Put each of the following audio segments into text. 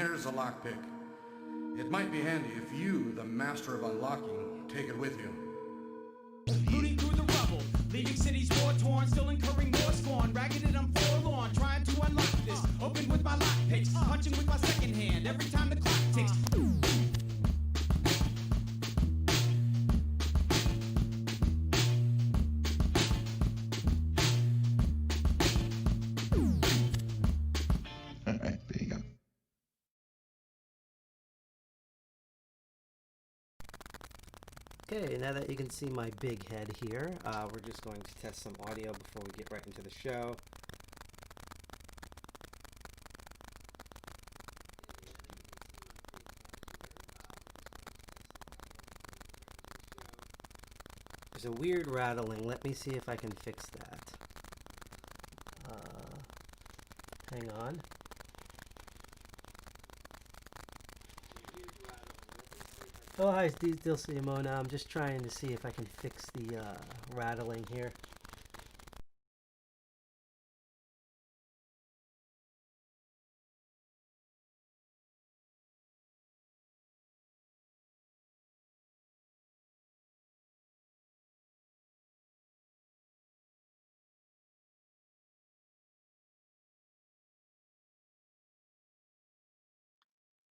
Here's a lockpick. It might be handy if you, the master of unlocking, take it with you. Looting through the rubble, leaving cities war-torn, still incurring war scorn. Ragged and I'm forlorn, trying to unlock this. Open with my lockpicks, punching with my second hand every time the clock ticks. Alright, there you go. Okay, now that you can see my big head here, we're just going to test some audio before we get right into the show. There's a weird rattling. Let me see if I can fix that. Hang on. Oh, hi, it's Still Simona. I'm just trying to see if I can fix the rattling here.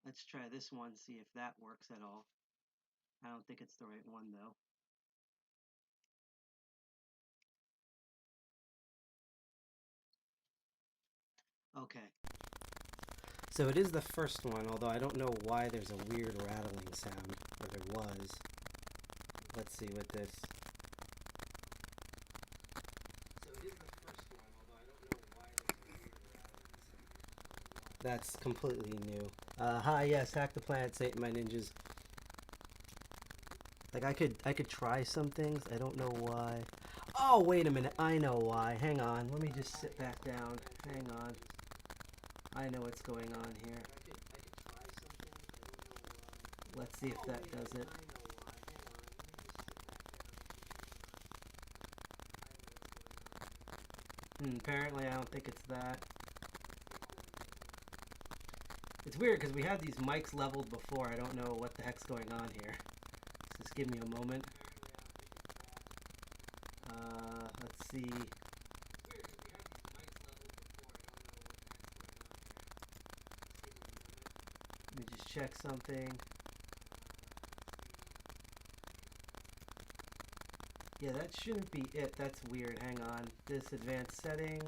Let's try this one, see if that works at all. I don't think it's the right one though. Okay. So it is the first one, although I don't know why there's a weird rattling sound, or there was. Let's see with this. So it is the first one, although I don't know why there's a weird rattling sound. That's completely new. Hi, yes, Hack the Planet, Satan, my ninjas. Like I could try some things. I don't know why. Oh, wait a minute. I know why. Hang on. Let me just sit back down. Hang on. I know what's going on here. Let's see if that does it. Apparently I don't think it's that. It's weird because we had these mics leveled before. I don't know what the heck's going on here. Just give me a moment. Let's see. Let me just check something. Yeah, that shouldn't be it. That's weird. Hang on. This advanced settings.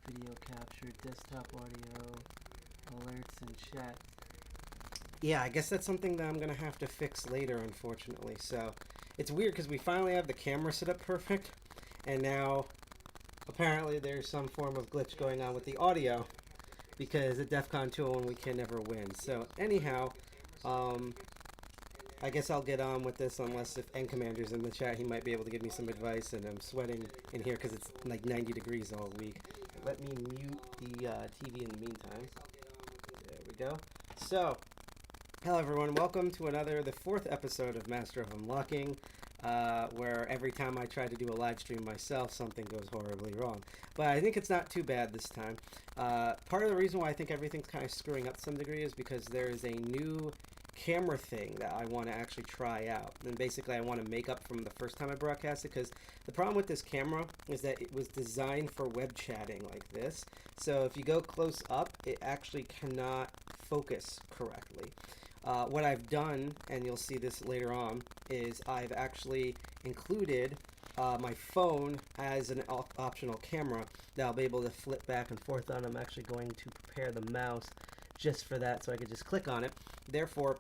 Video capture, desktop audio, alerts and chat. Yeah, I guess that's something that I'm going to have to fix later, unfortunately. So, it's weird because we finally have the camera set up perfect, and now apparently there's some form of glitch going on with the audio because at DEFCON 201 we can never win. So, anyhow, I guess I'll get on with this unless if N Commander's in the chat, he might be able to give me some advice, and I'm sweating in here because it's like 90 degrees all week. Let me mute the TV in the meantime. There we go. So, hello everyone, welcome to the fourth episode of Master of Unlocking, where every time I try to do a live stream myself, something goes horribly wrong. But I think it's not too bad this time. Part of the reason why I think everything's kind of screwing up to some degree is because there is a new camera thing that I want to actually try out, and basically I want to make up from the first time I broadcasted, because the problem with this camera is that it was designed for web chatting like this, so if you go close up it actually cannot focus correctly. What I've done, and you'll see this later on, is I've actually included my phone as an optional camera that I'll be able to flip back and forth on. I'm actually going to prepare the mouse just for that so I could just click on it. Therefore,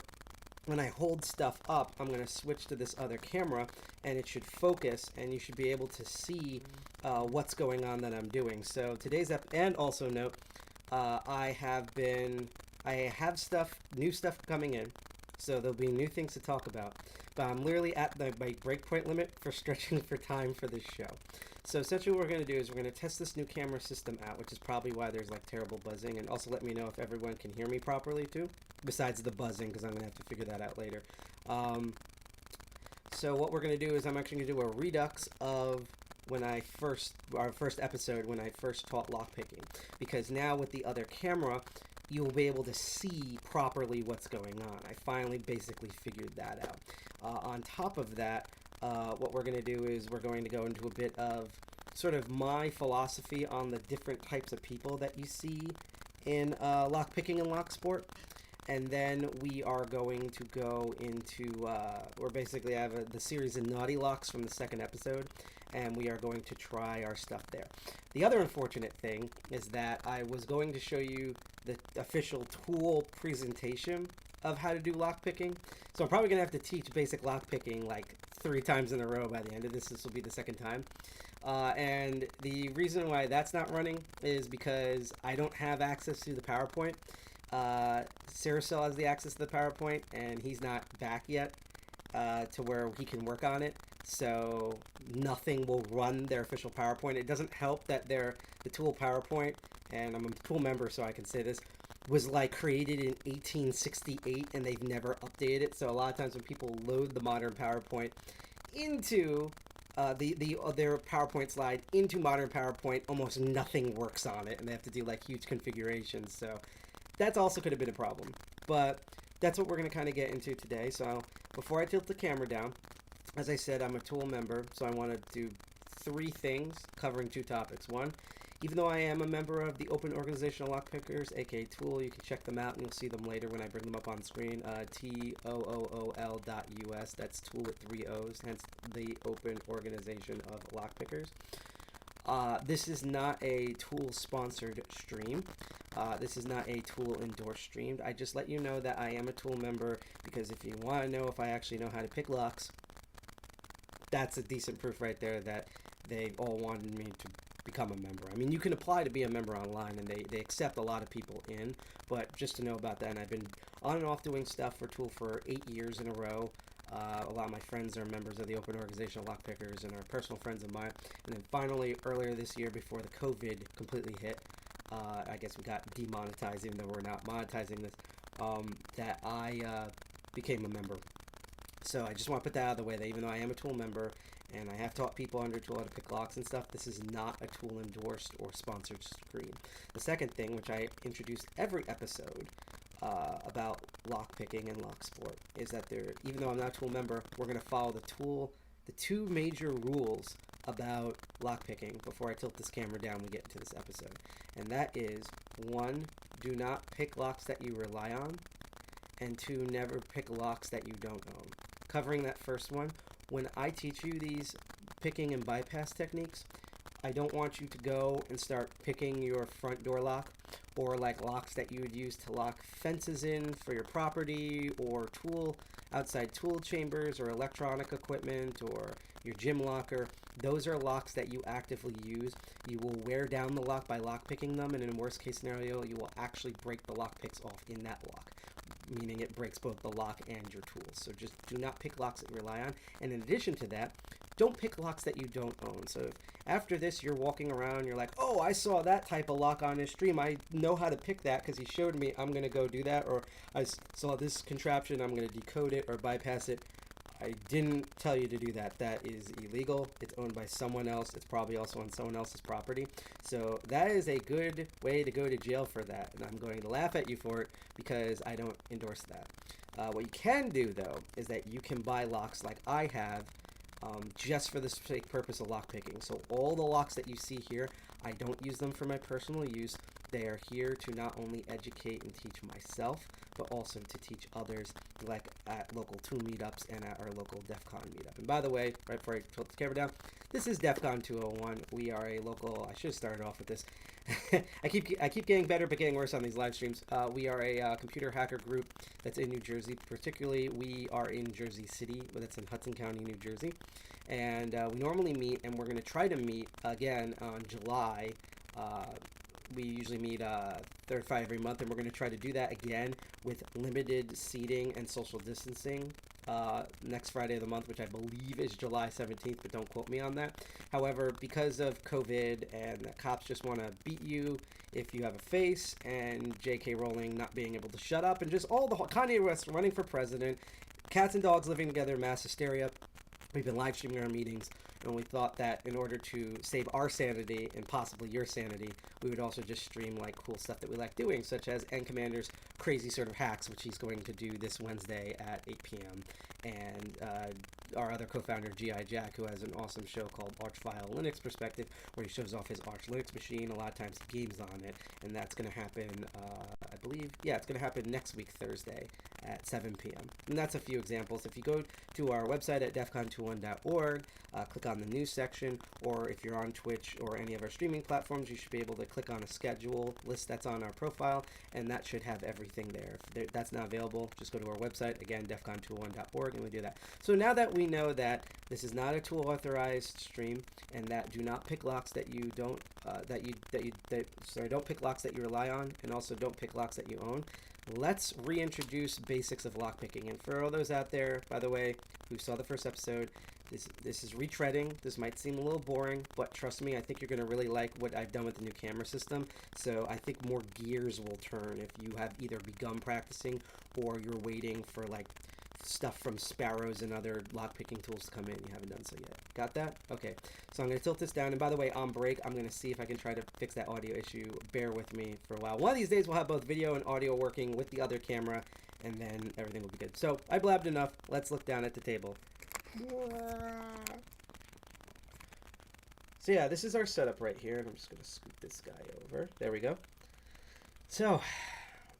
when I hold stuff up, I'm going to switch to this other camera and it should focus and you should be able to see what's going on that I'm doing. So today's and also note, I have new stuff coming in, so there'll be new things to talk about, but I'm literally at my breakpoint limit for stretching for time for this show. So essentially what we're going to do is we're going to test this new camera system out, which is probably why there's like terrible buzzing, and also let me know if everyone can hear me properly too, besides the buzzing, because I'm going to have to figure that out later. So what we're going to do is I'm actually going to do a redux of our first episode when I first taught lockpicking, because now with the other camera, you'll be able to see properly what's going on. I finally basically figured that out. On top of that, what we're going to do is we're going to go into a bit of sort of my philosophy on the different types of people that you see in lockpicking and locksport. And then we are going to go into, or basically I have the series of Naughty Locks from the second episode, and we are going to try our stuff there. The other unfortunate thing is that I was going to show you the official TOOL presentation of how to do lockpicking. So I'm probably going to have to teach basic lockpicking like 3 times in a row by the end of this. This will be the second time. And the reason why that's not running is because I don't have access to the PowerPoint. Sarah still has the access to the PowerPoint, and he's not back yet to where he can work on it. So nothing will run their official PowerPoint. It doesn't help that the TOOL PowerPoint, and I'm a TOOL member so I can say this, was like created in 1868 and they've never updated it. So a lot of times when people load the modern PowerPoint into their PowerPoint slide into modern PowerPoint, almost nothing works on it, and they have to do like huge configurations. So that's also could have been a problem. But that's what we're going to kind of get into today. So before I tilt the camera down, as I said, I'm a TOOL member, so I want to do 3 things covering 2 topics. One, even though I am a member of the Open Organizational Lockpickers, aka TOOL, you can check them out and you'll see them later when I bring them up on screen. TOOL.us, that's TOOL with 3 O's, hence the Open Organization of Lockpickers. This is not a TOOL sponsored stream. This is not a TOOL endorsed stream. I just let you know that I am a TOOL member, because if you want to know if I actually know how to pick locks, that's a decent proof right there that they all wanted me to become a member. I mean, you can apply to be a member online, and they accept a lot of people in, but just to know about that. And I've been on and off doing stuff for TOOL for 8 years in a row. A lot of my friends are members of the Open Organizational Lockpickers and are personal friends of mine. And then finally, earlier this year, before the COVID completely hit, I guess we got demonetized, even though we're not monetizing this, that I became a member. So I just want to put that out of the way, that even though I am a TOOL member and I have taught people under TOOL how to pick locks and stuff, this is not a TOOL endorsed or sponsored stream. The second thing, which I introduce every episode about lockpicking and locksport, is that even though I'm not a TOOL member, we're going to follow the 2 major rules about lockpicking before I tilt this camera down we get into this episode. And that is, 1, do not pick locks that you rely on, and 2, never pick locks that you don't own. Covering that first one, when I teach you these picking and bypass techniques, I don't want you to go and start picking your front door lock, or like locks that you would use to lock fences in for your property, or outside tool chambers, or electronic equipment, or your gym locker. Those are locks that you actively use. You will wear down the lock by lock picking them, and in a worst case scenario, you will actually break the lock picks off in that lock, meaning it breaks both the lock and your tools. So just do not pick locks that you rely on. And in addition to that, don't pick locks that you don't own. So if after this you're walking around, you're like, oh, I saw that type of lock on his stream, I know how to pick that because he showed me, I'm going to go do that. Or I saw this contraption, I'm going to decode it or bypass it. I didn't tell you to do that. That is illegal. It's owned by someone else. It's probably also on someone else's property. So that is a good way to go to jail for that. And I'm going to laugh at you for it because I don't endorse that. What you can do, though, is that you can buy locks like I have just for the specific purpose of lockpicking. So all the locks that you see here, I don't use them for my personal use. They are here to not only educate and teach myself, but also to teach others, like at local TOOL meetups and at our local DEFCON meetup. And by the way, right before I tilt the camera down, this is DEFCON 201. We are a local, I should have started off with this. I keep getting better, but getting worse on these live streams. We are a computer hacker group that's in New Jersey. Particularly, we are in Jersey City, but that's in Hudson County, New Jersey. And we normally meet, and we're going to try to meet again on July. We usually meet third Friday every month, and we're going to try to do that again with limited seating and social distancing next Friday of the month, which I believe is July 17th, but don't quote me on that. However, because of COVID and the cops just want to beat you if you have a face, and J.K. Rowling not being able to shut up, and just all the Kanye West running for president, cats and dogs living together, mass hysteria, we've been live streaming our meetings, and we thought that in order to save our sanity and possibly your sanity, we would also just stream like cool stuff that we like doing, such as N Commander's crazy sort of hacks, which he's going to do this Wednesday at 8 p.m. And our other co-founder, G.I. Jack, who has an awesome show called Archfile Linux Perspective, where he shows off his Arch Linux machine. A lot of times he games on it, and that's going to happen, I believe, yeah, it's going to happen next week, Thursday, at 7 p.m. And that's a few examples. If you go to our website at defcon21.org, click on the news section, or if you're on Twitch or any of our streaming platforms, you should be able to click on a schedule list that's on our profile, and that should have everything there. If that's not available, just go to our website, again, defcon21.org, and we do that. So now that we know that this is not a tool authorized stream, and that do not pick locks that you don't, don't pick locks that you rely on, and also don't pick locks that you own, let's reintroduce basics of lockpicking. And for all those out there, by the way, who saw the first episode, this is retreading. This might seem a little boring, but trust me, I think you're going to really like what I've done with the new camera system. So I think more gears will turn if you have either begun practicing or you're waiting for like stuff from Sparrows and other lockpicking tools to come in. You haven't done so yet. Got that? Okay. So I'm going to tilt this down. And by the way, on break, I'm going to see if I can try to fix that audio issue. Bear with me for a while. One of these days, we'll have both video and audio working with the other camera, and then everything will be good. So I blabbed enough. Let's look down at the table. So yeah, this is our setup right here, and I'm just going to scoot this guy over. There we go. So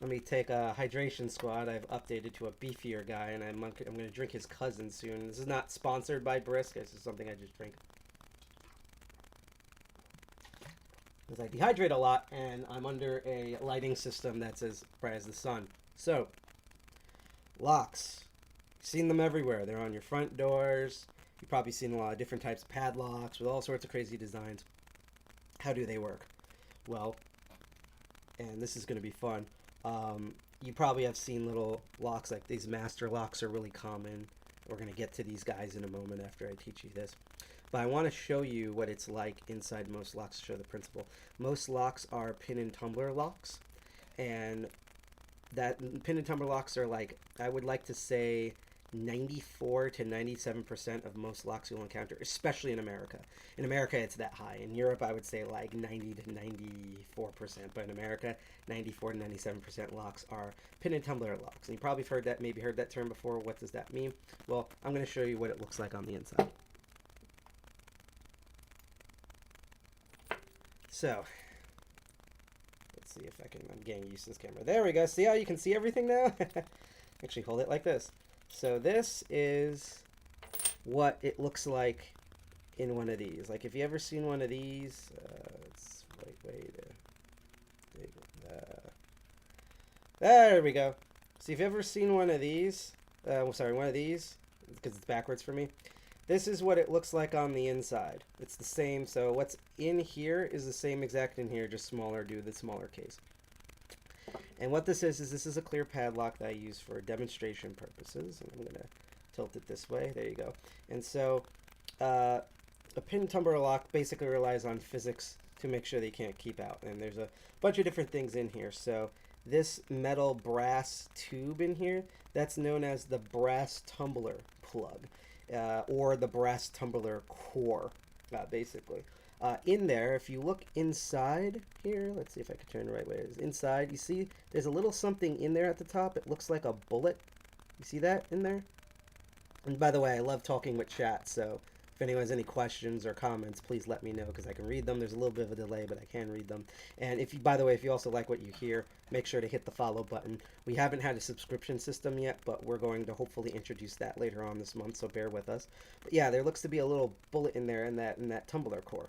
let me take a hydration squad. I've updated to a beefier guy, and I'm going to drink his cousin soon. This is not sponsored by Brisk. This is something I just drink because I dehydrate a lot, and I'm under a lighting system that's as bright as the sun. So, locks. You've seen them everywhere. They're on your front doors. You've probably seen a lot of different types of padlocks with all sorts of crazy designs. How do they work? Well, and this is going to be fun. You probably have seen little locks like these. Master locks are really common. We're going to get to these guys in a moment after I teach you this. But I want to show you what it's like inside most locks to show the principle. Most locks are pin and tumbler locks. And that pin and tumbler locks are like, I would like to say, 94 to 97% of most locks you'll encounter, especially in America. In America, it's that high. In Europe, I would say like 90 to 94%, but in America, 94 to 97% locks are pin and tumbler locks. And you probably heard that, maybe heard that term before. What does that mean? Well, I'm going to show you what it looks like on the inside. So, let's see if I can, I'm getting used to this camera. There we go. See how you can see everything now? Actually, hold it like this. So this is what it looks like in one of these. Like if you ever seen one of these, it's there we go. So if you've ever seen one of these, one of these, because it's backwards for me. This is what it looks like on the inside. It's the same. So what's in here is the same exact in here, just smaller due to the smaller case. And what this is this is a clear padlock that I use for demonstration purposes. And I'm going to tilt it this way. There you go. And so a pin tumbler lock basically relies on physics to make sure they can't keep out. And there's a bunch of different things in here. So this metal brass tube in here, that's known as the brass tumbler plug, or the brass tumbler core, basically. In there, if you look inside here, let's see if I can turn the right way. Inside, you see there's a little something in there at the top. It looks like a bullet. You see that in there? And by the way, I love talking with chat, so if anyone has any questions or comments, please let me know because I can read them. There's a little bit of a delay, but I can read them. And if you, by the way, if you also like what you hear, make sure to hit the follow button. We haven't had a subscription system yet, but we're going to hopefully introduce that later on this month, so bear with us. But yeah, there looks to be a little bullet in there in that tumbler core.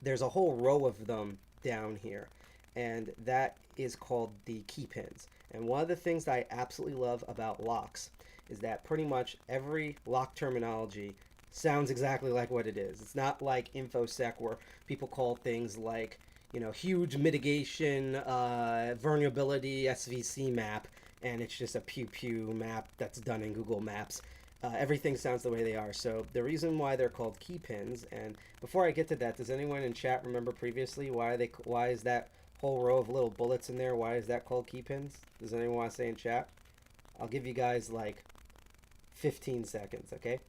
There's a whole row of them down here, and that is called the key pins. And one of the things that I absolutely love about locks is that pretty much every lock terminology sounds exactly like what it is. It's not like InfoSec where people call things like, you know, huge mitigation vulnerability SVC map, and it's just a pew map that's done in Google Maps. Everything sounds the way they are. So the reason why they're called key pins, and before I get to that, does anyone in chat remember previously why is that whole row of little bullets in there, why is that called key pins? Does anyone want to say in chat? I'll give you guys like 15 seconds, okay?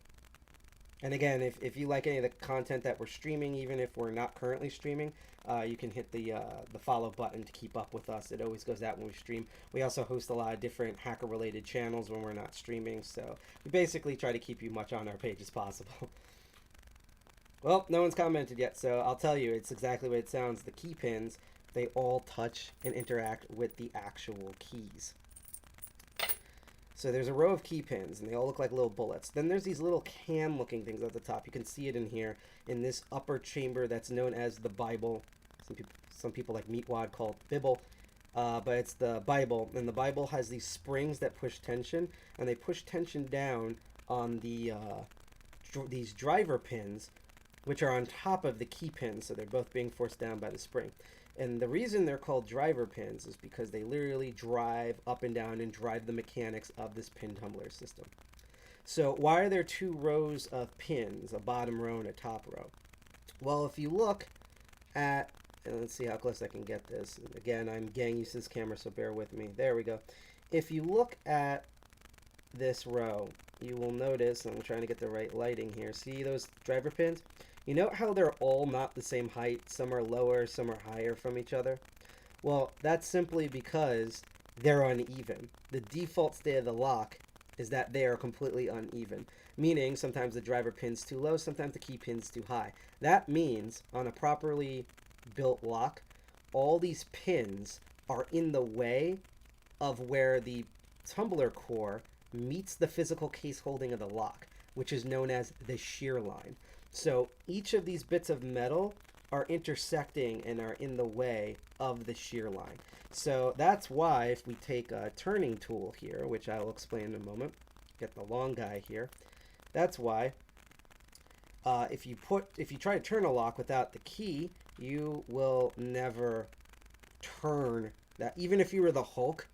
And again, if you like any of the content that we're streaming, even if we're not currently streaming, you can hit the follow button to keep up with us. It always goes out when we stream. We also host a lot of different hacker-related channels when we're not streaming, so we basically try to keep you much on our page as possible. Well, no one's commented yet, so I'll tell you, it's exactly what it sounds. The key pins, they all touch and interact with the actual keys. So there's a row of key pins, and they all look like little bullets. Then there's these little can-looking things at the top. You can see it in here, in this upper chamber that's known as the Bible. Some people like Meatwad call it Bibble, but it's the Bible. And the Bible has these springs that push tension, and they push tension down on the these driver pins, which are on top of the key pins, so they're both being forced down by the spring. And the reason they're called driver pins is because they literally drive up and down and drive the mechanics of this pin tumbler system. So why are there two rows of pins, a bottom row and a top row? Well, if you look at, and let's see how close I can get this. And again, I'm getting used to this camera, so bear with me. There we go. If you look at this row, you will notice, and I'm trying to get the right lighting here, see those driver pins? You note how they're all not the same height? Some are lower, some are higher from each other. Well, that's simply because they're uneven. The default state of the lock is that they are completely uneven, meaning sometimes the driver pin's too low, sometimes the key pin's too high. That means on a properly built lock, all these pins are in the way of where the tumbler core meets the physical case holding of the lock, which is known as the shear line. So each of these bits of metal are intersecting and are in the way of the shear line. So that's why if we take a turning tool here, which I will explain in a moment, get the long guy here, that's why if you try to turn a lock without the key, you will never turn that. Even if you were the Hulk,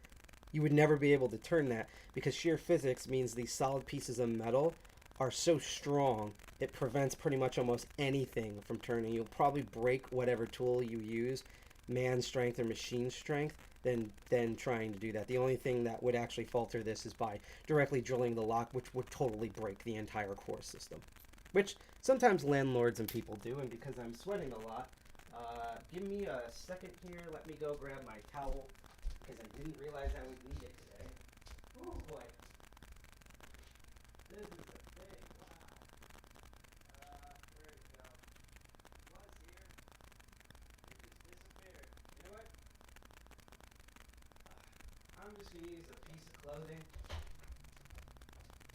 you would never be able to turn that, because shear physics means these solid pieces of metal are so strong it prevents pretty much almost anything from turning. You'll probably break whatever tool you use, man strength or machine strength, than trying to do that. The only thing that would actually falter this is by directly drilling the lock, which would totally break the entire core system, which sometimes landlords and people do. And because I'm sweating a lot, give me a second here. Let me go grab my towel, because I didn't realize I would need it today. Oh boy. This is a thing. Wow. Where did it go? It was here. It just disappeared. You know what? I'm just going to use a piece of clothing.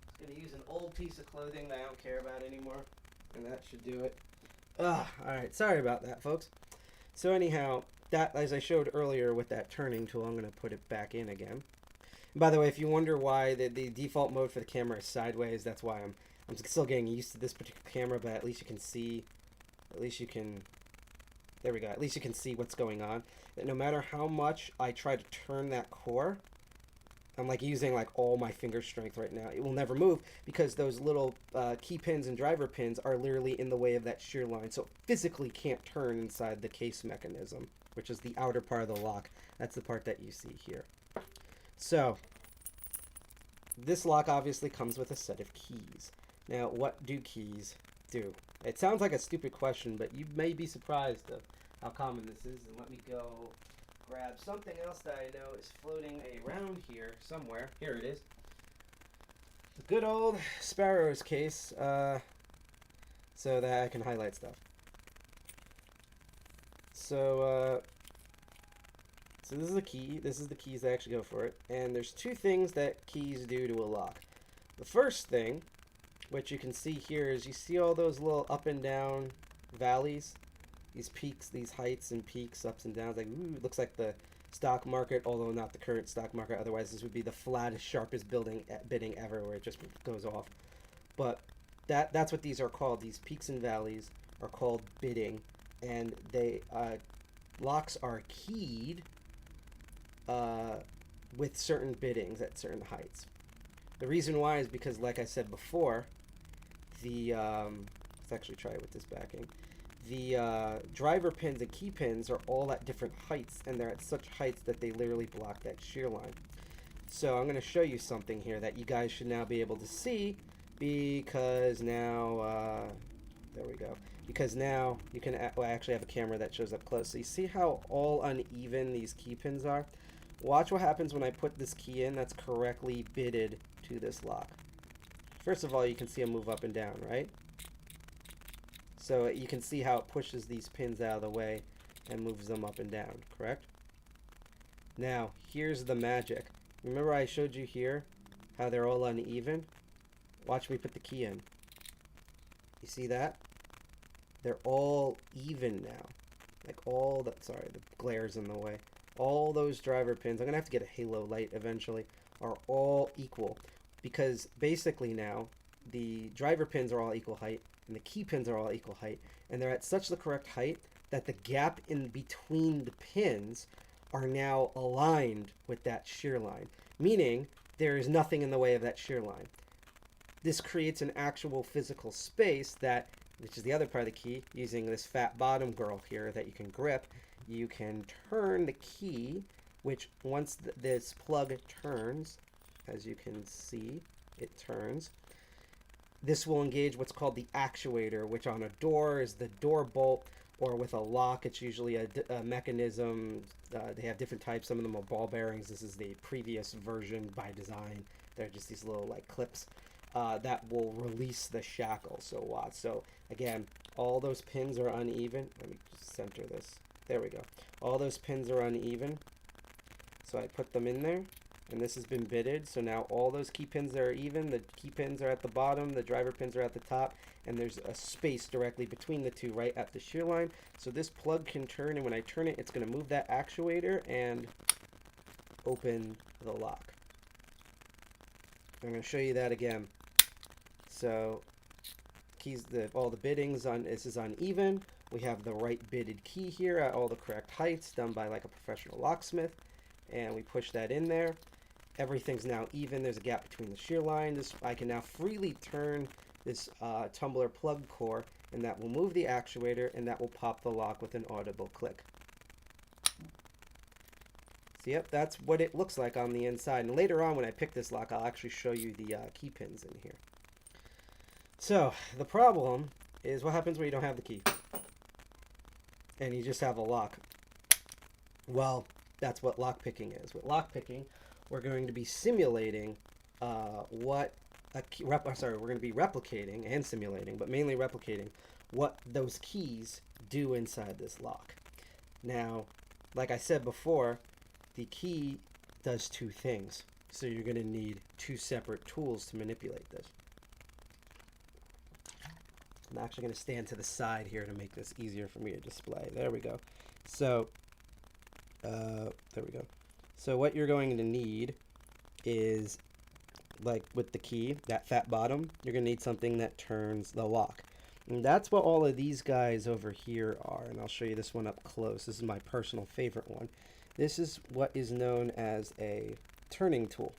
Just going to use an old piece of clothing that I don't care about anymore. And that should do it. Alright. Sorry about that, folks. So anyhow, that, as I showed earlier with that turning tool, I'm going to put it back in again. And by the way, if you wonder why the default mode for the camera is sideways, that's why I'm still getting used to this particular camera, but at least you can see, there we go, at least you can see what's going on. That no matter how much I try to turn that core, I'm like using like all my finger strength right now, it will never move, because those little key pins and driver pins are literally in the way of that shear line, so it physically can't turn inside the case mechanism, which is the outer part of the lock. That's the part that you see here. So this lock obviously comes with a set of keys. Now, what do keys do? It sounds like a stupid question, but you may be surprised of how common this is. And let me go grab something else that I know is floating around here somewhere. Here it is. The good old Sparrow's case, so that I can highlight stuff. So this is a key. This is the keys that actually go for it. And there's two things that keys do to a lock. The first thing, which you can see here, is you see all those little up and down valleys, these peaks, these heights and peaks, ups and downs. Like, ooh, it looks like the stock market, although not the current stock market. Otherwise, this would be the flattest, sharpest bidding ever, where it just goes off. But that's what these are called. These peaks and valleys are called bidding, and they locks are keyed with certain biddings at certain heights. The reason why is because, like I said before, let's actually try it with this backing. The driver pins and key pins are all at different heights, and they're at such heights that they literally block that shear line. So I'm going to show you something here that you guys should now be able to see because now, there we go. Because now you can, well, I actually have a camera that shows up close. So you see how all uneven these key pins are? Watch what happens when I put this key in that's correctly bitted to this lock. First of all, you can see them move up and down, right? So you can see how it pushes these pins out of the way and moves them up and down, correct? Now, here's the magic. Remember I showed you here how they're all uneven? Watch me put the key in. You see that? They're all even now. Like all the, sorry, the glare's in the way. All those driver pins, I'm gonna have to get a halo light eventually, are all equal. Because basically now, the driver pins are all equal height, and the key pins are all equal height, and they're at such the correct height that the gap in between the pins are now aligned with that shear line, meaning there is nothing in the way of that shear line. This creates an actual physical space that, which is the other part of the key, using this fat bottom girl here that you can grip, you can turn the key, which once this plug turns, as you can see, it turns. This will engage what's called the actuator, which on a door is the door bolt, or with a lock, it's usually a mechanism. They have different types. Some of them are ball bearings. This is the previous version by design. They're just these little like clips that will release the shackle. So watch. So again, all those pins are uneven. Let me just center this. There we go. All those pins are uneven. So I put them in there. And this has been bitted, so now all those key pins are even. The key pins are at the bottom, the driver pins are at the top, and there's a space directly between the two right at the shear line. So this plug can turn, and when I turn it, it's going to move that actuator and open the lock. I'm going to show you that again. So keys, all the biddings on this is uneven. We have the right bitted key here at all the correct heights, done by like a professional locksmith, and we push that in there. Everything's now even. There's a gap between the shear line. I can now freely turn this tumbler plug core, and that will move the actuator, and that will pop the lock with an audible click. So yep, that's what it looks like on the inside. And later on, when I pick this lock, I'll actually show you the key pins in here. So the problem is what happens when you don't have the key and you just have a lock. Well, that's what lockpicking is. With lockpicking, we're going to be simulating we're going to be replicating and simulating, but mainly replicating what those keys do inside this lock. Now, like I said before, the key does two things. So you're going to need two separate tools to manipulate this. I'm actually going to stand to the side here to make this easier for me to display. There we go. So there we go. So what you're going to need is, like with the key, that fat bottom, you're going to need something that turns the lock. And that's what all of these guys over here are. And I'll show you this one up close. This is my personal favorite one. This is what is known as a turning tool.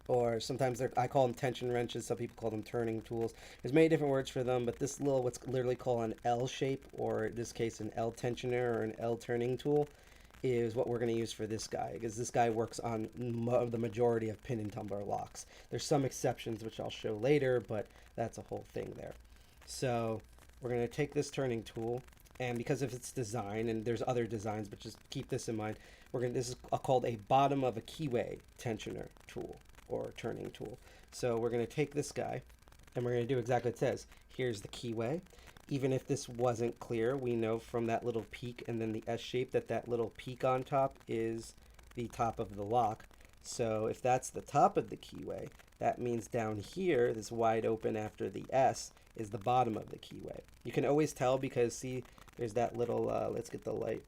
Or sometimes I call them tension wrenches. Some people call them turning tools. There's many different words for them, but this little, what's literally called an L shape, or in this case an L tensioner or an L turning tool, is what we're going to use for this guy, because this guy works on the majority of pin and tumbler locks. There's some exceptions which I'll show later, but that's a whole thing there. So we're going to take this turning tool, and because of its design, and there's other designs, but just keep this in mind, this is called a bottom of a keyway tensioner tool or turning tool. So we're going to take this guy, and we're going to do exactly what it says. Here's the keyway. Even if this wasn't clear, we know from that little peak and then the S shape that that little peak on top is the top of the lock. So if that's the top of the keyway, that means down here, this wide open after the S, is the bottom of the keyway. You can always tell because, see, there's that little, let's get the light.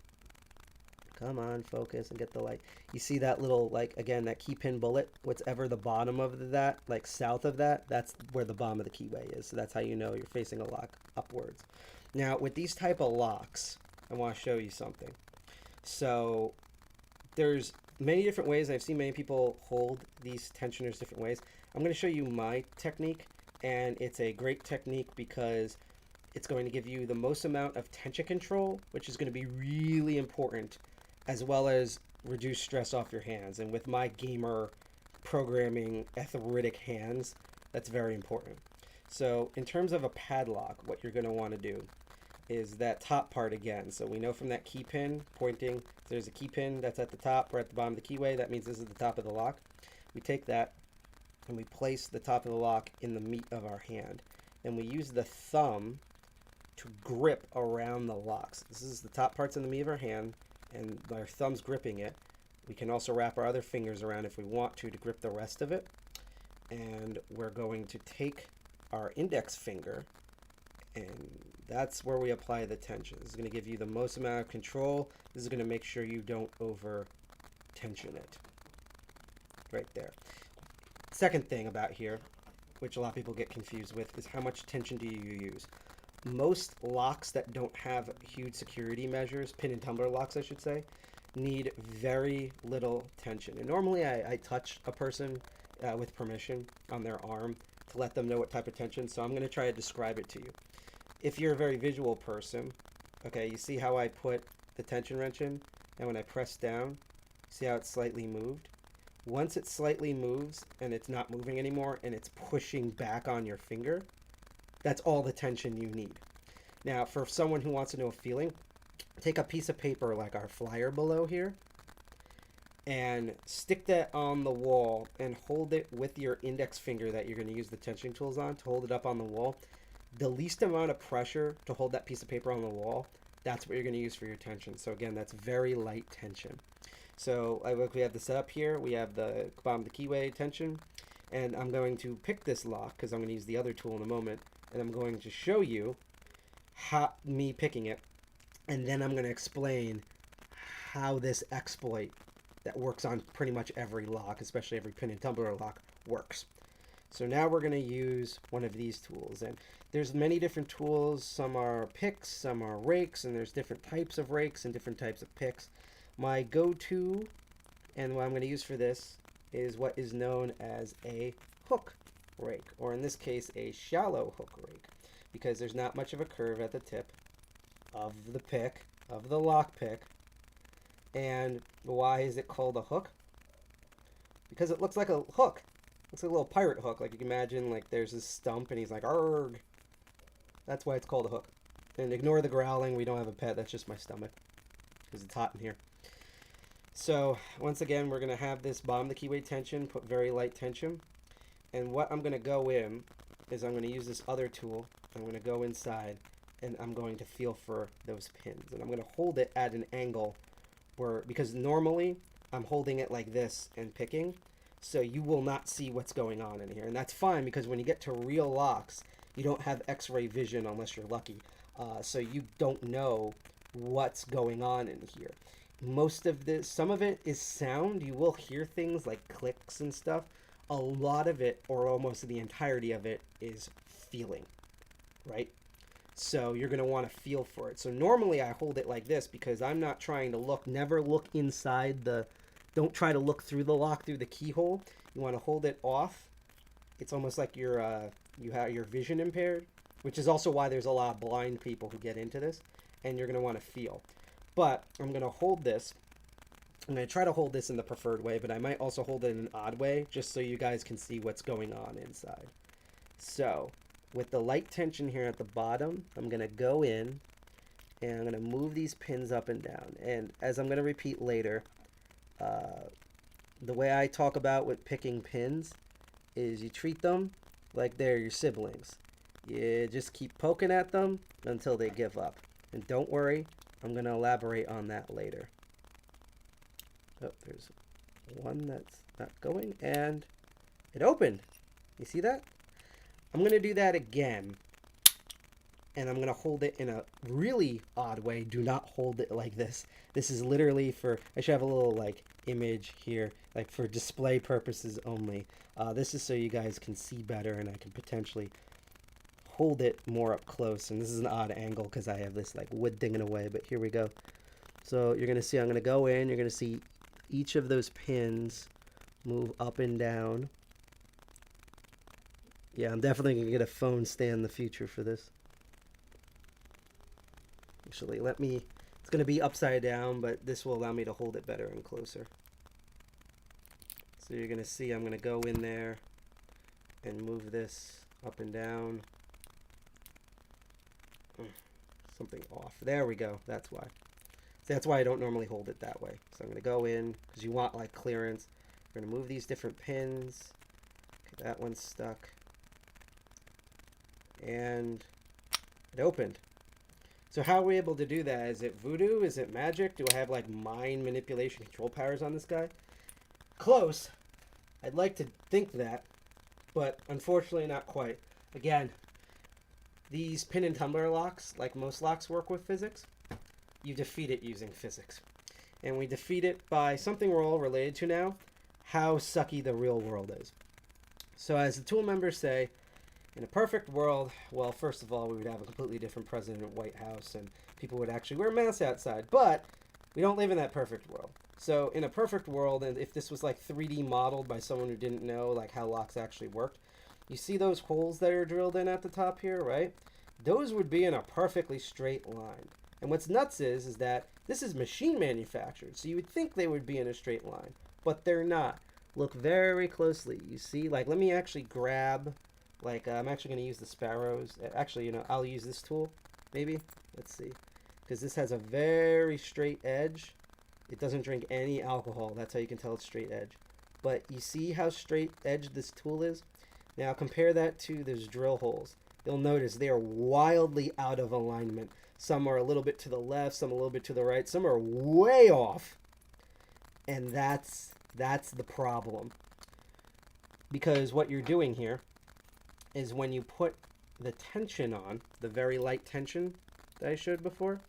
Come on, focus and get the light. You see that little, like, again, that key pin bullet, whatever the bottom of that, like south of that, that's where the bottom of the keyway is. So that's how you know you're facing a lock upwards. Now, with these type of locks, I want to show you something. So there's many different ways. I've seen many people hold these tensioners different ways. I'm going to show you my technique, and it's a great technique because it's going to give you the most amount of tension control, which is going to be really important, as well as reduce stress off your hands. And with my gamer programming arthritic hands, That's very important. So in terms of a padlock, what you're going to want to do is that top part again. So we know from that key pin pointing, there's a key pin that's at the top or at the bottom of the keyway. That means this is the top of the lock. We take that and we place the top of the lock in the meat of our hand. And we use the thumb to grip around the locks. This is the top parts in the meat of our hand, and our thumb's gripping it. We can also wrap our other fingers around if we want to grip the rest of it. And we're going to take our index finger, and that's where we apply the tension. This is going to give you the most amount of control. This is going to make sure you don't over tension it. Right there. Second thing about here, which a lot of people get confused with, is how much tension do you use? Most locks that don't have huge security measures, pin and tumbler locks I should say, need very little tension. And normally I touch a person with permission on their arm to let them know what type of tension, so I'm going to try to describe it to you. If you're a very visual person, okay, you see how I put the tension wrench in, and when I press down, see how it's slightly moved? Once it slightly moves and it's not moving anymore and it's pushing back on your finger, that's all the tension you need. Now, for someone who wants to know a feeling, take a piece of paper like our flyer below here and stick that on the wall and hold it with your index finger that you're going to use the tensioning tools on to hold it up on the wall. The least amount of pressure to hold that piece of paper on the wall, that's what you're going to use for your tension. So again, that's very light tension. So we have the setup here. We have the bottom of the keyway tension, and I'm going to pick this lock because I'm going to use the other tool in a moment, and I'm going to show you me picking it, and then I'm going to explain how this exploit that works on pretty much every lock, especially every pin and tumbler lock, works. So now we're going to use one of these tools, and there's many different tools. Some are picks, some are rakes, and there's different types of rakes and different types of picks. My go-to, and what I'm going to use for this, is what is known as a hook rake, or in this case a shallow hook rake, because there's not much of a curve at the tip of the pick, of the lock pick. And why is it called a hook? Because it looks like a hook. It's a little pirate hook. Like you can imagine, like there's this stump and he's like, arg. That's why it's called a hook. And ignore the growling. We don't have a pet. That's just my stomach because it's hot in here. So once again, we're going to have this bottom of the keyway tension, put very light tension. And what I'm going to go in is I'm going to use this other tool. I'm going to go inside and I'm going to feel for those pins. And I'm going to hold it at an angle where, because normally I'm holding it like this and picking, so you will not see what's going on in here. And that's fine, because when you get to real locks, you don't have x-ray vision unless you're lucky. So you don't know what's going on in here. Most of this, some of it is sound. You will hear things like clicks and stuff. A lot of it, or almost the entirety of it, is feeling, right? So you're going to want to feel for it. So normally I hold it like this because I'm not trying to look. Never look inside the, don't try to look through the lock, through the keyhole. You want to hold it off. It's almost like you have your vision impaired, which is also why there's a lot of blind people who get into this. And you're going to want to feel. But I'm going to hold this. I'm going to try to hold this in the preferred way, but I might also hold it in an odd way just so you guys can see what's going on inside. So with the light tension here at the bottom, I'm going to go in and I'm going to move these pins up and down. And as I'm going to repeat later, the way I talk about with picking pins is you treat them like they're your siblings. You just keep poking at them until they give up. And don't worry, I'm going to elaborate on that later. Oh, there's one that's not going, and it opened. You see that? I'm going to do that again, and I'm going to hold it in a really odd way. Do not hold it like this. This is literally for, I should have a little like image here, like for display purposes only. This is so you guys can see better, and I can potentially hold it more up close. And this is an odd angle because I have this like wood thing in a way, but here we go. So you're going to see, I'm going to go in, you're going to see each of those pins move up and down. Yeah, I'm definitely going to get a phone stand in the future for this. Actually, it's going to be upside down, but this will allow me to hold it better and closer. So you're going to see I'm going to go in there and move this up and down. Something off. There we go. That's why. That's why I don't normally hold it that way. So I'm going to go in, because you want like clearance. We're going to move these different pins. Okay, that one's stuck. And it opened. So how are we able to do that? Is it voodoo? Is it magic? Do I have like mind manipulation control powers on this guy? Close. I'd like to think that, but unfortunately not quite. Again, these pin and tumbler locks, like most locks work with physics, you defeat it using physics. And we defeat it by something we're all related to now, how sucky the real world is. So as the Tool members say, in a perfect world, well, first of all, we would have a completely different president at White House and people would actually wear masks outside. But we don't live in that perfect world. So in a perfect world, and if this was like 3D modeled by someone who didn't know like how locks actually worked, you see those holes that are drilled in at the top here, right? Those would be in a perfectly straight line. And what's nuts is that this is machine manufactured, so you would think they would be in a straight line, but they're not. Look very closely. You see, like, let me actually grab, like, I'm actually going to use the sparrows. Actually, you know, I'll use this tool, maybe. Let's see. Because this has a very straight edge. It doesn't drink any alcohol. That's how you can tell it's straight edge. But you see how straight edge this tool is? Now compare that to those drill holes. You'll notice they are wildly out of alignment. Some are a little bit to the left, some a little bit to the right, some are way off. And that's the problem. Because what you're doing here is when you put the tension on, the very light tension that I showed before,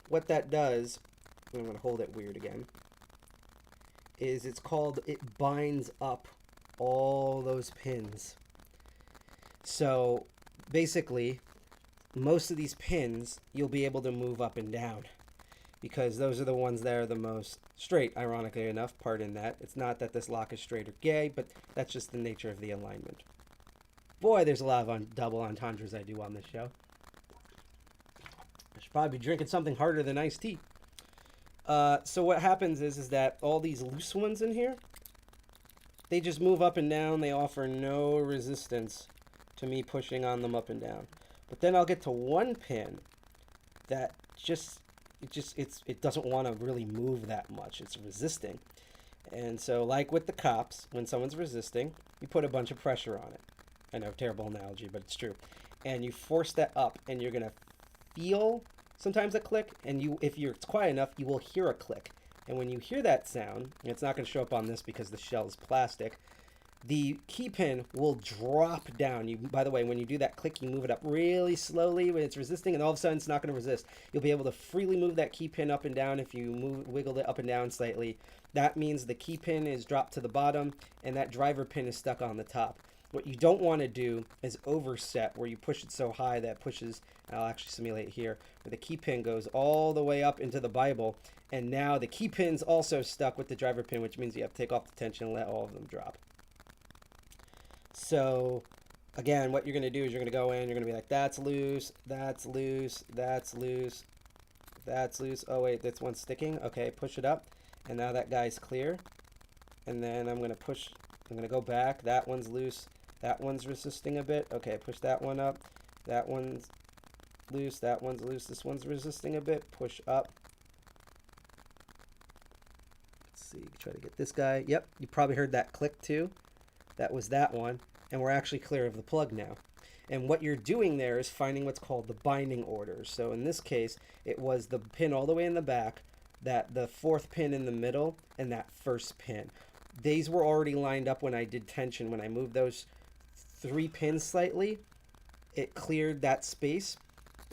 what that does, and I'm going to hold it weird again, is it binds up all those pins. So basically, most of these pins you'll be able to move up and down because those are the ones that are the most straight, ironically enough. Pardon that. It's not that this lock is straight or gay, but that's just the nature of the alignment. Boy, there's a lot of double entendres I do on this show. I should probably be drinking something harder than iced tea. So what happens is that all these loose ones in here, they just move up and down. They offer no resistance to me pushing on them up and down. But then I'll get to one pin that it doesn't want to really move that much. It's resisting. And so like with the cops, when someone's resisting, you put a bunch of pressure on it. I know, terrible analogy, but it's true. And you force that up, and you're going to feel sometimes a click, and if it's quiet enough, you will hear a click. And when you hear that sound, and it's not going to show up on this because the shell is plastic, the key pin will drop down. By the way, when you do that click, you move it up really slowly when it's resisting, and all of a sudden it's not going to resist. You'll be able to freely move that key pin up and down if you wiggle it up and down slightly. That means the key pin is dropped to the bottom, and that driver pin is stuck on the top. What you don't want to do is overset, where you push it so high that pushes, I'll actually simulate here, where the key pin goes all the way up into the Bible, and now the key pin's also stuck with the driver pin, which means you have to take off the tension and let all of them drop. So, again, what you're going to do is you're going to go in, you're going to be like, that's loose, that's loose, that's loose, that's loose. Oh, wait, that's one sticking. Okay, push it up, and now that guy's clear. And then I'm going to go back. That one's loose. That one's resisting a bit. Okay, push that one up. That one's loose. That one's loose. This one's resisting a bit. Push up. Let's see. Try to get this guy. Yep, you probably heard that click too. That was that one. And we're actually clear of the plug now. And what you're doing there is finding what's called the binding orders. So in this case, it was the pin all the way in the back, the fourth pin in the middle, and that first pin. These were already lined up when I did tension. When I moved those 3 pins slightly, it cleared that space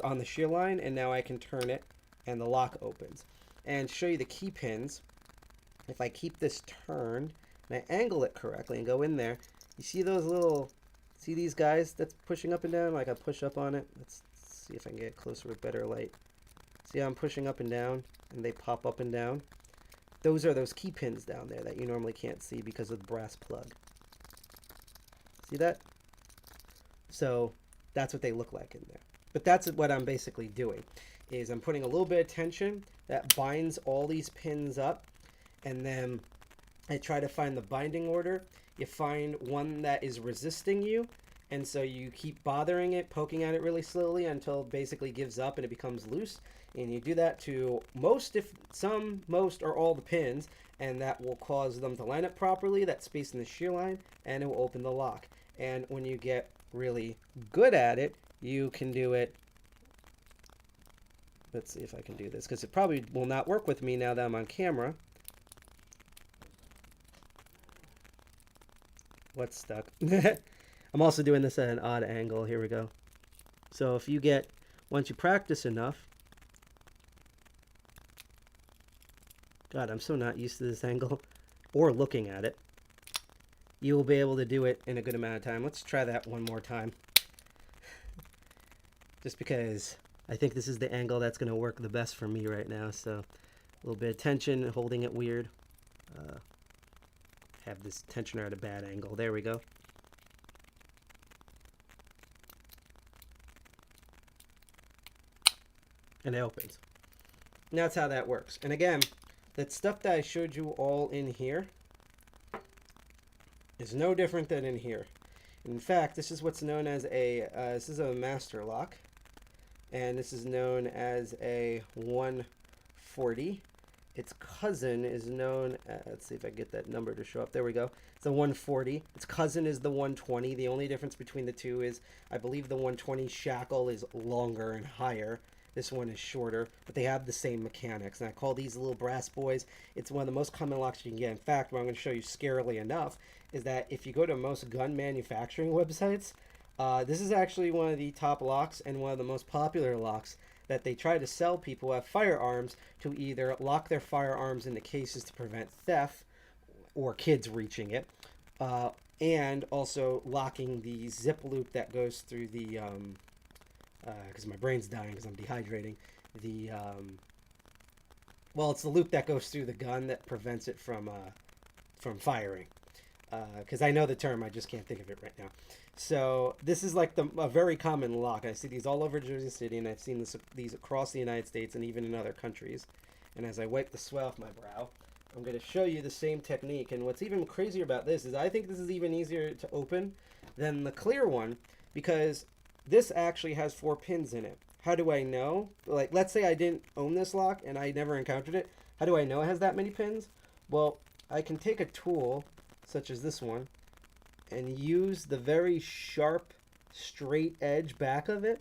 on the shear line, and now I can turn it and the lock opens. And to show you the key pins, if I keep this turned and I angle it correctly and go in there, you see those see these guys that's pushing up and down? Like I push up on it. Let's see if I can get closer with better light. See how I'm pushing up and down and they pop up and down? Those are those key pins down there that you normally can't see because of the brass plug. See that? So that's what they look like in there. But that's what I'm basically doing, is I'm putting a little bit of tension that binds all these pins up, and then I try to find the binding order. you find one that is resisting you, and so you keep bothering it, poking at it really slowly until it basically gives up and it becomes loose. And you do that to most, or all the pins, and that will cause them to line up properly, that space in the shear line, and it will open the lock. And when you get really good at it, you can do it. Let's see if I can do this, because it probably will not work with me now that I'm on camera. What's stuck? I'm also doing this at an odd angle. Here we go. So if you get, once you practice enough, God, I'm so not used to this angle or looking at it, you will be able to do it in a good amount of time. Let's try that one more time. Just because I think this is the angle that's going to work the best for me right now. So a little bit of tension, holding it weird. Have this tensioner at a bad angle. There we go. And it opens. And that's how that works. And again, that stuff that I showed you all in here is no different than in here. In fact, this is what's known as a, this is a master lock. And this is known as a 140. Its cousin is known, let's see if I can get that number to show up. There we go. It's a 140. Its cousin is the 120. The only difference between the two is I believe the 120 shackle is longer and higher. This one is shorter, but they have the same mechanics. And I call these little brass boys. It's one of the most common locks you can get. In fact, what I'm going to show you scarily enough is that if you go to most gun manufacturing websites, this is actually one of the top locks and one of the most popular locks that they try to sell people who have firearms to either lock their firearms into cases to prevent theft or kids reaching it, and also locking the zip loop that goes through the, because my brain's dying because I'm dehydrating, the, well, it's the loop that goes through the gun that prevents it from firing. Because I know the term, I just can't think of it right now. So this is like a very common lock. I see these all over Jersey City, and I've seen these across the United States and even in other countries. And as I wipe the sweat off my brow, I'm going to show you the same technique. And what's even crazier about this is I think this is even easier to open than the clear one, because this actually has 4 pins in it. How do I know? Like, let's say I didn't own this lock and I never encountered it. How do I know it has that many pins? Well, I can take a tool such as this one and use the very sharp straight edge back of it,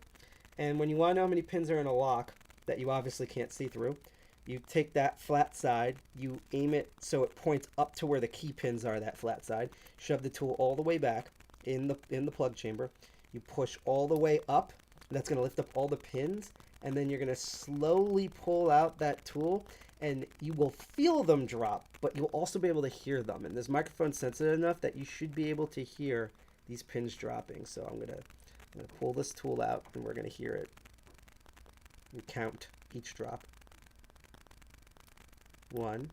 and when you want to know how many pins are in a lock that you obviously can't see through, you take that flat side, you aim it so it points up to where the key pins are, that flat side, shove the tool all the way back in the plug chamber, you push all the way up, and that's going to lift up all the pins, and then you're going to slowly pull out that tool, and you will feel them drop, but you'll also be able to hear them. And this microphone's sensitive enough that you should be able to hear these pins dropping. So I'm gonna pull this tool out, and we're gonna hear it. And count each drop. 1,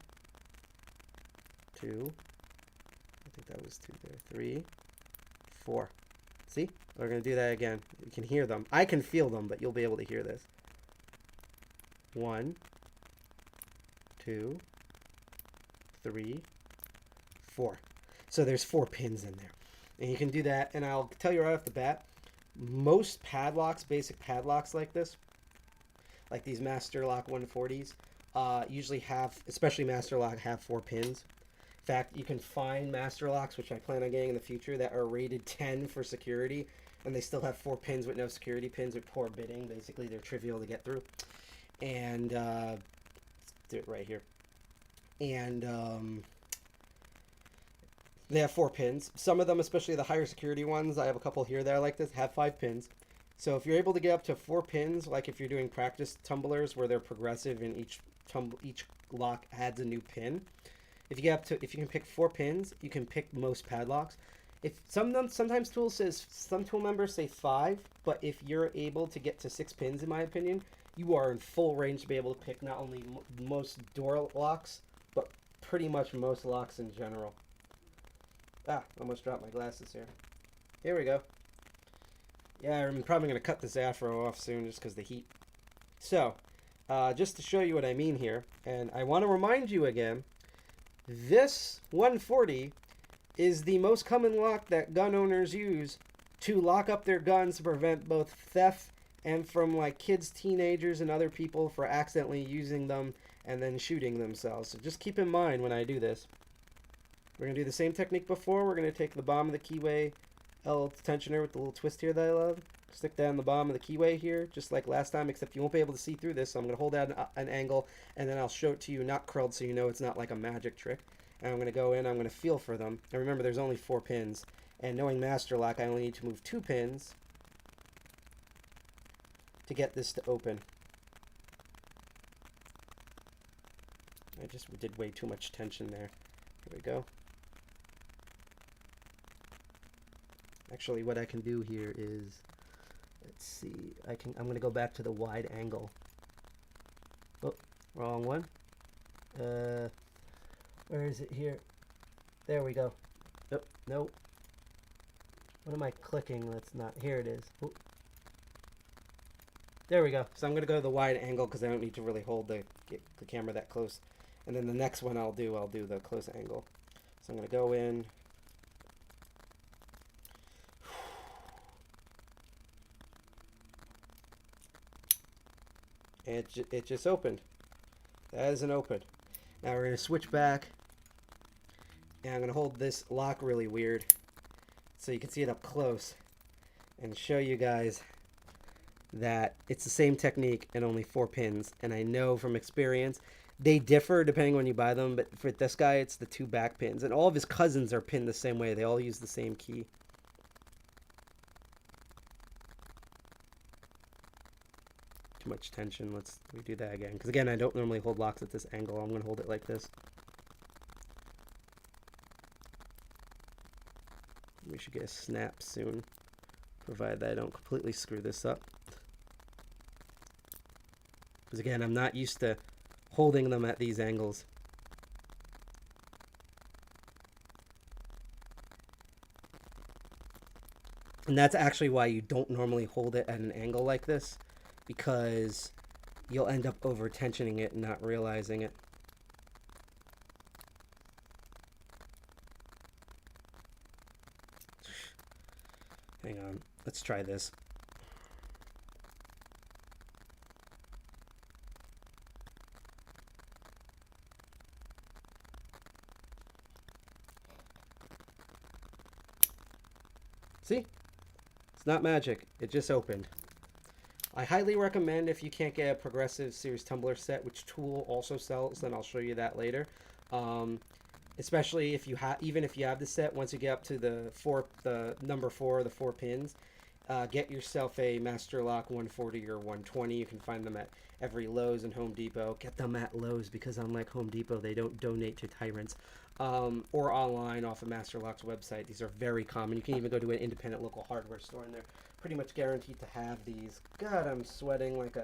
2. I think that was 2 there. 3, 4. See? We're gonna do that again. You can hear them. I can feel them, but you'll be able to hear this. 1, 2, 3, 4. So there's 4 pins in there. And you can do that, and I'll tell you right off the bat, most padlocks, basic padlocks like this, like these Master Lock 140s, usually have, especially Master Lock, have 4 pins. In fact, you can find Master Locks, which I plan on getting in the future, that are rated 10 for security, and they still have 4 pins with no security pins with poor bitting. Basically, they're trivial to get through. And, do it right here. And they have 4 pins. Some of them, especially the higher security ones, I have a couple here that I like this, have 5 pins. So if you're able to get up to 4 pins, like if you're doing practice tumblers where they're progressive and each lock adds a new pin, if you can pick 4 pins, you can pick most padlocks. If sometimes some tool members say 5, but if you're able to get to 6 pins, in my opinion, you are in full range to be able to pick not only most door locks, but pretty much most locks in general. Almost dropped my glasses here. Here we go. Yeah, I'm probably going to cut this afro off soon just because of the heat. So, just to show you what I mean here, and I want to remind you again, this 140 is the most common lock that gun owners use to lock up their guns to prevent both theft and from like kids, teenagers, and other people for accidentally using them and then shooting themselves. So just keep in mind when I do this. We're going to do the same technique before. We're going to take the bottom of the keyway L tensioner with the little twist here that I love. Stick that on the bottom of the keyway here, just like last time, except you won't be able to see through this. So I'm going to hold out an angle, and then I'll show it to you not curled so you know it's not like a magic trick. And I'm going to go in, I'm going to feel for them. And remember, there's only 4 pins. And knowing Master Lock, I only need to move 2 pins to get this to open. I just did way too much tension there. Here we go. Actually, what I can do here is, let's see, I'm going to go back to the wide angle. Oh, wrong one. Where is it here? There we go. Oh, no. What am I clicking? That's not, here it is. Oh. There we go. So I'm going to go to the wide angle because I don't need to really hold the camera that close. And then the next one I'll do the close angle. So I'm going to go in. And it just opened. That isn't open. Now we're going to switch back. And I'm going to hold this lock really weird so you can see it up close and show you guys that it's the same technique and only 4 pins. And I know from experience they differ depending on when you buy them, but for this guy it's the 2 back pins, and all of his cousins are pinned the same way. They all use the same key. Too much tension. Let's redo that again, because again I don't normally hold locks at this angle. I'm going to hold it like this. We should get a snap soon, provided that I don't completely screw this up. Because again, I'm not used to holding them at these angles. And that's actually why you don't normally hold it at an angle like this, because you'll end up over tensioning it and not realizing it. Hang on, let's try this. See? It's not magic. It just opened. I highly recommend, if you can't get a progressive series tumbler set, which TOOOL also sells, then I'll show you that later. Especially if you have, even if you have the set, once you get up to the number 4, the 4 pins, get yourself a Master Lock 140 or 120. You can find them at every Lowe's and Home Depot. Get them at Lowe's because unlike Home Depot, they don't donate to tyrants. Or online off of Master Lock's website. These are very common. You can even go to an independent local hardware store and they're pretty much guaranteed to have these. God, I'm sweating like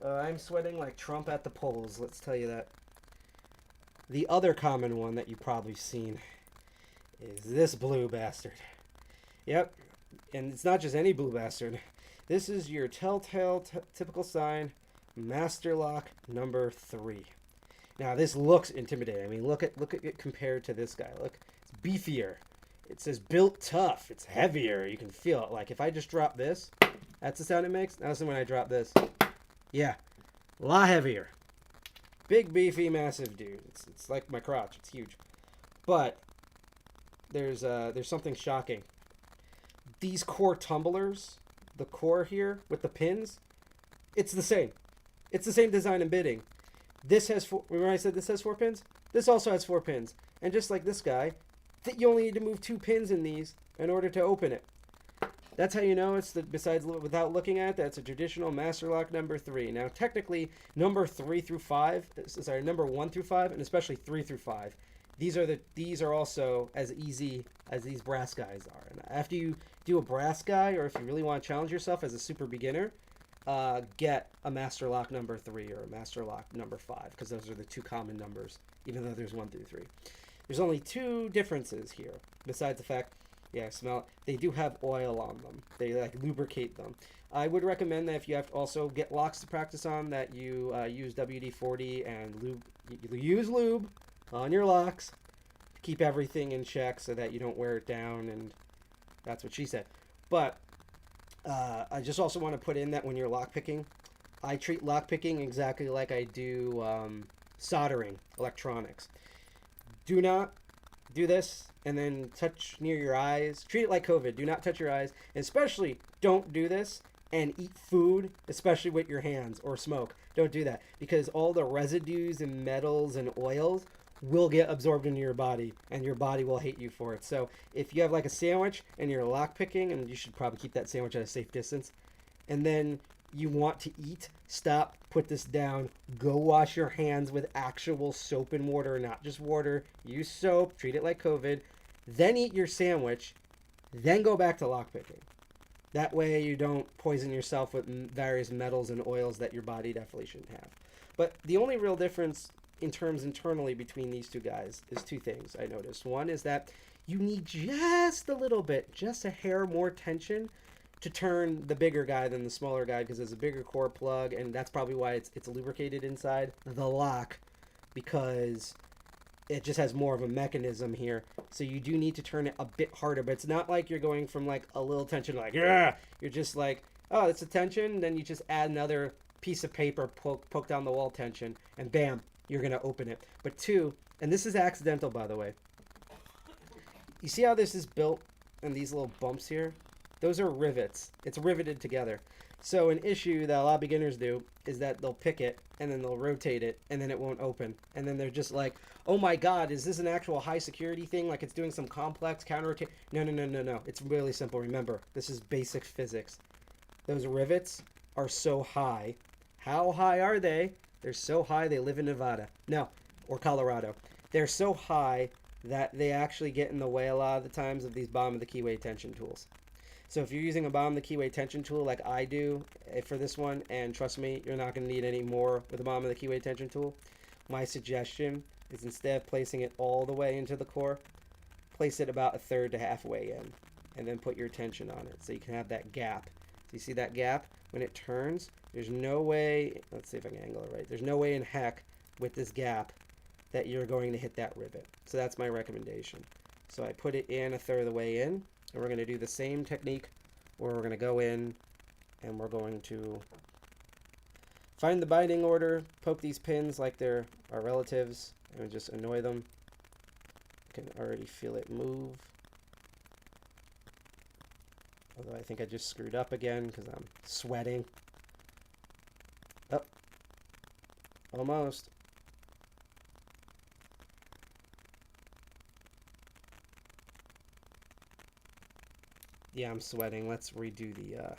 I'm sweating like Trump at the polls, let's tell you that. The other common one that you've probably seen is this blue bastard. Yep, and it's not just any blue bastard. This is your telltale typical sign, Master Lock number 3. Now this looks intimidating. I mean, look at it compared to this guy. Look, it's beefier. It says built tough. It's heavier. You can feel it. Like if I just drop this, that's the sound it makes. Now listen when I drop this. Yeah, a lot heavier. Big, beefy, massive dude. It's like my crotch. It's huge. But there's something shocking. These core tumblers, the core here with the pins, it's the same. It's the same design and bitting. This has 4. Remember I said this has 4 pins? This also has 4 pins. And just like this guy, you only need to move 2 pins in these in order to open it. That's how you know it's besides without looking at it, that's a traditional Master Lock number 3. Now technically number 3 through 5, sorry, number 1 through 5, and especially 3 through 5. These are also as easy as these brass guys are. And after you do a brass guy, or if you really want to challenge yourself as a super beginner, get a Master Lock number 3 or a Master Lock number 5, because those are the 2 common numbers, even though there's 1 through 3. There's only 2 differences here, besides the fact, yeah, smell it, they do have oil on them. They like lubricate them. I would recommend that if you have to also get locks to practice on, that you use WD-40 and lube. You use lube on your locks keep everything in check so that you don't wear it down, and that's what she said. But I just also want to put in that when you're lockpicking, I treat lockpicking exactly like I do soldering electronics. Do not do this and then touch near your eyes. Treat it like COVID. Do not touch your eyes. And especially don't do this and eat food, especially with your hands, or smoke. Don't do that, because all the residues and metals and oils will get absorbed into your body, and your body will hate you for it. So if you have like a sandwich and you're lockpicking, and you should probably keep that sandwich at a safe distance, and then you want to eat, stop, put this down, go wash your hands with actual soap and water, not just water. Use soap, treat it like COVID, then eat your sandwich, then go back to lockpicking. That way you don't poison yourself with various metals and oils that your body definitely shouldn't have. But the only real difference in terms internally between these two guys is two things I noticed. One is that you need just a little bit, just a hair more tension to turn the bigger guy than the smaller guy, because there's a bigger core plug, and that's probably why it's lubricated inside the lock, because it just has more of a mechanism here. So you do need to turn it a bit harder, but it's not like you're going from like a little tension to like, yeah, you're just like, oh, it's a tension, then you just add another piece of paper, poke down the wall tension, and bam, you're gonna open it. But two, and this is accidental, by the way, you see how this is built and these little bumps here? Those are rivets. It's riveted together. So an issue that a lot of beginners do is that they'll pick it and then they'll rotate it and then it won't open. And then they're just like, oh my God, is this an actual high security thing? Like it's doing some complex counter rotate? No. It's really simple. Remember, this is basic physics. Those rivets are so high. How high are they? They're so high they live in Nevada. No, or Colorado. They're so high that they actually get in the way a lot of the times of these bottom of the keyway tension tools. So if you're using a bottom of the keyway tension tool like I do for this one, and trust me, you're not going to need any more with the bottom of the keyway tension tool, my suggestion is instead of placing it all the way into the core, place it about a third to halfway in, and then put your tension on it so you can have that gap. So you see that gap? When it turns, there's no way, let's see if I can angle it right, there's no way in heck with this gap that you're going to hit that rivet. So that's my recommendation. So I put it in a third of the way in, and we're going to do the same technique where we're going to go in and we're going to find the binding order, poke these pins like they're our relatives, and just annoy them. You can already feel it move. Although I think I just screwed up again because I'm sweating. Oh, almost. Yeah, I'm sweating. Let's redo the,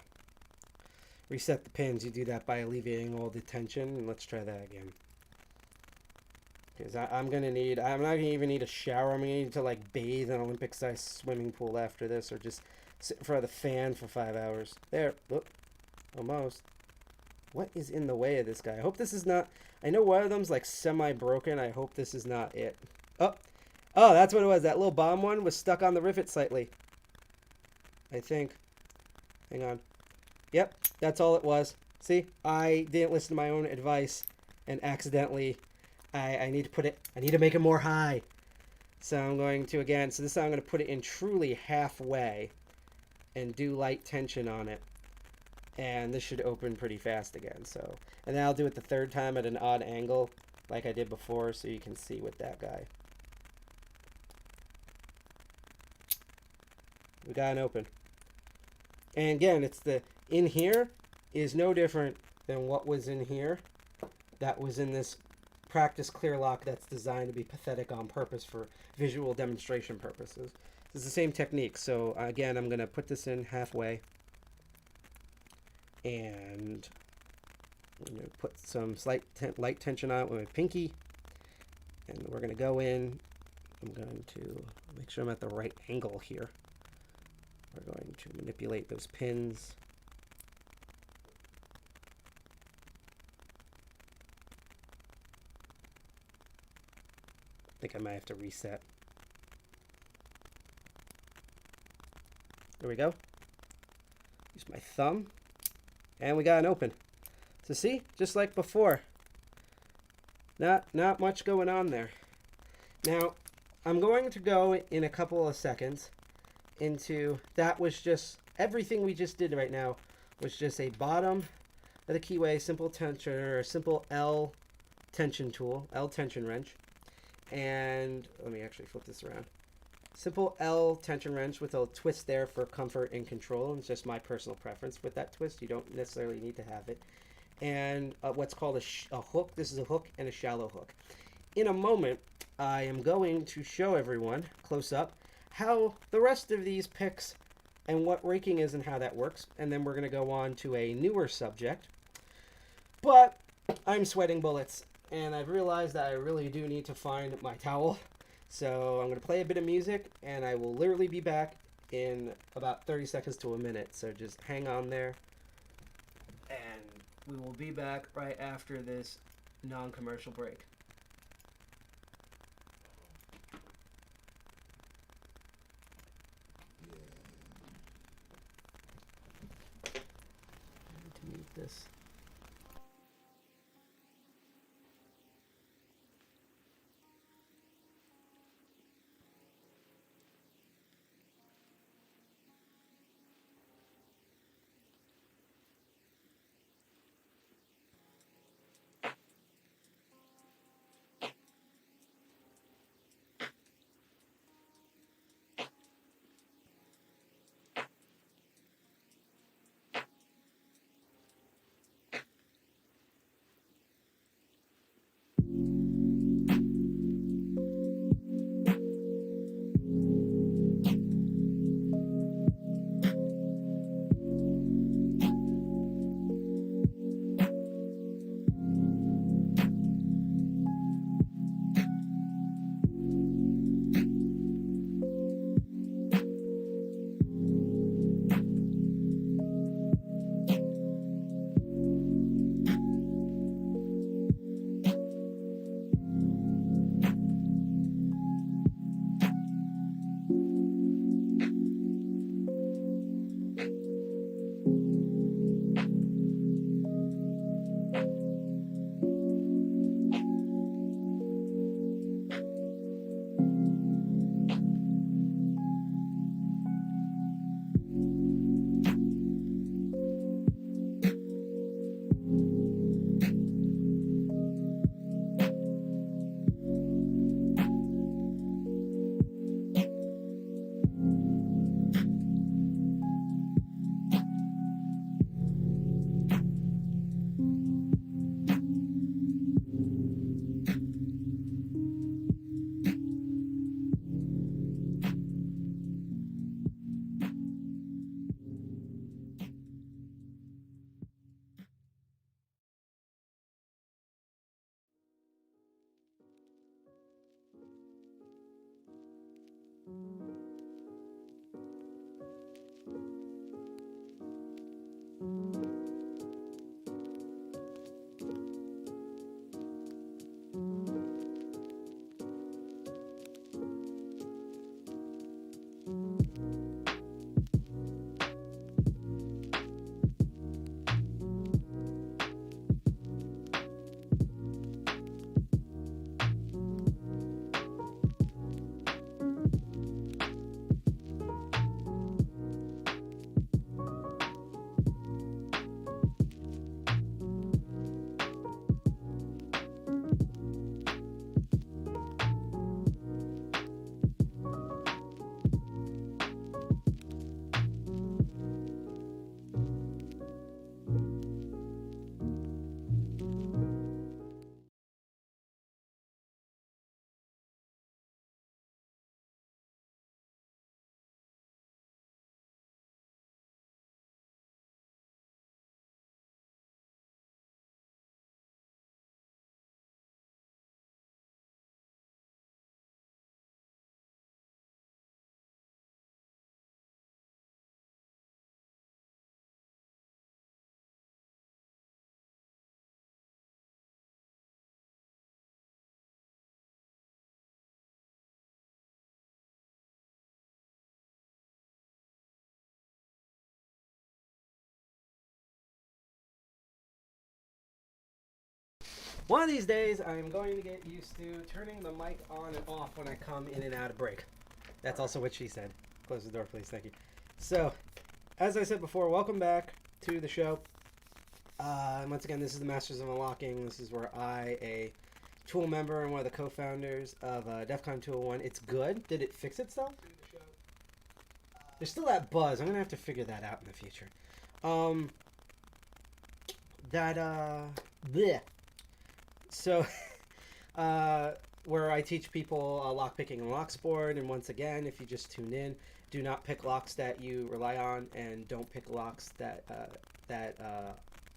reset the pins. You do that by alleviating all the tension, and let's try that again. Because I'm not going to even need a shower. I'm going to need to, like, bathe in an Olympic-sized swimming pool after this, or just sit in front of the fan for 5 hours. There. Whoop. Almost. What is in the way of this guy? I hope this is not, I know one of them's, like, semi-broken. I hope this is not it. Oh, that's what it was. That little bomb one was stuck on the rivet slightly. I think. Hang on. Yep, that's all it was. See, I didn't listen to my own advice and accidentally, I need to make it more high. So I'm going to, again, so this time I'm going to put it in truly halfway and do light tension on it. And this should open pretty fast again. So, and then I'll do it the third time at an odd angle like I did before so you can see with that guy. We got an open. And again, it's the in here is no different than what was in here. That was in this practice clear lock that's designed to be pathetic on purpose for visual demonstration purposes. It's the same technique. So again, I'm going to put this in halfway. And I'm going to put some slight light tension on it with my pinky. And we're going to go in. I'm going to make sure I'm at the right angle here. We're going to manipulate those pins. I think I might have to reset. There we go. Use my thumb. And we got an open. So see, just like before. Not much going on there. Now, I'm going to go in a couple of seconds into, that was just, everything we just did right now was just a bottom of the keyway simple tension, or a simple L tension tool, L tension wrench. And let me actually flip this around. Simple L tension wrench with a twist there for comfort and control. It's just my personal preference with that twist. You don't necessarily need to have it. And what's called a hook. This is a hook and a shallow hook. In a moment, I am going to show everyone close up how the rest of these picks and what raking is and how that works. And then we're going to go on to a newer subject. But I'm sweating bullets, and I've realized that I really do need to find my towel. So I'm going to play a bit of music, and I will literally be back in about 30 seconds to a minute. So just hang on there, and we will be back right after this non-commercial break. I need to mute this. One of these days, I'm going to get used to turning the mic on and off when I come in and out of break. That's also what she said. Close the door, please. Thank you. So, as I said before, welcome back to the show. Once again, this is the Masters of Unlocking. This is where I, a TOOOL member and one of the co-founders of DEFCON 201. It's good. Did it fix itself? There's still that buzz. I'm going to have to figure that out in the future. Bleh. So, where I teach people lockpicking and Lockspot, and once again, if you just tune in, do not pick locks that you rely on, and don't pick locks that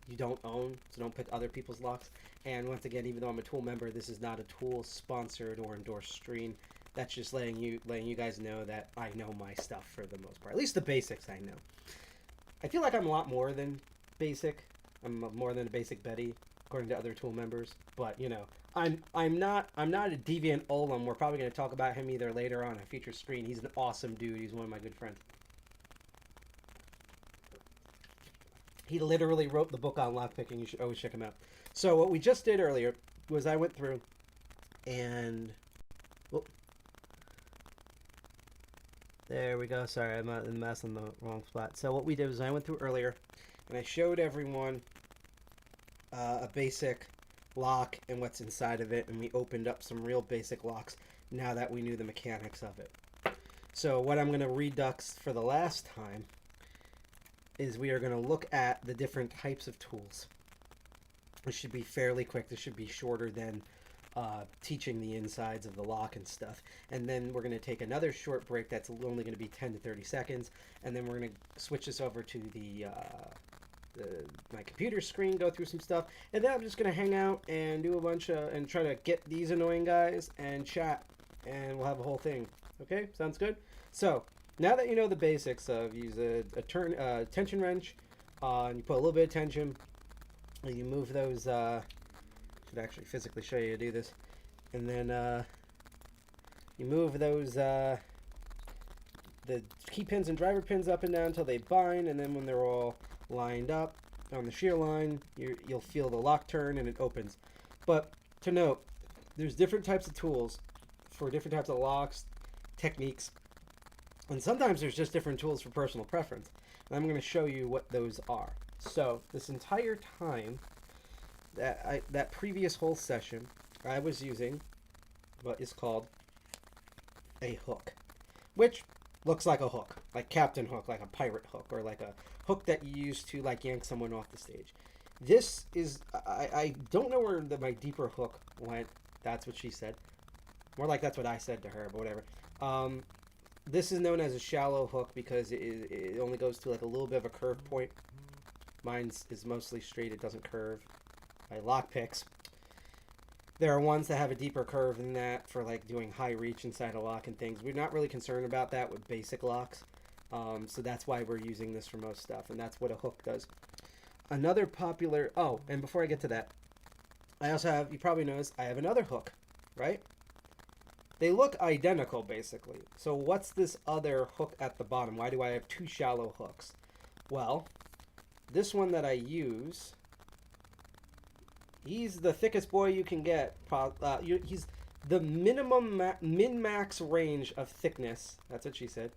you don't own, so don't pick other people's locks. And once again, even though I'm a TOOOL member, this is not a TOOOL sponsored or endorsed stream. That's just letting you guys know that I know my stuff for the most part. At least the basics I know. I feel like I'm a lot more than basic. I'm more than a basic Betty, according to other TOOOL members. But you know, I'm not a deviant Olam. We're probably going to talk about him either later on a future screen. He's an awesome dude. He's one of my good friends. He literally wrote the book on lockpicking. You should always check him out. So what we just did earlier was I went through and... Whoop. There we go. Sorry, I'm in the mess on the wrong spot. So what we did was I went through earlier and I showed everyone a basic lock and what's inside of it, and we opened up some real basic locks now that we knew the mechanics of it. So what I'm going to redux for the last time is we are going to look at the different types of tools. This should be fairly quick. This should be shorter than teaching the insides of the lock and stuff. And then we're going to take another short break that's only going to be 10 to 30 seconds. And then we're going to switch this over to my computer screen, go through some stuff. And then I'm just going to hang out and do a bunch of, and try to get these annoying guys and chat. And we'll have a whole thing. Okay? Sounds good? So, now that you know the basics of use a tension wrench, and you put a little bit of tension, and you move those, should actually physically show you how to do this, and then you move those, the key pins and driver pins up and down until they bind, and then when they're all lined up on the shear line, you'll feel the lock turn and it opens. But to note, there's different types of tools for different types of locks, techniques, and sometimes there's just different tools for personal preference. And I'm going to show you what those are. So this entire time, that previous whole session, I was using what is called a hook, which looks like a hook, like Captain Hook, like a pirate hook, or like a hook that you use to like yank someone off the stage. This is, I don't know where my deeper hook went. That's what she said. More like that's what I said to her, but whatever. This is known as a shallow hook because it only goes to like a little bit of a curve point. Mine is mostly straight, it doesn't curve. I lock picks. There are ones that have a deeper curve than that for like doing high reach inside a lock and things. We're not really concerned about that with basic locks. So that's why we're using this for most stuff, and that's what a hook does. Another popular, oh, and before I get to that, I also have, you probably noticed, I have another hook, right? They look identical, basically. So what's this other hook at the bottom? Why do I have two shallow hooks? Well, this one that I use, he's the thickest boy you can get. He's the minimum min-max range of thickness, that's what she said,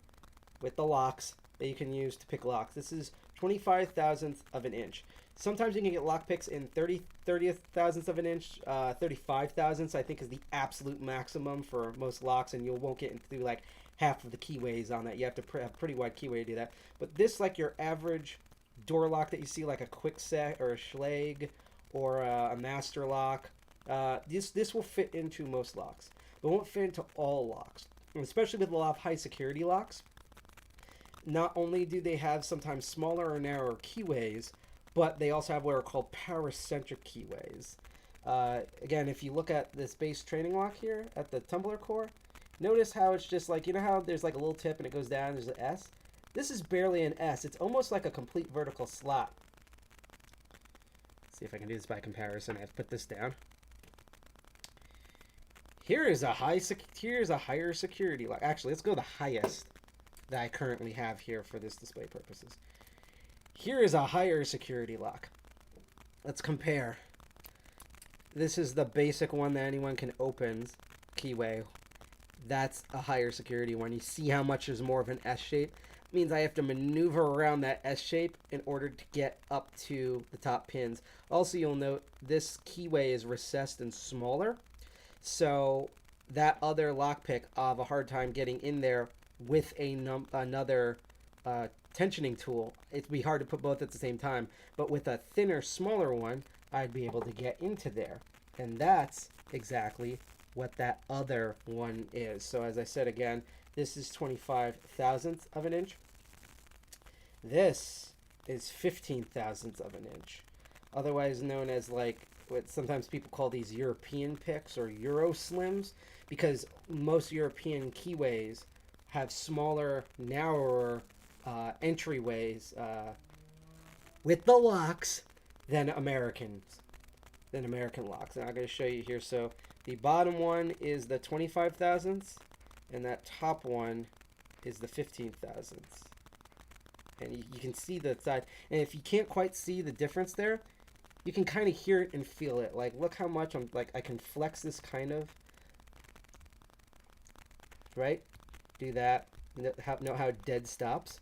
with the locks that you can use to pick locks. This is 25 thousandths of an inch. Sometimes you can get lock picks in 30th thousandths of an inch. 35 thousandths I think is the absolute maximum for most locks, and you won't get into like half of the keyways on that. You have to have a pretty wide keyway to do that. But this, like your average door lock that you see, like a Kwikset or a Schlage or a master lock, this will fit into most locks, but won't fit into all locks, and especially with a lot of high security locks. Not only do they have sometimes smaller or narrower keyways, but they also have what are called power-centric keyways. Again, if you look at this base training lock here at the tumbler core, notice how it's just like, you know how there's like a little tip and it goes down, there's an S? This is barely an S. It's almost like a complete vertical slot. Let's see if I can do this by comparison. I have to put this down. Here is a higher security lock. Actually, let's go the highest that I currently have here for this display purposes. Here is a higher security lock. Let's compare this is the basic one that anyone can open, keyway. That's a higher security one. You see how much is more of an S shape? It means I have to maneuver around that S shape in order to get up to the top pins. Also, you'll note this keyway is recessed and smaller. So that other lockpick, I have a hard time getting in there with another tensioning tool. It'd be hard to put both at the same time. But with a thinner, smaller one, I'd be able to get into there. And that's exactly what that other one is. So as I said again, this is 25 thousandths of an inch. This is 15 thousandths of an inch. Otherwise known as like what sometimes people call these European picks or Euro slims, because most European keyways have smaller, narrower entryways with the locks than American locks. And I'm going to show you here. So the bottom one is the 25 thousandths, and that top one is the 15 thousandths. And you can see the side. And if you can't quite see the difference there, you can kind of hear it and feel it. Like, look how much I can flex this kind of. Right? Do that. Know how dead stops.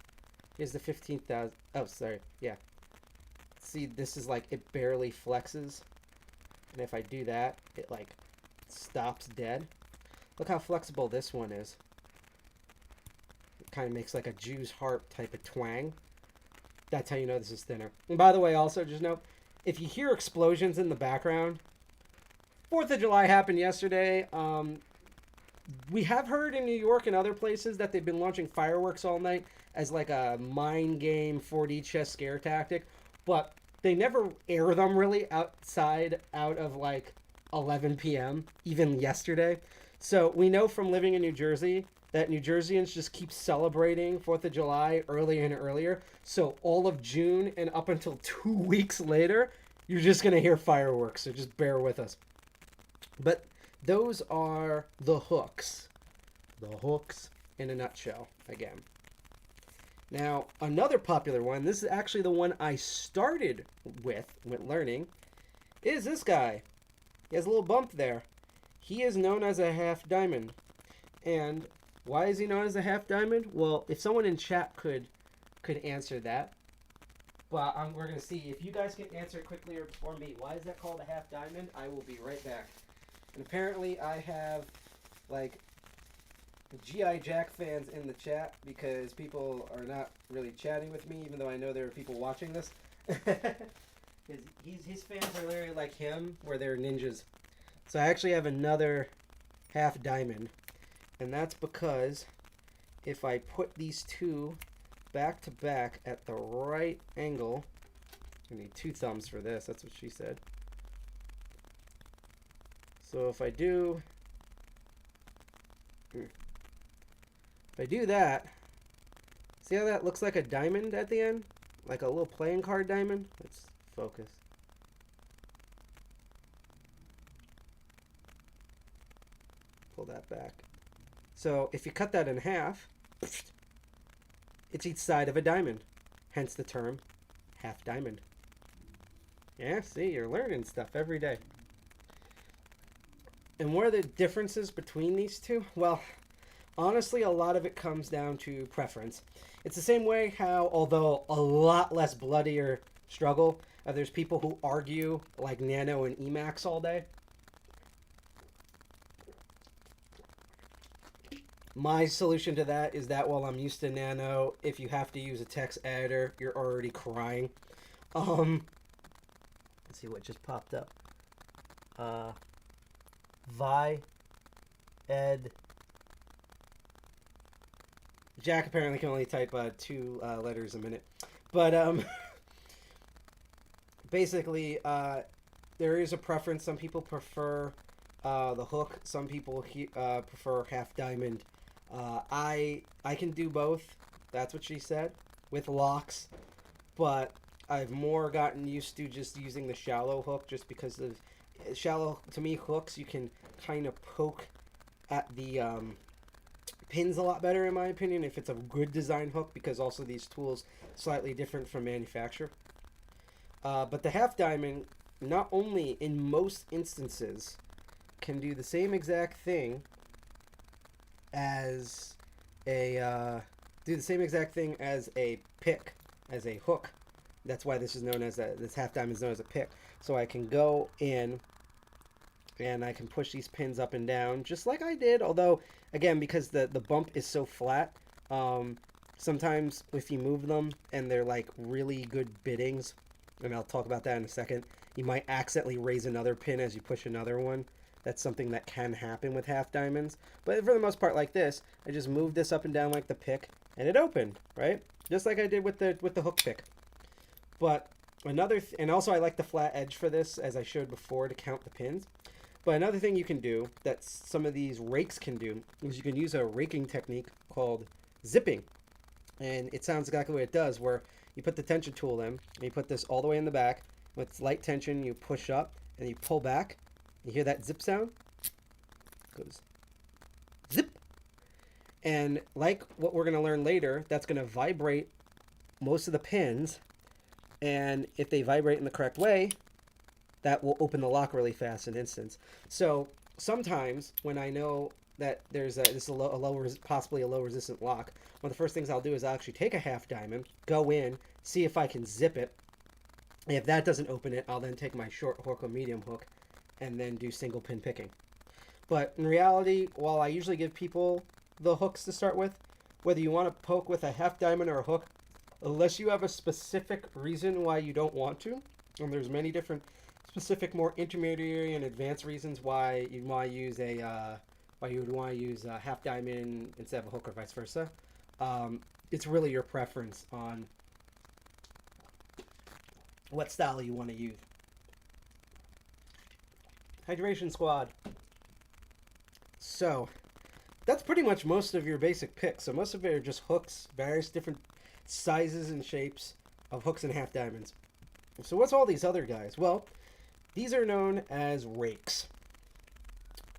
Here's the 15,000. Oh, sorry. Yeah. See, this is like, it barely flexes. And if I do that, it like stops dead. Look how flexible this one is. It kind of makes like a Jew's harp type of twang. That's how you know this is thinner. And by the way, also just note, if you hear explosions in the background, 4th of July happened yesterday. We have heard in New York and other places that they've been launching fireworks all night as like a mind game 4D chess scare tactic, but they never air them really out of like 11 p.m., even yesterday. So we know from living in New Jersey that New Jerseyans just keep celebrating 4th of July earlier and earlier. So all of June and up until 2 weeks later, you're just going to hear fireworks. So just bear with us. But those are the hooks. The hooks in a nutshell, again. Now, another popular one, this is actually the one I started with learning, is this guy. He has a little bump there. He is known as a half diamond. And why is he known as a half diamond? Well, if someone in chat could answer that. But we're going to see. If you guys can answer it quickly or before me, why is that called a half diamond? I will be right back. And apparently I have, like, G.I. Jack fans in the chat because people are not really chatting with me, even though I know there are people watching this. His fans are literally like him, where they're ninjas. So I actually have another half diamond. And that's because if I put these two back to back at the right angle, I need 2 thumbs for this, that's what she said. So if I do that, see how that looks like a diamond at the end? Like a little playing card diamond? Let's focus. Pull that back. So if you cut that in half, it's each side of a diamond. Hence the term half diamond. Yeah, see, you're learning stuff every day. And what are the differences between these two? Well, honestly, a lot of it comes down to preference. It's the same way how, although a lot less bloodier struggle, there's people who argue like Nano and Emacs all day. My solution to that is that while I'm used to Nano, if you have to use a text editor, you're already crying. Let's see what just popped up. Ed. Jack apparently can only type 2 letters a minute. But basically, there is a preference. Some people prefer the hook. Some people prefer half diamond. I can do both. That's what she said, with locks. But I've more gotten used to just using the shallow hook, just because of shallow, to me, hooks you can kind of poke at the pins a lot better, in my opinion, if it's a good design hook, because also these tools slightly different from manufacturer. But the half diamond not only in most instances can do the same exact thing as a pick, as a hook. That's why this is known as this half diamond is known as a pick. So I can go in and I can push these pins up and down just like I did. Although, again, because the bump is so flat, sometimes if you move them and they're like really good biddings, and I'll talk about that in a second, you might accidentally raise another pin as you push another one. That's something that can happen with half diamonds. But for the most part, like this, I just moved this up and down like the pick, and it opened, right? Just like I did with the hook pick. But and also I like the flat edge for this, as I showed before, to count the pins. But another thing you can do that some of these rakes can do is you can use a raking technique called zipping. And it sounds exactly what it does, where you put the tension tool in, and you put this all the way in the back. With light tension, you push up, and you pull back. You hear that zip sound? It goes zip. And like what we're going to learn later, that's going to vibrate most of the pins. And if they vibrate in the correct way, that will open the lock really fast in an instance. So sometimes when I know that this is possibly a low resistant lock, one of the first things I'll do is I'll actually take a half diamond, go in, see if I can zip it. And if that doesn't open it, I'll then take my short hook or medium hook and then do single pin picking. But in reality, while I usually give people the hooks to start with, whether you want to poke with a half diamond or a hook, unless you have a specific reason why you don't want to, and there's many different specific, more intermediary and advanced reasons why you want to use a half diamond instead of a hook or vice versa. It's really your preference on what style you want to use. Hydration squad. So that's pretty much most of your basic picks. So most of it are just hooks, various different sizes and shapes of hooks and half diamonds. So what's all these other guys? Well, these are known as rakes.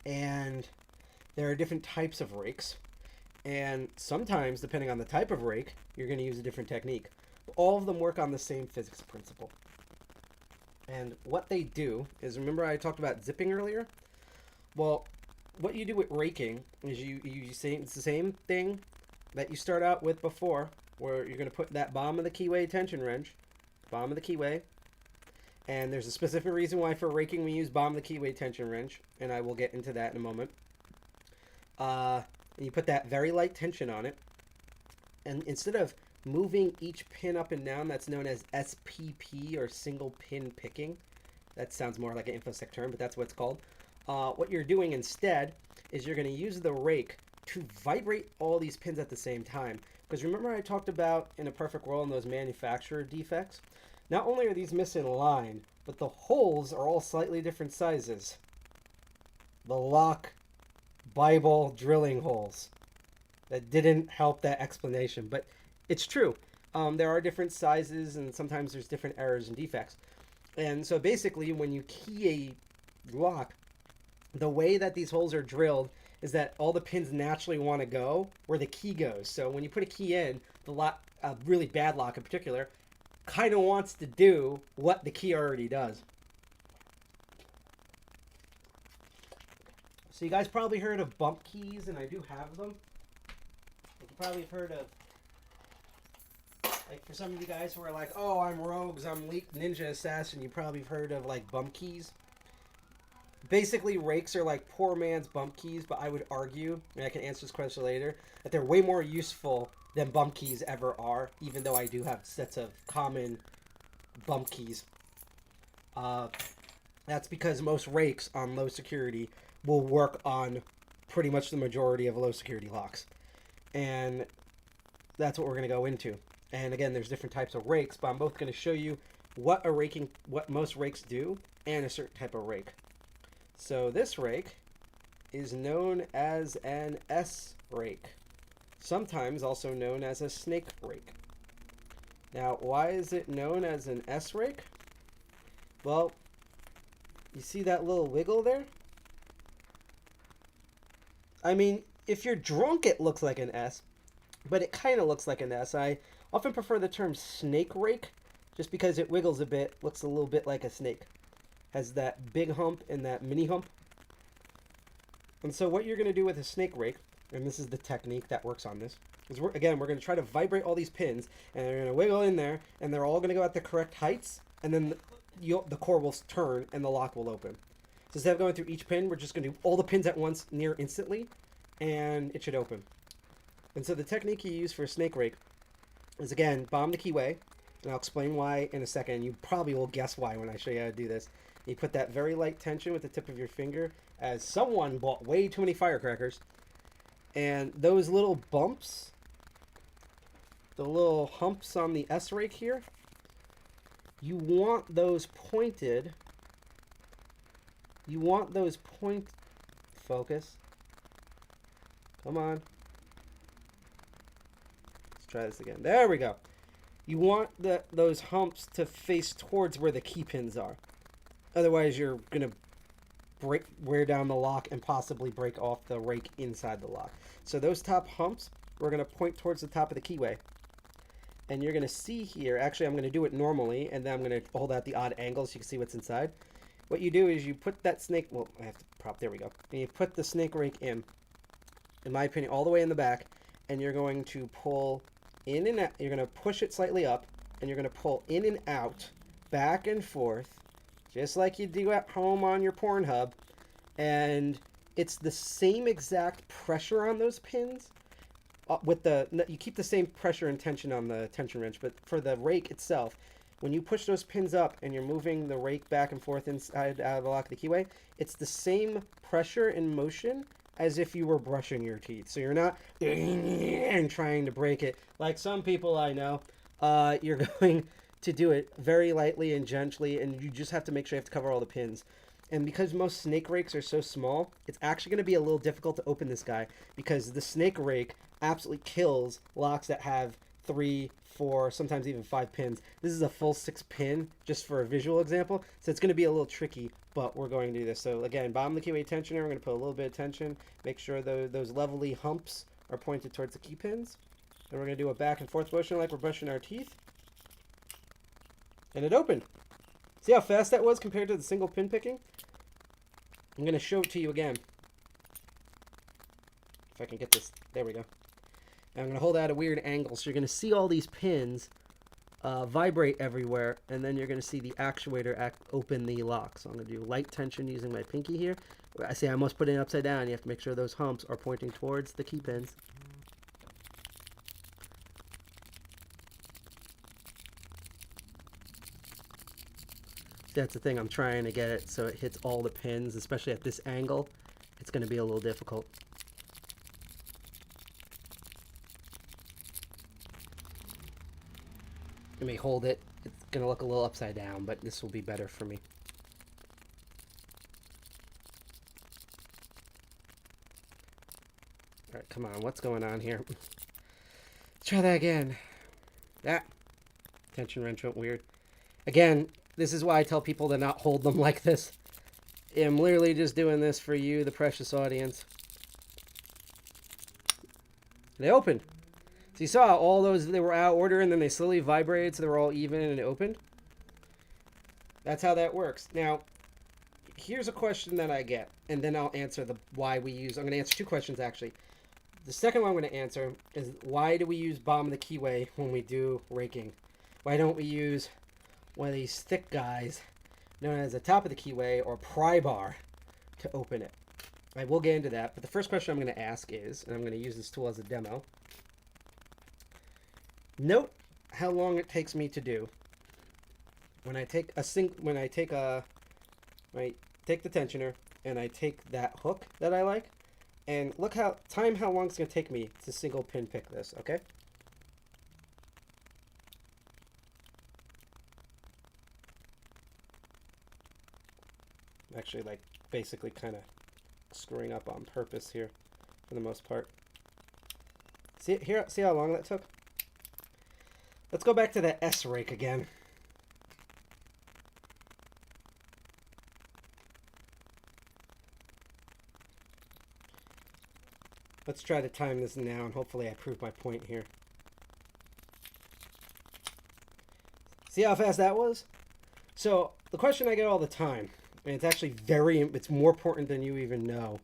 And there are different types of rakes. And sometimes, depending on the type of rake, you're going to use a different technique. All of them work on the same physics principle. And what they do is, remember I talked about zipping earlier? Well, what you do with raking is it's the same thing that you start out with before, where you're going to put that bottom of the keyway tension wrench, bottom of the keyway, and there's a specific reason why for raking we use bottom of the keyway tension wrench, and I will get into that in a moment. And you put that very light tension on it, and instead of moving each pin up and down, that's known as SPP, or single pin picking. That sounds more like an InfoSec term, but that's what it's called. What you're doing instead is you're going to use the rake to vibrate all these pins at the same time. Because remember I talked about in a perfect world in those manufacturer defects? Not only are these misaligned, but the holes are all slightly different sizes. The lock Bible drilling holes. That didn't help that explanation, but it's true. There are different sizes, and sometimes there's different errors and defects. And so basically, when you key a lock, the way that these holes are drilled is that all the pins naturally want to go where the key goes. So when you put a key in, the lock, a really bad lock in particular, kind of wants to do what the key already does. So you guys probably heard of bump keys, and I do have them. You probably have heard of, like, for some of you guys who are like, oh, I'm rogues, I'm ninja assassin, you probably have heard of, like, bump keys. Basically, rakes are like poor man's bump keys, but I would argue, and I can answer this question later, that they're way more useful than bump keys ever are, even though I do have sets of common bump keys. That's because most rakes on low security will work on pretty much the majority of low security locks. And that's what we're going to go into. And again, there's different types of rakes, but I'm both going to show you what most rakes do and a certain type of rake. So this rake is known as an S rake, sometimes also known as a snake rake. Now, why is it known as an S rake? Well, you see that little wiggle there? I mean, if you're drunk, it looks like an S, but it kind of looks like an S. I often prefer the term snake rake, just because it wiggles a bit, looks a little bit like a snake. has that big hump and that mini hump. And so what you're going to do with a snake rake, and this is the technique that works on this, is we're going to try to vibrate all these pins, and they're going to wiggle in there, and they're all going to go at the correct heights, and then the core will turn and the lock will open. So instead of going through each pin, we're just going to do all the pins at once near instantly, and it should open. And so the technique you use for a snake rake is, again, bomb the keyway, and I'll explain why in a second. You probably will guess why when I show you how to do this. You put that very light tension with the tip of your finger, as someone bought way too many firecrackers, and those little bumps, the little humps on the S rake here, you want those pointed. You want those focus. Come on. Let's try this again. There we go. You want those humps to face towards where the key pins are. Otherwise, you're going to wear down the lock and possibly break off the rake inside the lock. So those top humps, we're going to point towards the top of the keyway. And you're going to see here, actually I'm going to do it normally, and then I'm going to hold out the odd angle so you can see what's inside. What you do is you put that snake, well, I have to prop, there we go. And you put the snake rake in my opinion, all the way in the back, and you're going to pull in and out, you're going to push it slightly up, and you're going to pull in and out, back and forth, just like you do at home on your Pornhub, and it's the same exact pressure on those pins. You keep the same pressure and tension on the tension wrench, but for the rake itself, when you push those pins up and you're moving the rake back and forth inside out of the lock of the keyway, it's the same pressure and motion as if you were brushing your teeth. So you're not trying to break it like some people I know. You're going to do it very lightly and gently, and you just have to make sure you have to cover all the pins. And because most snake rakes are so small, it's actually going to be a little difficult to open this guy, because the snake rake absolutely kills locks that have 3, 4, sometimes even 5 pins. This is a full 6 pin, just for a visual example, so it's going to be a little tricky, but we're going to do this. So again, bottom of the keyway tensioner, we're going to put a little bit of tension, make sure those lovely humps are pointed towards the key pins. Then we're going to do a back and forth motion like we're brushing our teeth. And it opened. See how fast that was compared to the single pin picking? I'm going to show it to you again. If I can get this, there we go. And I'm going to hold out a weird angle, so you're going to see all these pins vibrate everywhere, and then you're going to see the actuator open the lock. So I'm going to do light tension using my pinky here. I see I almost put it upside down. You have to make sure those humps are pointing towards the key pins. That's the thing, I'm trying to get it so it hits all the pins, especially at this angle. It's going to be a little difficult. Let me hold it. It's going to look a little upside down, but this will be better for me. Alright, come on, what's going on here? Let's try that again. That tension wrench went weird. Again, this is why I tell people to not hold them like this. I'm literally just doing this for you, the precious audience. They opened. So you saw all those, they were out of order, and then they slowly vibrated, so they were all even, and it opened. That's how that works. Now, here's a question that I get, and then I'll answer the why we use. I'm going to answer 2 questions, actually. The second one I'm going to answer is, why do we use bottom of the keyway when we do raking? Why don't we use one of these thick guys known as the top of the keyway or pry bar to open it? I will get into that, but the first question I'm going to ask is, and I'm going to use this tool as a demo, note how long it takes me to do. When I take the tensioner and I take that hook that I like, and look how long it's going to take me to single pin pick this, okay? Actually, like, basically kind of screwing up on purpose here for the most part. See how long that took? Let's go back to that S rake again. Let's try to time this now, and hopefully I prove my point here. See how fast that was? So, the question I get all the time and it's actually it's more important than you even know,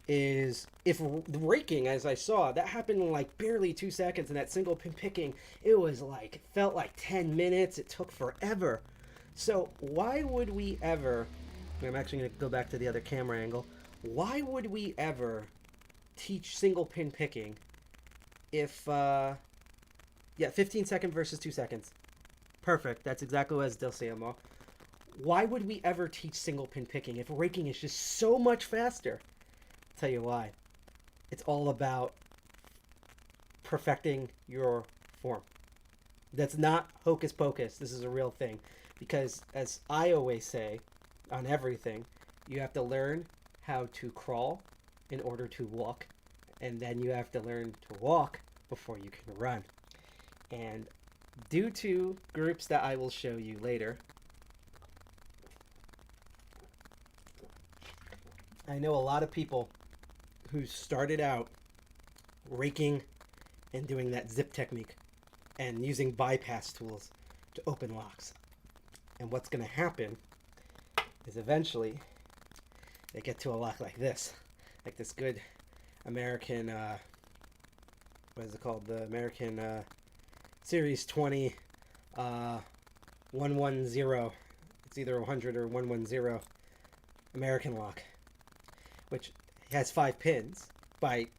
is if the raking, as I saw, that happened in like barely 2 seconds, and that single pin picking, it was like, it felt like 10 minutes. It took forever. So why would we ever, I'm actually going to go back to the other camera angle, why would we ever teach single pin picking if, 15 second versus 2 seconds. Perfect. That's exactly what Delciamo. Why would we ever teach single pin picking if raking is just so much faster? I'll tell you why. It's all about perfecting your form. That's not hocus pocus. This is a real thing. Because as I always say on everything, you have to learn how to crawl in order to walk. And then you have to learn to walk before you can run. And due to groups that I will show you later, I know a lot of people who started out raking and doing that zip technique and using bypass tools to open locks. And what's going to happen is eventually they get to a lock like this good American, what is it called? The American Series 20 110. It's either 100 or 110 American lock, which has 5 pins.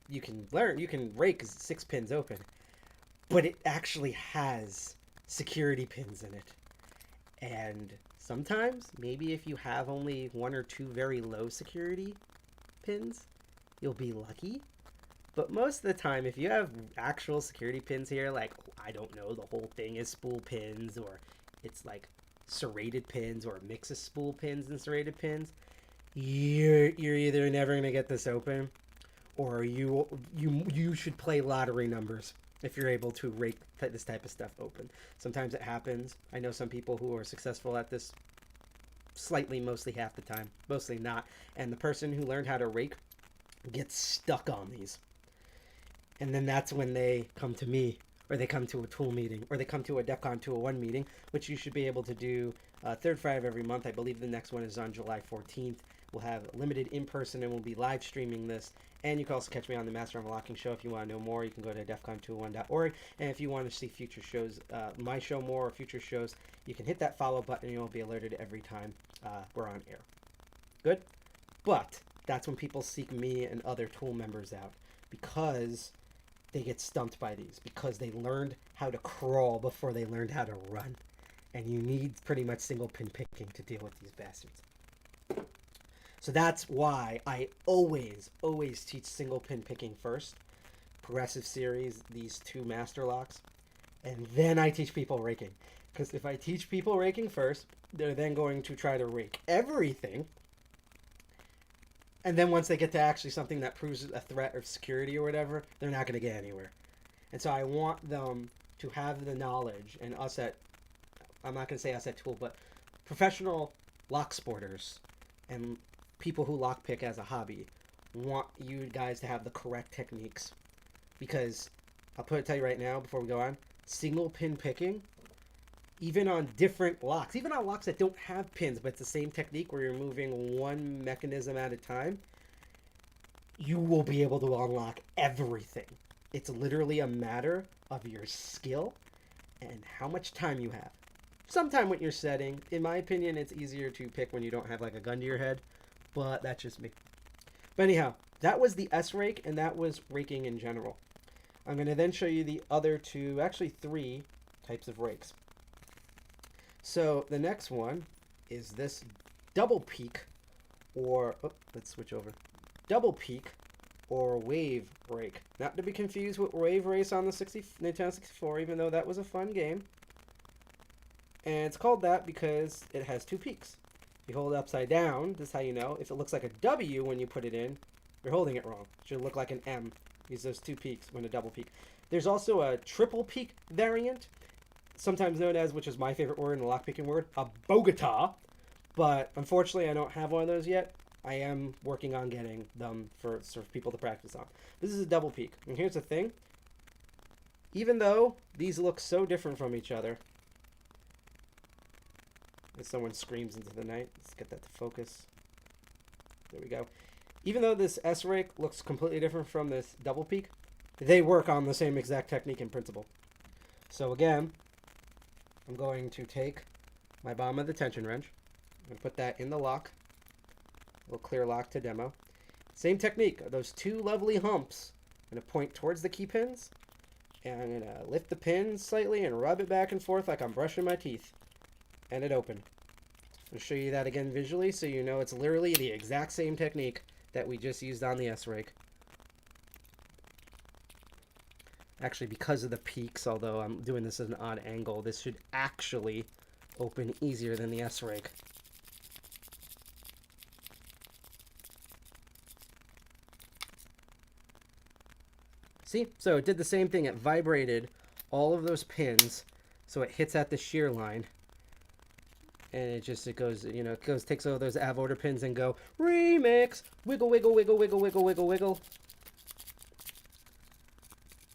You can rake 6 pins open, but it actually has security pins in it. And sometimes, maybe if you have only 1 or 2 very low security pins, you'll be lucky. But most of the time, if you have actual security pins here, like, I don't know, the whole thing is spool pins, or it's like serrated pins, or a mix of spool pins and serrated pins, you're either never going to get this open, or you should play lottery numbers if you're able to rake this type of stuff open. Sometimes it happens. I know some people who are successful at this slightly, mostly half the time, mostly not. And the person who learned how to rake gets stuck on these. And then that's when they come to me, or they come to a TOOL meeting, or they come to a DEFCON 201 meeting, which you should be able to do third Friday of every month. I believe the next one is on July 14th. We'll have limited in-person, and we'll be live streaming this. And you can also catch me on the Master of Unlocking show. If you want to know more, you can go to defcon201.org. And if you want to see future shows, my show more, or future shows, you can hit that follow button, and you'll be alerted every time we're on air. Good? But that's when people seek me and other TOOL members out, because they get stumped by these, because they learned how to crawl before they learned how to run. And you need pretty much single pin picking to deal with these bastards. So that's why I always teach single pin picking first. Progressive series, these 2 master locks. And then I teach people raking. Because if I teach people raking first, they're then going to try to rake everything. And then once they get to actually something that proves a threat of security or whatever, they're not going to get anywhere. And so I want them to have the knowledge, and I'm not going to say us at TOOL, but professional lock sporters and people who lockpick as a hobby want you guys to have the correct techniques. Because I'll tell you right now before we go on, single pin picking, even on different locks, even on locks that don't have pins, but it's the same technique where you're moving one mechanism at a time, you will be able to unlock everything. It's literally a matter of your skill and how much time you have. Sometime when you're setting, in my opinion, it's easier to pick when you don't have like a gun to your head, but that's just me. But anyhow, that was the S-rake, and that was raking in general. I'm going to then show you the other 2, actually 3 types of rakes. So the next one is this double peak, or let's switch over. Double peak or wave rake. Not to be confused with Wave Race on the Nintendo 64, even though that was a fun game. And it's called that because it has 2 peaks. If you hold it upside down, this is how you know. If it looks like a W when you put it in, you're holding it wrong. It should look like an M. Use those 2 peaks when a double peak. There's also a triple peak variant, sometimes known as, which is my favorite word in the lockpicking word, a Bogota. But unfortunately, I don't have one of those yet. I am working on getting them for people to practice on. This is a double peak. And here's the thing. Even though these look so different from each other, as someone screams into the night. Let's get that to focus. There we go. Even though this S-rake looks completely different from this double peak, they work on the same exact technique in principle. So again, I'm going to take my bottom of the tension wrench and put that in the lock. We'll clear lock to demo. Same technique, those two lovely humps. I'm going to point towards the key pins, and I'm going to lift the pins slightly and rub it back and forth like I'm brushing my teeth. And it opened. I'll show you that again visually so you know it's literally the exact same technique that we just used on the S-rake. Actually, because of the peaks, although I'm doing this at an odd angle, this should actually open easier than the S-rake. See? So it did the same thing. It vibrated all of those pins so it hits at the shear line. And it goes, you know, takes all those Av order pins and go, remix, wiggle, wiggle, wiggle, wiggle, wiggle, wiggle, wiggle.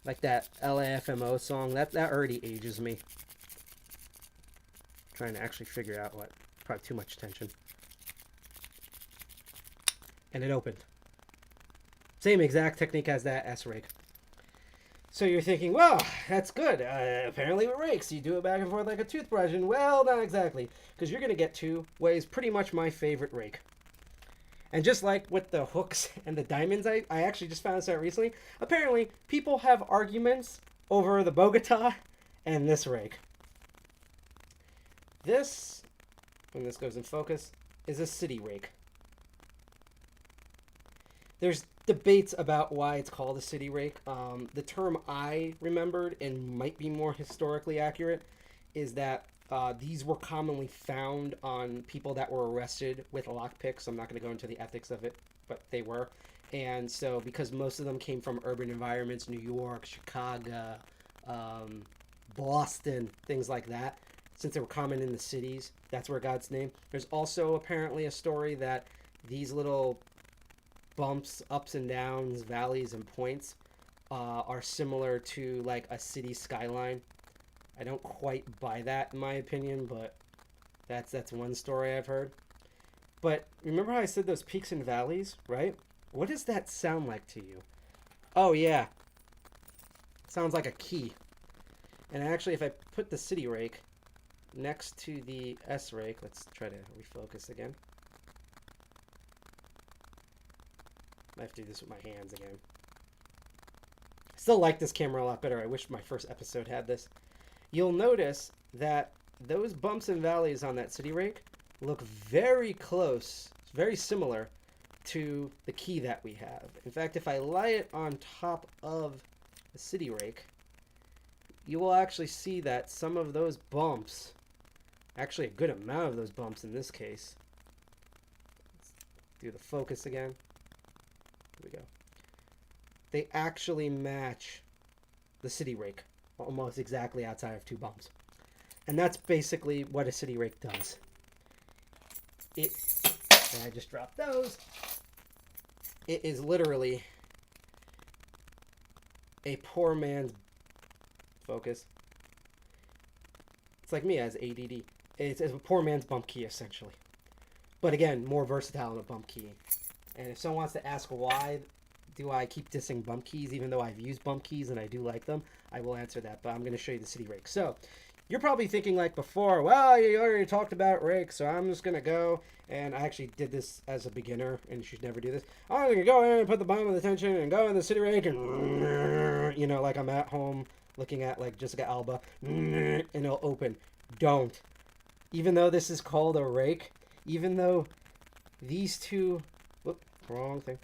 Like that LAFMO song. That already ages me. Trying to actually figure out what. Probably too much tension. And it opened. Same exact technique as that S-rake. So you're thinking, well, that's good. Apparently with rakes, you do it back and forth like a toothbrush. And well, not exactly. Because you're going to get to what is pretty much my favorite rake. And just like with the hooks and the diamonds, I actually just found this out recently. Apparently, people have arguments over the Bogota and this rake. This, when this goes in focus, is a city rake. There's debates about why it's called a city rake. The term I remembered, and might be more historically accurate, is that these were commonly found on people that were arrested with lockpicks. I'm not going to go into the ethics of it, but they were. And so because most of them came from urban environments, New York, Chicago, Boston, things like that, since they were common in the cities, that's where it got its name. There's also apparently a story that these little bumps, ups and downs, valleys, and points are similar to like a city skyline. I don't quite buy that in my opinion, but that's one story I've heard. But remember how I said those peaks and valleys, right? What does that sound like to you? Oh yeah, sounds like a key. And actually, if I put the city rake next to the S rake, let's try to refocus again. I have to do this with my hands again. I still like this camera a lot better. I wish my first episode had this. You'll notice that those bumps and valleys on that city rake look very close, very similar to the key that we have. In fact, if I lay it on top of the city rake, you will actually see that some of those bumps, actually a good amount of those bumps in this case. Let's do the focus again. Here we go. They actually match the city rake almost exactly outside of two bumps. And that's basically what a city rake does. And I just dropped those. It is literally a poor man's focus. It's like me as ADD. It's a poor man's bump key, essentially. But again, more versatile than a bump key. And if someone wants to ask why do I keep dissing bump keys, even though I've used bump keys and I do like them, I will answer that. But I'm going to show you the city rake. So you're probably thinking like before, well, you already talked about rakes, so I'm just going to go. And I actually did this as a beginner, and you should never do this. I'm going to go in and put the bottom of the tension and go in the city rake and, you know, like I'm at home looking at like Jessica Alba, and it'll open. Don't. Even though this is called a rake, even though these two, wrong thing.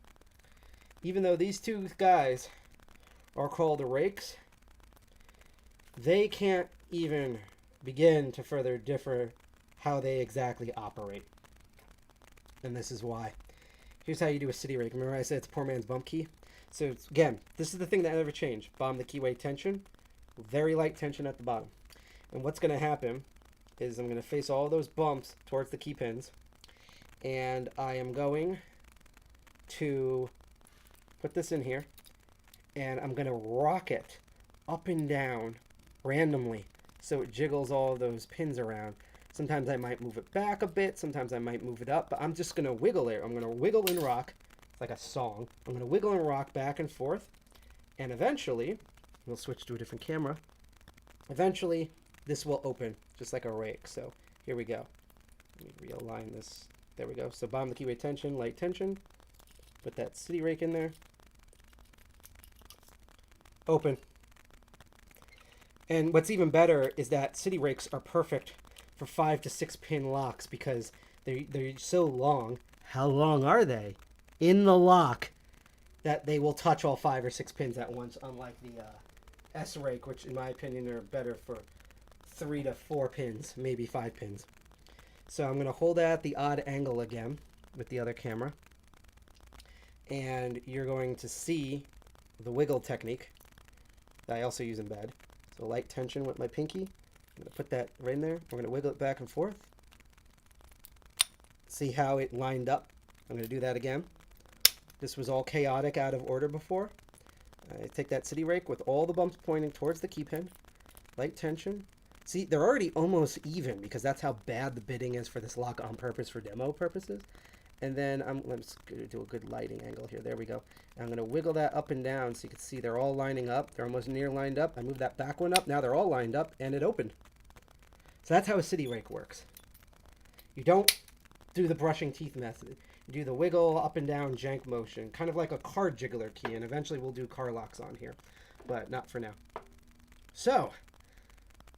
Even though these two guys are called rakes, they can't even begin to further differ how they exactly operate. And this is why. Here's how you do a city rake. Remember I said it's poor man's bump key? So again, this is the thing that never changed. Bottom of the keyway tension, very light tension at the bottom. And what's going to happen is I'm going to face all those bumps towards the key pins, and I am going to put this in here, and I'm going to rock it up and down randomly so it jiggles all of those pins around. Sometimes I might move it back a bit. Sometimes I might move it up. But I'm just going to wiggle it. I'm going to wiggle and rock. It's like a song. I'm going to wiggle and rock back and forth. And eventually, we'll switch to a different camera. Eventually, this will open just like a rake. So here we go. Let me realign this. There we go. So bottom of the keyway tension, light tension. Put that city rake in there. Open. And what's even better is that city rakes are perfect for 5 to 6 pin locks because they're so long. How long are they? In the lock that they will touch all 5 or 6 pins at once, unlike the S rake, which in my opinion are better for 3 to 4 pins, maybe 5 pins. So I'm going to hold that at the odd angle again with the other camera. And you're going to see the wiggle technique that I also use in bed. So light tension with my pinky. I'm going to put that right in there. We're going to wiggle it back and forth. See how it lined up? I'm going to do that again. This was all chaotic, out of order before. I take that city rake with all the bumps pointing towards the key pin. Light tension. See, they're already almost even because that's how bad the bidding is for this lock on purpose for demo purposes. And then let's do a good lighting angle here. There we go. And I'm going to wiggle that up and down so you can see they're all lining up. They're almost near lined up. I move that back one up. Now they're all lined up and it opened. So that's how a city rake works. You don't do the brushing teeth method. You do the wiggle up and down jank motion, kind of like a car jiggler key. And eventually we'll do car locks on here, but not for now. So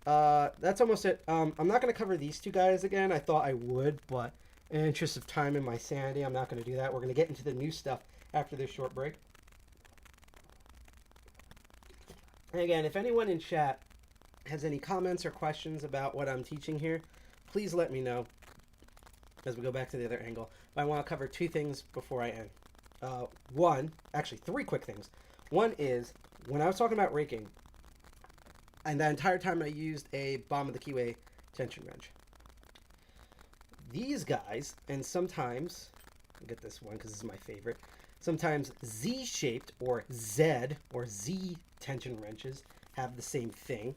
that's almost it. I'm not going to cover these two guys again. I thought I would, but in the interest of time and my sanity, I'm not going to do that. We're going to get into the new stuff after this short break. And again, if anyone in chat has any comments or questions about what I'm teaching here, please let me know as we go back to the other angle. But I want to cover 2 things before I end. Actually 3 quick things. One is, when I was talking about raking, and the entire time I used a bottom of the keyway tension wrench. These guys, and sometimes, I'll get this one because this is my favorite, sometimes Z-shaped or Z or Z tension wrenches have the same thing.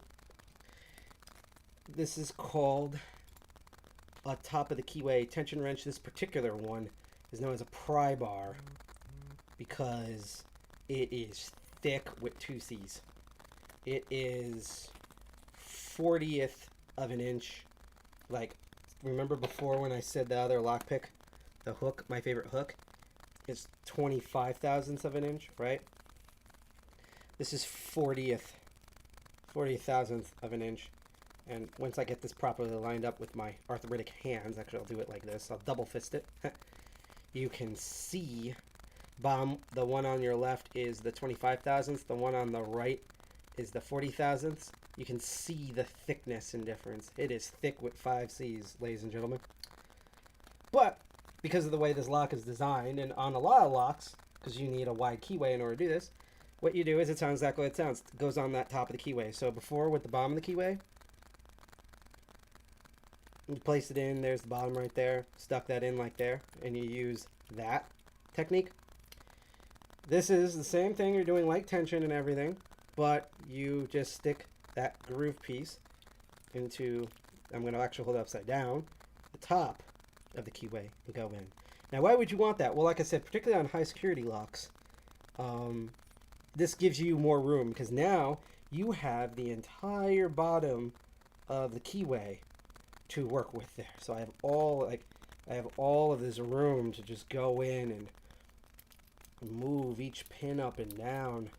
This is called a top of the keyway tension wrench. This particular one is known as a pry bar because it is thick with 2 C's. It is 40th of an inch. Like, remember before when I said the other lockpick, the hook, my favorite hook, is 25 thousandths of an inch, right? This is 40th thousandth of an inch. And once I get this properly lined up with my arthritic hands, actually I'll do it like this, I'll double fist it. You can see the one on your left is the 25 thousandths, the one on the right is the 40 thousandths. You can see the thickness and difference. It is thick with 5 C's, ladies and gentlemen. But because of the way this lock is designed, and on a lot of locks, because you need a wide keyway in order to do this, what you do is it sounds exactly what it sounds. It goes on that top of the keyway. So before, with the bottom of the keyway, you place it in, there's the bottom right there, stuck that in like there, and you use that technique. This is the same thing, you're doing light tension and everything, but you just stick that groove piece into, I'm going to actually hold it upside down, the top of the keyway and go in. Now why would you want that? Well, like I said, particularly on high security locks, this gives you more room because now you have the entire bottom of the keyway to work with there. So I have all of this room to just go in and move each pin up and down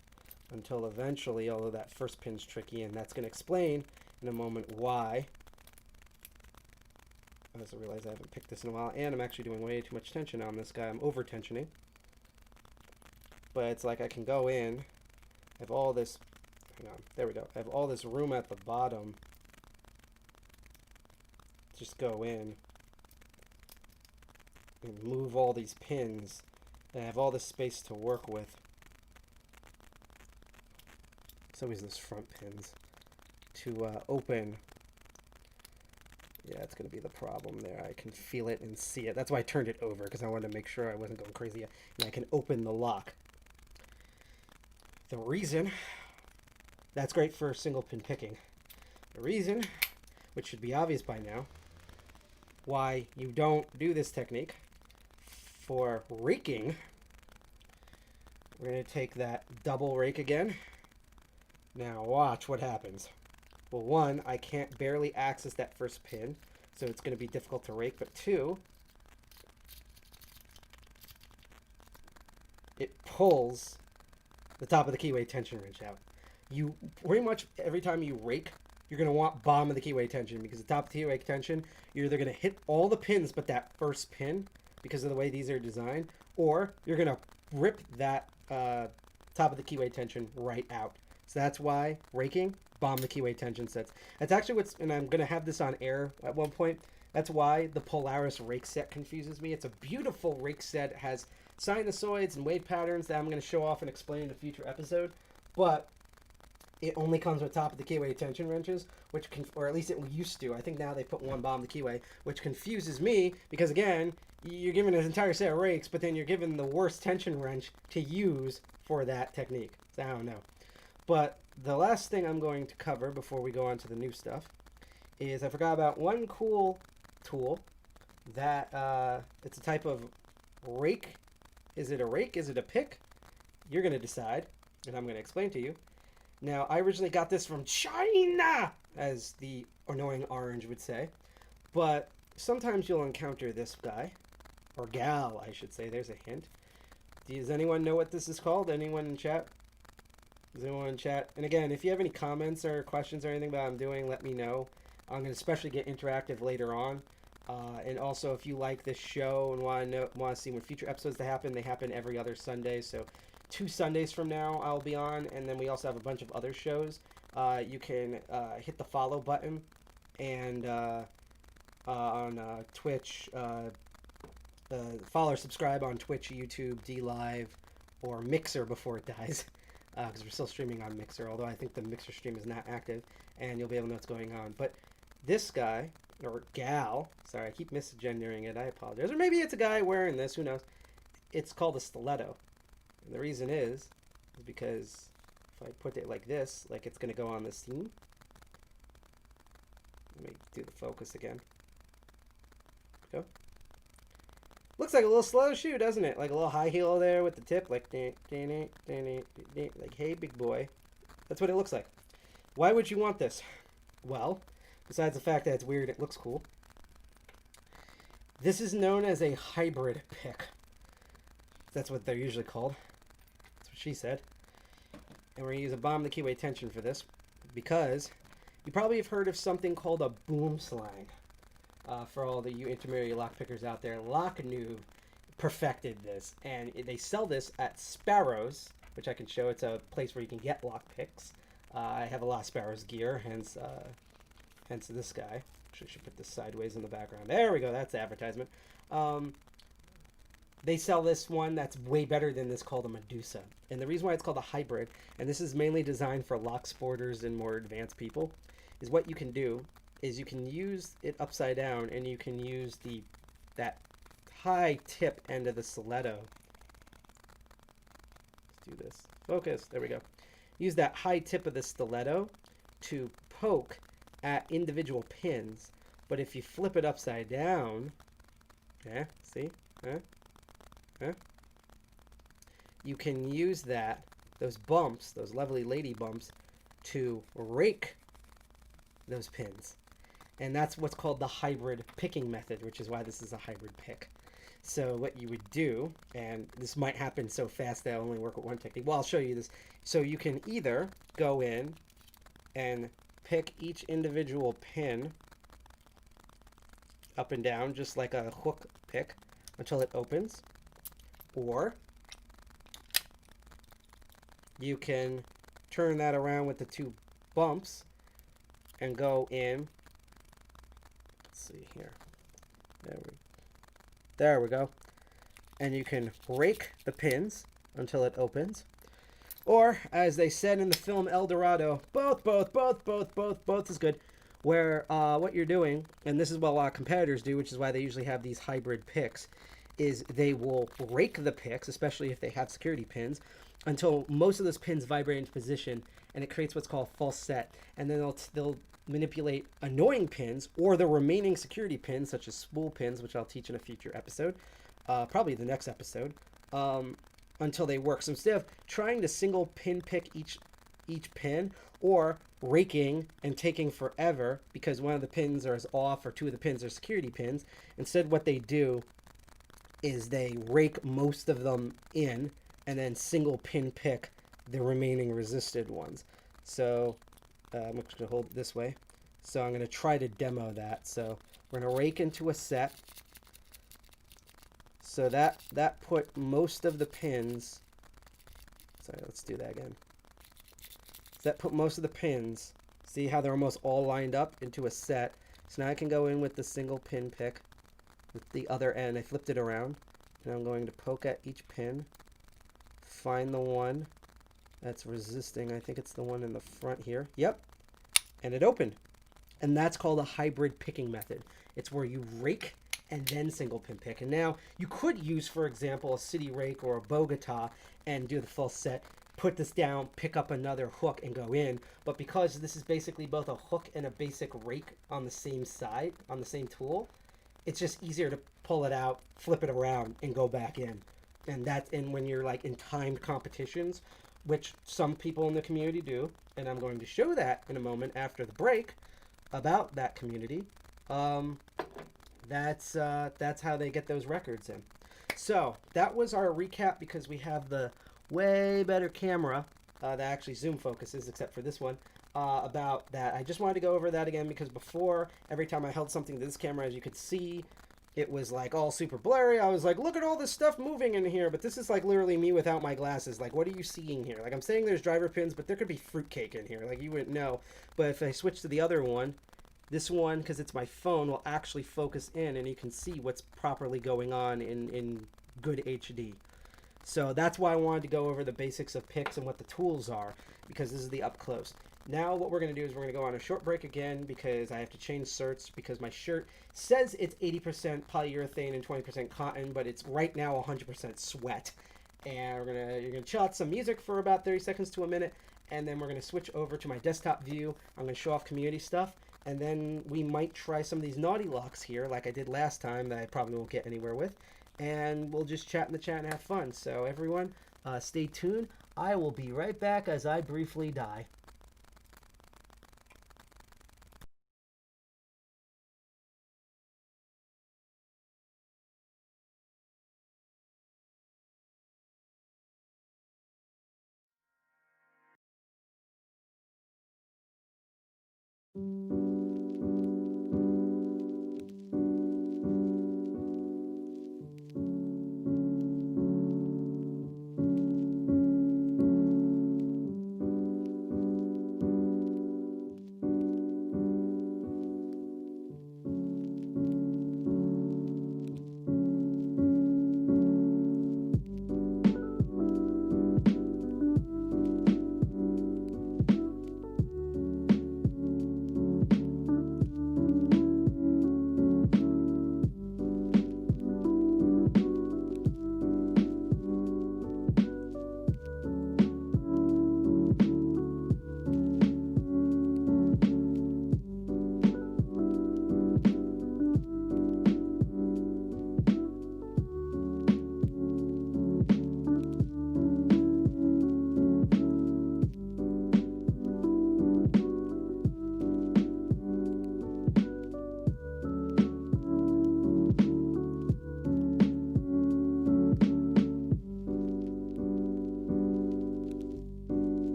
until eventually, although that first pin's tricky, and that's going to explain in a moment why. I also realize I haven't picked this in a while, and I'm actually doing way too much tension on this guy. I'm over tensioning. But it's like I can go in, I have all this, hang on, there we go. I have all this room at the bottom. Just go in and move all these pins, and I have all this space to work with. It's always those front pins to open. Yeah, it's going to be the problem there. I can feel it and see it. That's why I turned it over, because I wanted to make sure I wasn't going crazy. And I can open the lock. The reason, that's great for single pin picking. The reason, which should be obvious by now, why you don't do this technique. For raking, we're going to take that double rake again. Now watch what happens. Well, one, I can't barely access that first pin, so it's going to be difficult to rake. But two, it pulls the top of the keyway tension wrench out. You pretty much every time you rake, you're going to want bottom of the keyway tension, because the top of the keyway tension, you're either going to hit all the pins but that first pin because of the way these are designed, or you're going to rip that top of the keyway tension right out. So that's why raking, bottom of the keyway tension sets. That's actually what's, and I'm going to have this on air at one point, that's why the Polaris rake set confuses me. It's a beautiful rake set. It has sinusoids and wave patterns that I'm going to show off and explain in a future episode, but it only comes with top of the keyway tension wrenches, which or at least it used to. I think now they put one bottom of the keyway, which confuses me because, again, you're given an entire set of rakes, but then you're given the worst tension wrench to use for that technique. So I don't know. But the last thing I'm going to cover before we go on to the new stuff is I forgot about one cool tool that it's a type of rake. Is it a rake? Is it a pick? You're going to decide, and I'm going to explain to you. Now, I originally got this from China, as the annoying orange would say, but sometimes you'll encounter this guy, or gal, I should say. There's a hint. Does anyone know what this is called? Anyone in chat? Does anyone in chat? And again, if you have any comments or questions or anything about what I'm doing, let me know. I'm going to especially get interactive later on. And also, if you like this show and want to see when future episodes they happen every other Sunday. So 2 Sundays from now I'll be on, and then we also have a bunch of other shows. You can hit the follow button, and on Twitch, follow or subscribe on Twitch, YouTube, DLive, or Mixer before it dies, because we're still streaming on Mixer, although I think the Mixer stream is not active, and you'll be able to know what's going on. But this guy, or gal, sorry, I keep misgendering it, I apologize, or maybe it's a guy wearing this, who knows. It's called a stiletto. And the reason is because if I put it like this, like it's going to go on the seam. Let me do the focus again. Go. Looks like a little slow shoe, doesn't it? Like a little high heel there with the tip, like, like, hey, big boy. That's what it looks like. Why would you want this? Well, besides the fact that it's weird, it looks cool. This is known as a hybrid pick. That's what they're usually called. That's what she said. And we're going to use a bottom of the keyway tension for this, because you probably have heard of something called a boom slang. For all the you intermediate lockpickers out there, Locknoob perfected this, and they sell this at Sparrows, which I can show. It's a place where you can get lockpicks. I have a lot of Sparrows gear, hence this guy. Actually, I should put this sideways in the background. There we go. That's the advertisement. They sell this one that's way better than this called a Medusa. And the reason why it's called a hybrid, and this is mainly designed for lock sporters and more advanced people, is what you can do is you can use it upside down, and you can use that high tip end of the stiletto. Let's do this. Focus. There we go. Use that high tip of the stiletto to poke at individual pins. But if you flip it upside down, see? You can use those bumps, those lovely lady bumps, to rake those pins. And that's what's called the hybrid picking method, which is why this is a hybrid pick. So what you would do, and this might happen so fast that I only work with one technique. Well, I'll show you this. So you can either go in and pick each individual pin up and down, just like a hook pick, until it opens. Or you can turn that around with the 2 bumps and go in. Let's see here. There we go. And you can rake the pins until it opens. Or, as they said in the film El Dorado, both is good. Where what you're doing, and this is what a lot of competitors do, which is why they usually have these hybrid picks, is they will rake the picks, especially if they have security pins, until most of those pins vibrate into position, and it creates what's called false set. And then they'll manipulate annoying pins or the remaining security pins, such as spool pins, which I'll teach in a future episode, probably the next episode, until they work. So instead of trying to single pin pick each pin, or raking and taking forever because one of the pins is off or two of the pins are security pins, instead what they do is they rake most of them in and then single pin pick the remaining resisted ones. So I'm going to hold it this way. So I'm going to try to demo that. So we're going to rake into a set. So that put most of the pins, sorry, let's do that again. So that put most of the pins, see how they're almost all lined up into a set. So now I can go in with the single pin pick with the other end. I flipped it around, and I'm going to poke at each pin, find the one that's resisting. I think it's the one in the front here. Yep. And it opened. And that's called a hybrid picking method. It's where you rake and then single pin pick. And now you could use, for example, a city rake or a Bogota and do the full set, put this down, pick up another hook and go in. But because this is basically both a hook and a basic rake on the same side, on the same tool, it's just easier to pull it out, flip it around, and go back in. And when you're like in timed competitions, which some people in the community do, and I'm going to show that in a moment after the break about that community. That's how they get those records in. So that was our recap, because we have the way better camera that actually zoom focuses, except for this one, about that. I just wanted to go over that again, because before, every time I held something to this camera, as you could see, it was like all super blurry. I was like, look at all this stuff moving in here, but this is like literally me without my glasses. Like, what are you seeing here? Like, I'm saying there's driver pins, but there could be fruitcake in here. Like, you wouldn't know. But if I switch to the other one, this one, because it's my phone, will actually focus in, and you can see what's properly going on in good HD. So that's why I wanted to go over the basics of picks and what the tools are, because this is the up close. Now what we're going to do is we're going to go on a short break again, because I have to change shirts, because my shirt says it's 80% polyurethane and 20% cotton, but it's right now 100% sweat. And you're going to chill out some music for about 30 seconds to a minute, and then we're going to switch over to my desktop view. I'm going to show off community stuff, and then we might try some of these naughty locks here like I did last time that I probably won't get anywhere with. And we'll just chat in the chat and have fun. So everyone, stay tuned. I will be right back as I briefly die.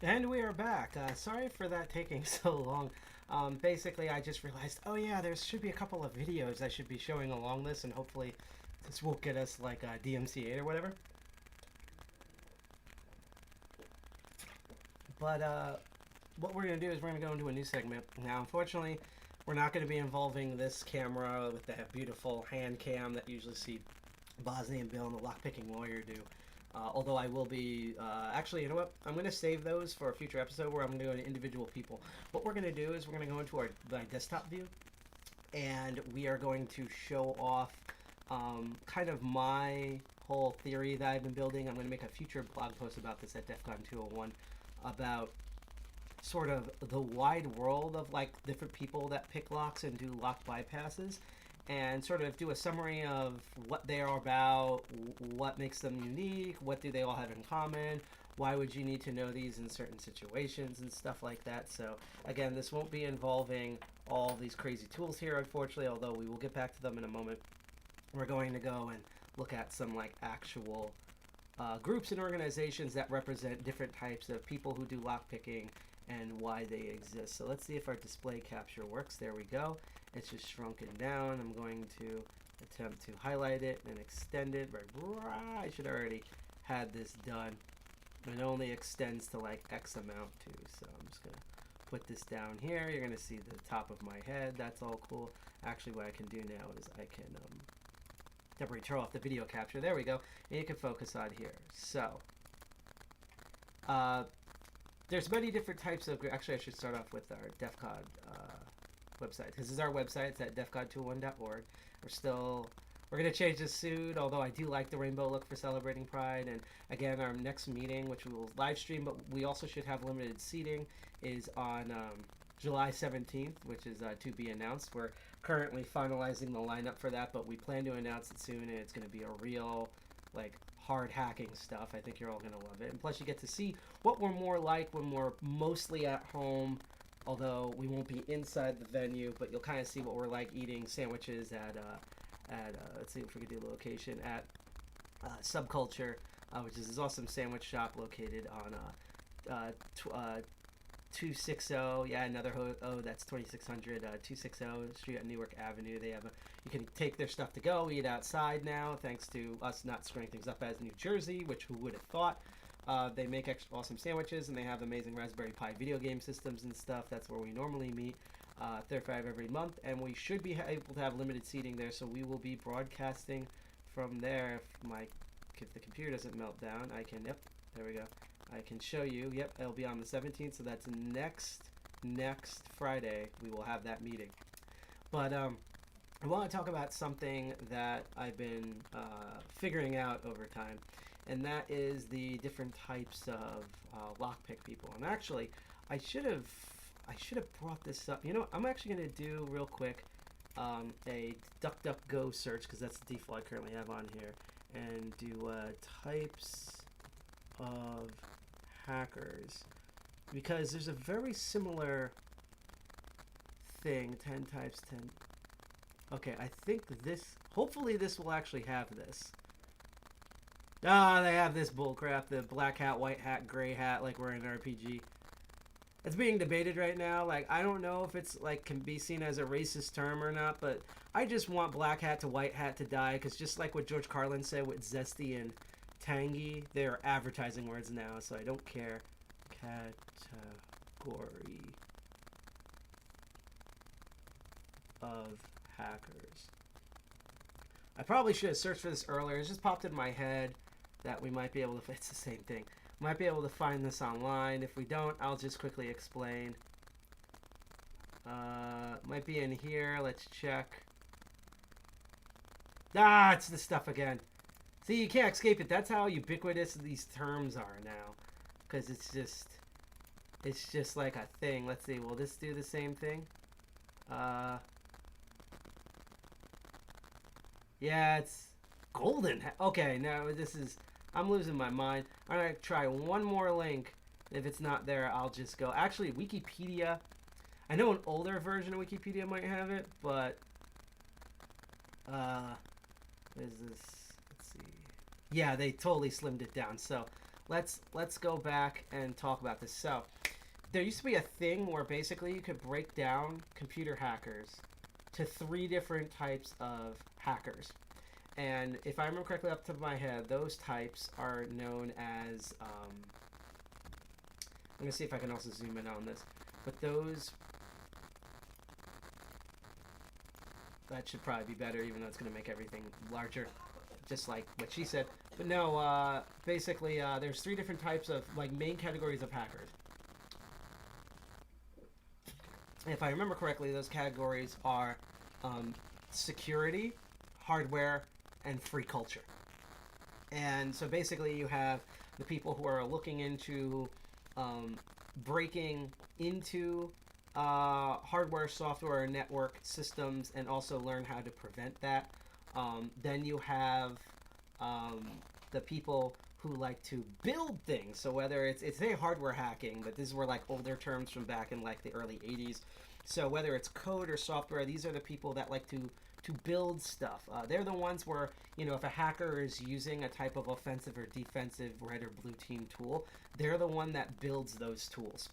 And we are back. Sorry for that taking so long. Basically, I just realized, oh yeah, there should be a couple of videos I should be showing along this, and hopefully this won't get us like DMCA or whatever. But what we're going to do is we're going to go into a new segment. Now, unfortunately, we're not going to be involving this camera with that beautiful hand cam that you usually see Bosnia and Bill and the Lockpicking Lawyer do. Although I will be, actually, you know what? I'm going to save those for a future episode where I'm going to go into individual people. What we're going to do is we're going to go into my desktop view, and we are going to show off kind of my whole theory that I've been building. I'm going to make a future blog post about this at DEFCON 201 about sort of the wide world of like different people that pick locks and do lock bypasses, and sort of do a summary of what they are about, what makes them unique, what do they all have in common, why would you need to know these in certain situations and stuff like that. So again, this won't be involving all these crazy tools here, unfortunately, although we will get back to them in a moment. We're going to go and look at some like actual groups and organizations that represent different types of people who do lockpicking and why they exist. So let's see if our display capture works. There we go. It's just shrunken down. I'm going to attempt to highlight it and extend it. I should already had this done. It only extends to like X amount too. So I'm just going to put this down here. You're going to see the top of my head. That's all cool. Actually, what I can do now is I can temporarily turn off the video capture. There we go. And you can focus on here. So there's many different types of, actually I should start off with our DEFCON website. This is our website. It's at defcon201.org. We're going to change this soon, although I do like the rainbow look for celebrating Pride. And again, our next meeting, which we will live stream, but we also should have limited seating, is on July 17th, which is to be announced. We're currently finalizing the lineup for that, but we plan to announce it soon, and it's going to be a real, like, hard hacking stuff. I think you're all going to love it. And plus, you get to see what we're more like when we're mostly at home, although we won't be inside the venue, but you'll kind of see what we're like eating sandwiches at let's see if we can do the location, at Subculture, which is this awesome sandwich shop located on 260, yeah, another that's 2600 260 Street on Newark Avenue. They have you can take their stuff to go eat outside now, thanks to us not screwing things up as New Jersey, which who would have thought. They make extra awesome sandwiches, and they have amazing Raspberry Pi video game systems and stuff. That's where we normally meet, third Friday of every month, and we should be able to have limited seating there, so we will be broadcasting from there. If the computer doesn't melt down, I can, yep, there we go. I can show you, yep, it'll be on the 17th, so that's next Friday we will have that meeting. But I want to talk about something that I've been figuring out over time, and that is the different types of lockpick people. And actually, I should have brought this up. You know, I'm actually going to do real quick a DuckDuckGo search, because that's the default I currently have on here, and do types of hackers, because there's a very similar thing. 10 times 10. Okay, I think this, hopefully this will actually have this. Ah, they have this bullcrap, the black hat, white hat, gray hat, like we're in an RPG. It's being debated right now. Like, I don't know if it's, like, can be seen as a racist term or not, but I just want black hat to white hat to die, because just like what George Carlin said with zesty and tangy, they're advertising words now, so I don't care. Category of hackers. I probably should have searched for this earlier. It just popped in my head that we might be able to, it's the same thing. Might be able to find this online. If we don't, I'll just quickly explain. Might be in here. Let's check. Ah, it's this stuff again. See, you can't escape it. That's how ubiquitous these terms are now. Because it's just like a thing. Let's see, will this do the same thing? Yeah, it's golden. Okay, now this is, I'm losing my mind. I'm going to try one more link. If it's not there, I'll just go. Actually, Wikipedia. I know an older version of Wikipedia might have it, but is this, let's see. Yeah, they totally slimmed it down. So let's go back and talk about this. So there used to be a thing where basically you could break down computer hackers to 3 different types of hackers. And if I remember correctly up to my head, those types are known as, I'm going to see if I can also zoom in on this, but that should probably be better, even though it's going to make everything larger, just like what she said. But no, basically, there's 3 different types of, like, main categories of hackers. If I remember correctly, those categories are security, hardware, and free culture. And so basically you have the people who are looking into breaking into hardware, software, network systems, and also learn how to prevent that. Then you have the people who like to build things. So whether it's say hardware hacking, but these were like older terms from back in like the early 80s. So whether it's code or software, these are the people that like to build stuff. They're the ones where, you know, if a hacker is using a type of offensive or defensive red or blue team tool, they're the one that builds those tools,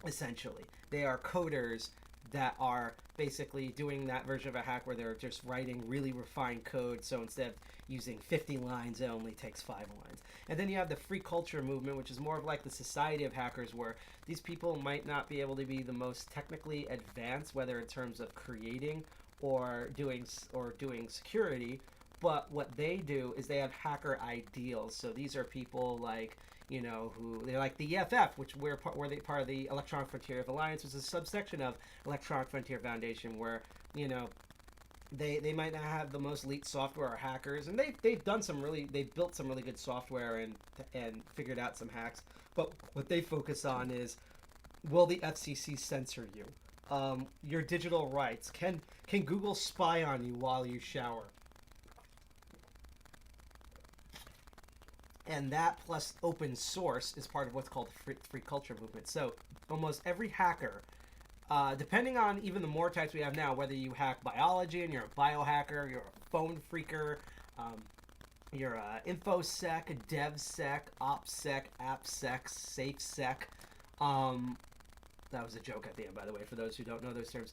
essentially. They are coders that are basically doing that version of a hack where they're just writing really refined code, so instead of using 50 lines, it only takes 5 lines. And then you have the free culture movement, which is more of like the society of hackers, where these people might not be able to be the most technically advanced, whether in terms of creating or doing security, but what they do is they have hacker ideals. So these are people like, you know, who they're like the EFF, which we're part of the Electronic Frontier Alliance, which is a subsection of Electronic Frontier Foundation, where, you know, they might not have the most elite software or hackers, and they've built some really good software and figured out some hacks. But what they focus on is, will the FCC censor you? Your digital rights. Can Google spy on you while you shower? And that plus open source is part of what's called the free culture movement. So almost every hacker, depending on even the more types we have now, whether you hack biology and you're a biohacker, you're a phone freaker, you're a infosec, a devsec, opsec, appsec, safesec. That was a joke at the end, by the way, for those who don't know those terms.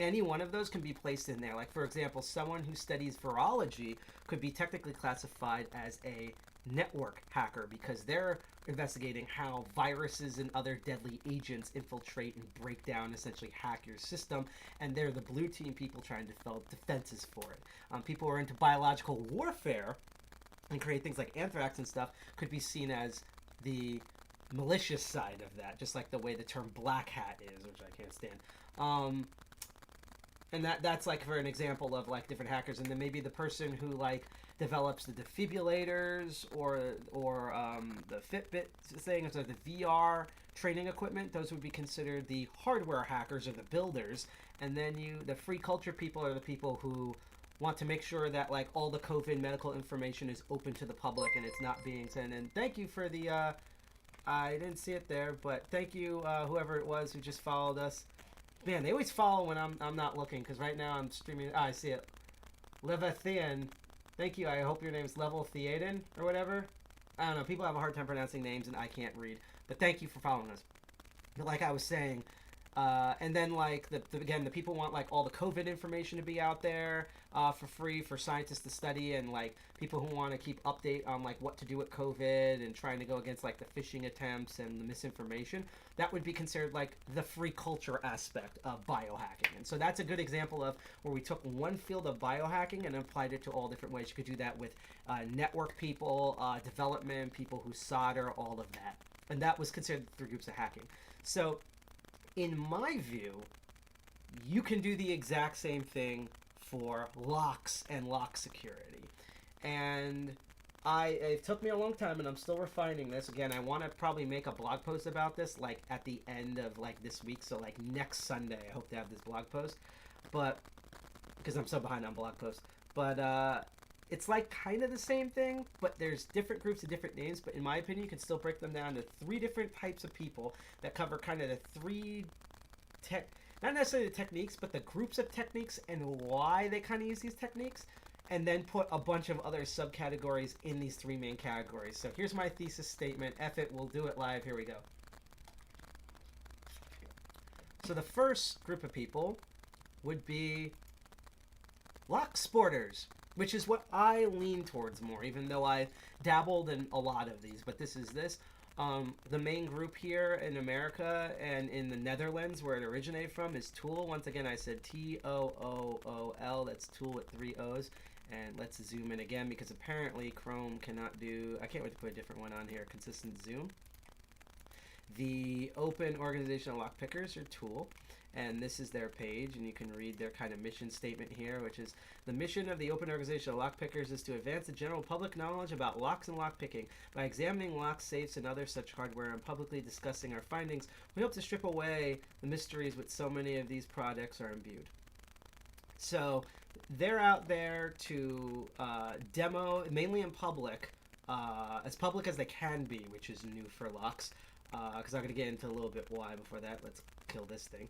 Any one of those can be placed in there. Like, for example, someone who studies virology could be technically classified as a network hacker because they're investigating how viruses and other deadly agents infiltrate and break down, essentially hack your system, and they're the blue team people trying to develop defenses for it. People who are into biological warfare and create things like anthrax and stuff could be seen as the malicious side of that, just like the way the term black hat is, which I can't stand. And that's like for an example of like different hackers. And then maybe the person who like develops the defibrillators or the Fitbit thing, so the VR training equipment, those would be considered the hardware hackers or the builders. And then the free culture people are the people who want to make sure that like all the COVID medical information is open to the public and it's not being sent. And thank you for the I didn't see it there, but thank you whoever it was who just followed us. Man, they always follow when I'm not looking, because right now I'm streaming. I see it. Levathian. Thank you. I hope your name's Level Theaden or whatever. I don't know. People have a hard time pronouncing names, and I can't read. But thank you for following us. But like I was saying, and then like again, the people want like all the COVID information to be out there for free for scientists to study, and like people who want to keep update on like what to do with COVID and trying to go against like the phishing attempts and the misinformation. That would be considered like the free culture aspect of biohacking. And so that's a good example of where we took one field of biohacking and applied it to all different ways. You could do that with network people, development, people who solder, all of that. And that was considered 3 groups of hacking. So in my view, you can do the exact same thing for locks and lock security. And it took me a long time, and I'm still refining this. Again, I want to probably make a blog post about this, like, at the end of, like, this week. So, like, next Sunday, I hope to have this blog post. But, because I'm so behind on blog posts. But, it's, like, kind of the same thing, but there's different groups and different names. But in my opinion, you can still break them down to 3 different types of people that cover kind of the 3 not necessarily the techniques, but the groups of techniques and why they kind of use these techniques. and then put a bunch of other subcategories in these 3 main categories. So here's my thesis statement. F it, we'll do it live. Here we go. So the first group of people would be lock sporters, which is what I lean towards more, even though I've dabbled in a lot of these. But this is this. The main group here in America and in the Netherlands, where it originated from, is TOOL. Once again, I said TOOOL. That's TOOL with 3 O's. And let's zoom in again, because apparently Chrome cannot do... I can't wait to put a different one on here. Consistent zoom. The Open Organizational Lockpickers are TOOL. And this is their page, and you can read their kind of mission statement here, which is, the mission of the Open Organization of Lockpickers is to advance the general public knowledge about locks and lockpicking. By examining locks, safes, and other such hardware and publicly discussing our findings, we hope to strip away the mysteries which so many of these products are imbued. So they're out there to demo, mainly in public as they can be, which is new for locks, because I'm going to get into a little bit why before that. Let's kill this thing.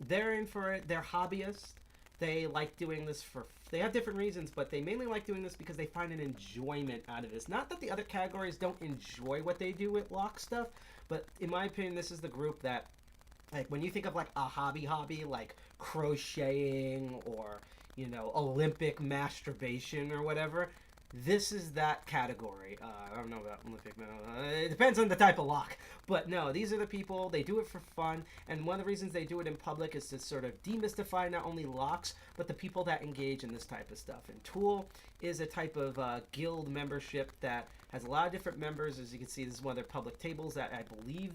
They're in for it. They're hobbyists. They like doing this they have different reasons, but they mainly like doing this because they find an enjoyment out of this. Not that the other categories don't enjoy what they do with lock stuff, but in my opinion, this is the group that, like, when you think of like a hobby, like crocheting or, you know, Olympic masturbation or whatever, this is that category. I don't know about Olympic. It depends on the type of lock. But no, these are the people. They do it for fun. And one of the reasons they do it in public is to sort of demystify not only locks, but the people that engage in this type of stuff. And TOOL is a type of guild membership that has a lot of different members. As you can see, this is one of their public tables that I believe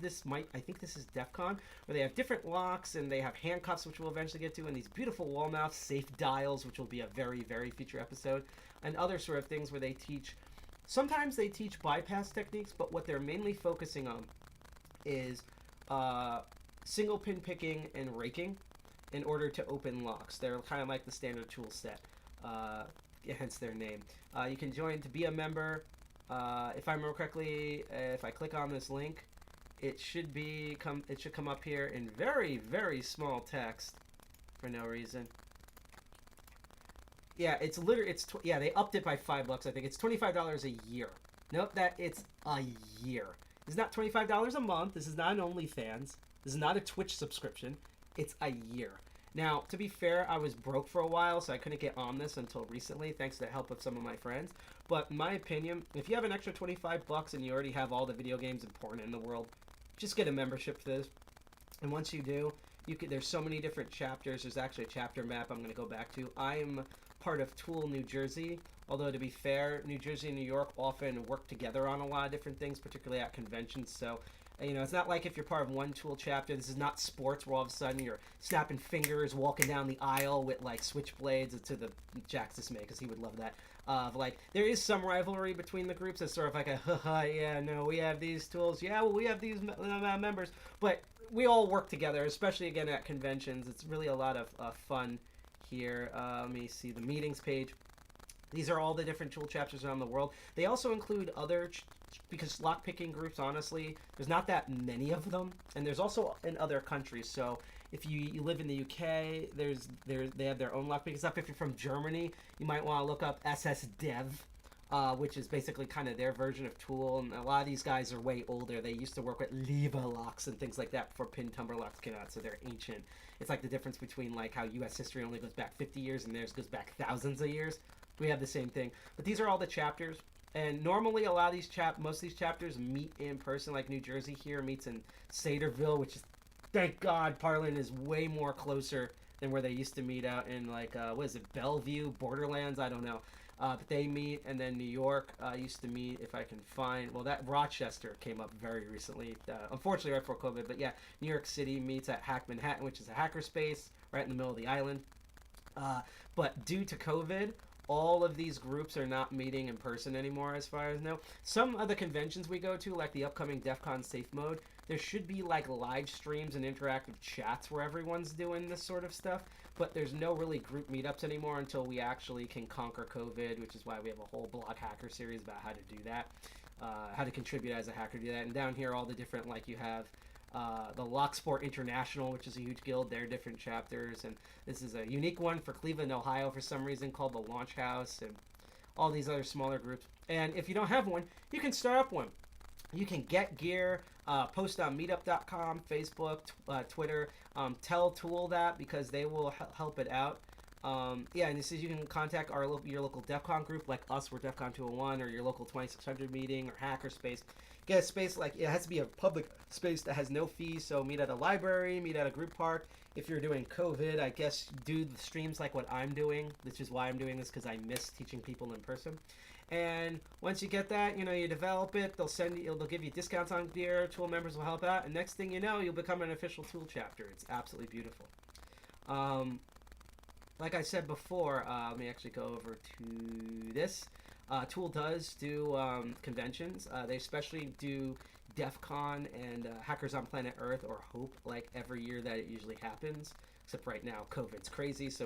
I think this is DEFCON, where they have different locks, and they have handcuffs, which we'll eventually get to, and these beautiful wall mounts, safe dials, which will be a very, very future episode, and other sort of things where they teach. Sometimes they teach bypass techniques, but what they're mainly focusing on is single pin picking and raking in order to open locks. They're kind of like the standard tool set, hence their name. You can join to be a member. If I remember correctly, if I click on this link, it should come up here in very, very small text for no reason. Yeah, it's literally, they upped it by $5, I think. It's $25 a year. Nope, it's a year. It's not $25 a month. This is not an OnlyFans. This is not a Twitch subscription. It's a year. Now, to be fair, I was broke for a while, so I couldn't get on this until recently, thanks to the help of some of my friends. But in my opinion, if you have an extra $25 and you already have all the video games and porn in the world, just get a membership for this. And once you do, there's so many different chapters. There's actually a chapter map I'm going to go back to. I'm part of TOOL New Jersey, although to be fair, New Jersey and New York often work together on a lot of different things, particularly at conventions. So, you know, it's not like if you're part of one TOOL chapter, this is not sports where all of a sudden you're snapping fingers, walking down the aisle with like switchblades, to the Jack's dismay, because he would love that. Like, there is some rivalry between the groups. It's sort of like a, haha, yeah, no, we have these tools. Yeah, well, we have these members. But we all work together, especially, again, at conventions. It's really a lot of fun here. Let me see the meetings page. These are all the different tool chapters around the world. They also include other, because lockpicking groups, honestly, there's not that many of them, and there's also in other countries. So if you live in the UK, they have their own lockpicking stuff. If you're from Germany, you might want to look up SSDev, which is basically kind of their version of TOOL. And a lot of these guys are way older. They used to work with lever locks and things like that before pin tumbler locks came out, so they're ancient. It's like the difference between like how U.S. history only goes back 50 years and theirs goes back thousands of years. We have the same thing. But these are all the chapters. And normally a lot of these most of these chapters meet in person. Like New Jersey here meets in Saterville, which is, thank God, Parlin is way more closer than where they used to meet out in, like, what is it, Bellevue, Borderlands, I don't know. But they meet, and then New York used to meet, if I can find, well, that Rochester came up very recently, unfortunately right before COVID, but yeah, New York City meets at Hack Manhattan, which is a hackerspace right in the middle of the island. But due to COVID, all of these groups are not meeting in person anymore, as far as I know. Some of the conventions we go to, like the upcoming DEFCON Safe Mode, there should be like live streams and interactive chats where everyone's doing this sort of stuff, but there's no really group meetups anymore until we actually can conquer COVID, which is why we have a whole blog hacker series about how to do that, how to contribute as a hacker, do that. And down here, all the different, like, you have the Locksport International, which is a huge guild. They're different chapters, and this is a unique one for Cleveland, Ohio, for some reason, called the Launch House, and all these other smaller groups. And if you don't have one, you can start up one. You can get gear, post on meetup.com, Facebook, Twitter. Tell TOOOL that, because they will help it out. Yeah, and this is, you can contact your local DEFCON group, like us, we're DEFCON 201, or your local 2600 meeting, or hackerspace. Get a space, like, it has to be a public space that has no fees, so meet at a library, meet at a group park. If you're doing COVID, I guess do the streams like what I'm doing, which is why I'm doing this, because I miss teaching people in person. And once you get that, you develop it, they'll give you discounts on gear, TOOOL members will help out, and next thing you know, you'll become an official TOOOL chapter. It's absolutely beautiful. Like I said before, let me actually go over to this. TOOOL does do conventions. They especially do DEFCON and Hackers on Planet Earth, or HOPE, like every year that it usually happens. Except right now, COVID's crazy, so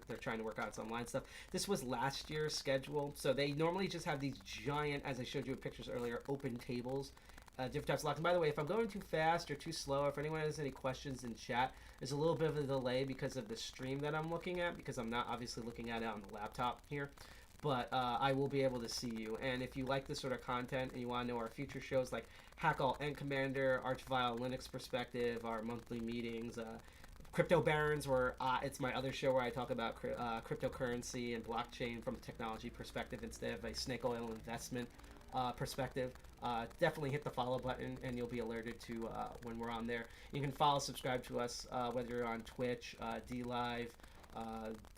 they're trying to work out some online stuff. This was last year's schedule, so they normally just have these giant, as I showed you in pictures earlier, open tables. Different types of locks. And by the way, if I'm going too fast or too slow, if anyone has any questions in chat, there's a little bit of a delay because of the stream that I'm looking at, because I'm not obviously looking at it on the laptop here. But I will be able to see you. And if you like this sort of content and you want to know our future shows like Hack All and Commander, Archvile Linux Perspective, our monthly meetings, Crypto Barons, where it's my other show where I talk about cryptocurrency and blockchain from a technology perspective instead of a snake oil investment perspective. Definitely hit the follow button and you'll be alerted to when we're on there. You can follow, subscribe to us, whether you're on Twitch, DLive,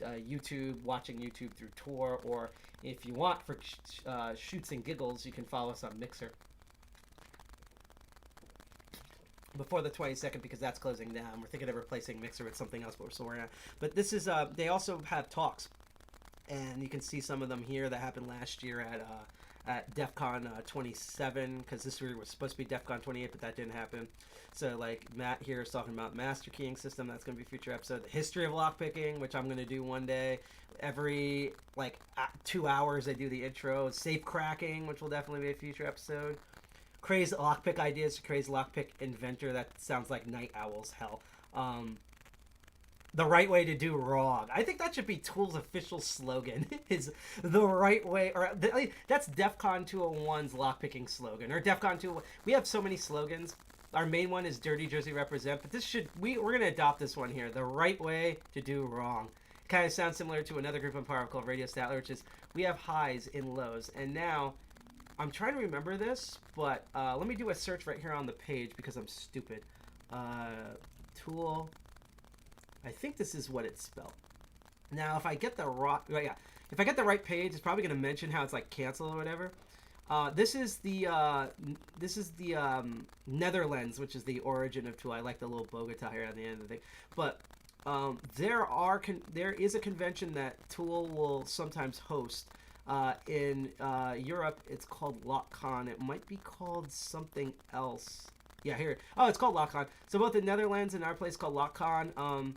YouTube, watching YouTube through Tor, or if you want for shoots and giggles, you can follow us on Mixer. Before the 22nd, because that's closing down. We're thinking of replacing Mixer with something else, but we're still working on it. But this is, they also have talks, and you can see some of them here that happened last year at DEFCON 27, because this year was supposed to be DEFCON 28, but that didn't happen. So, like, Matt here is talking about master keying system. That's going to be a future episode. The history of lockpicking, which I'm going to do one day. Every, 2 hours, I do the intro. Safe cracking, which will definitely be a future episode. Crazy lockpick ideas, crazy lockpick inventor. That sounds like Night Owl's hell. The right way to do wrong. I think that should be TOOOL's official slogan. Is the right way, or that's DEFCON 201's lockpicking slogan, or DEFCON 201. We have so many slogans. Our main one is Dirty Jersey Represent, but this should we're gonna adopt this one here. The right way to do wrong. Kind of sounds similar to another group I'm part of called Radio Statler, which is we have highs in lows, and now. I'm trying to remember this, but let me do a search right here on the page because I'm stupid. TOOOL. I think this is what it's spelled. Now, if I get the right page, it's probably going to mention how it's like canceled or whatever. This is the Netherlands, which is the origin of TOOOL. I like the little Bogota here on the end of the thing, but there is a convention that TOOOL will sometimes host. In Europe, it's called LockCon. It might be called something else. Yeah, here. Oh, it's called LockCon. So both the Netherlands and our place called LockCon.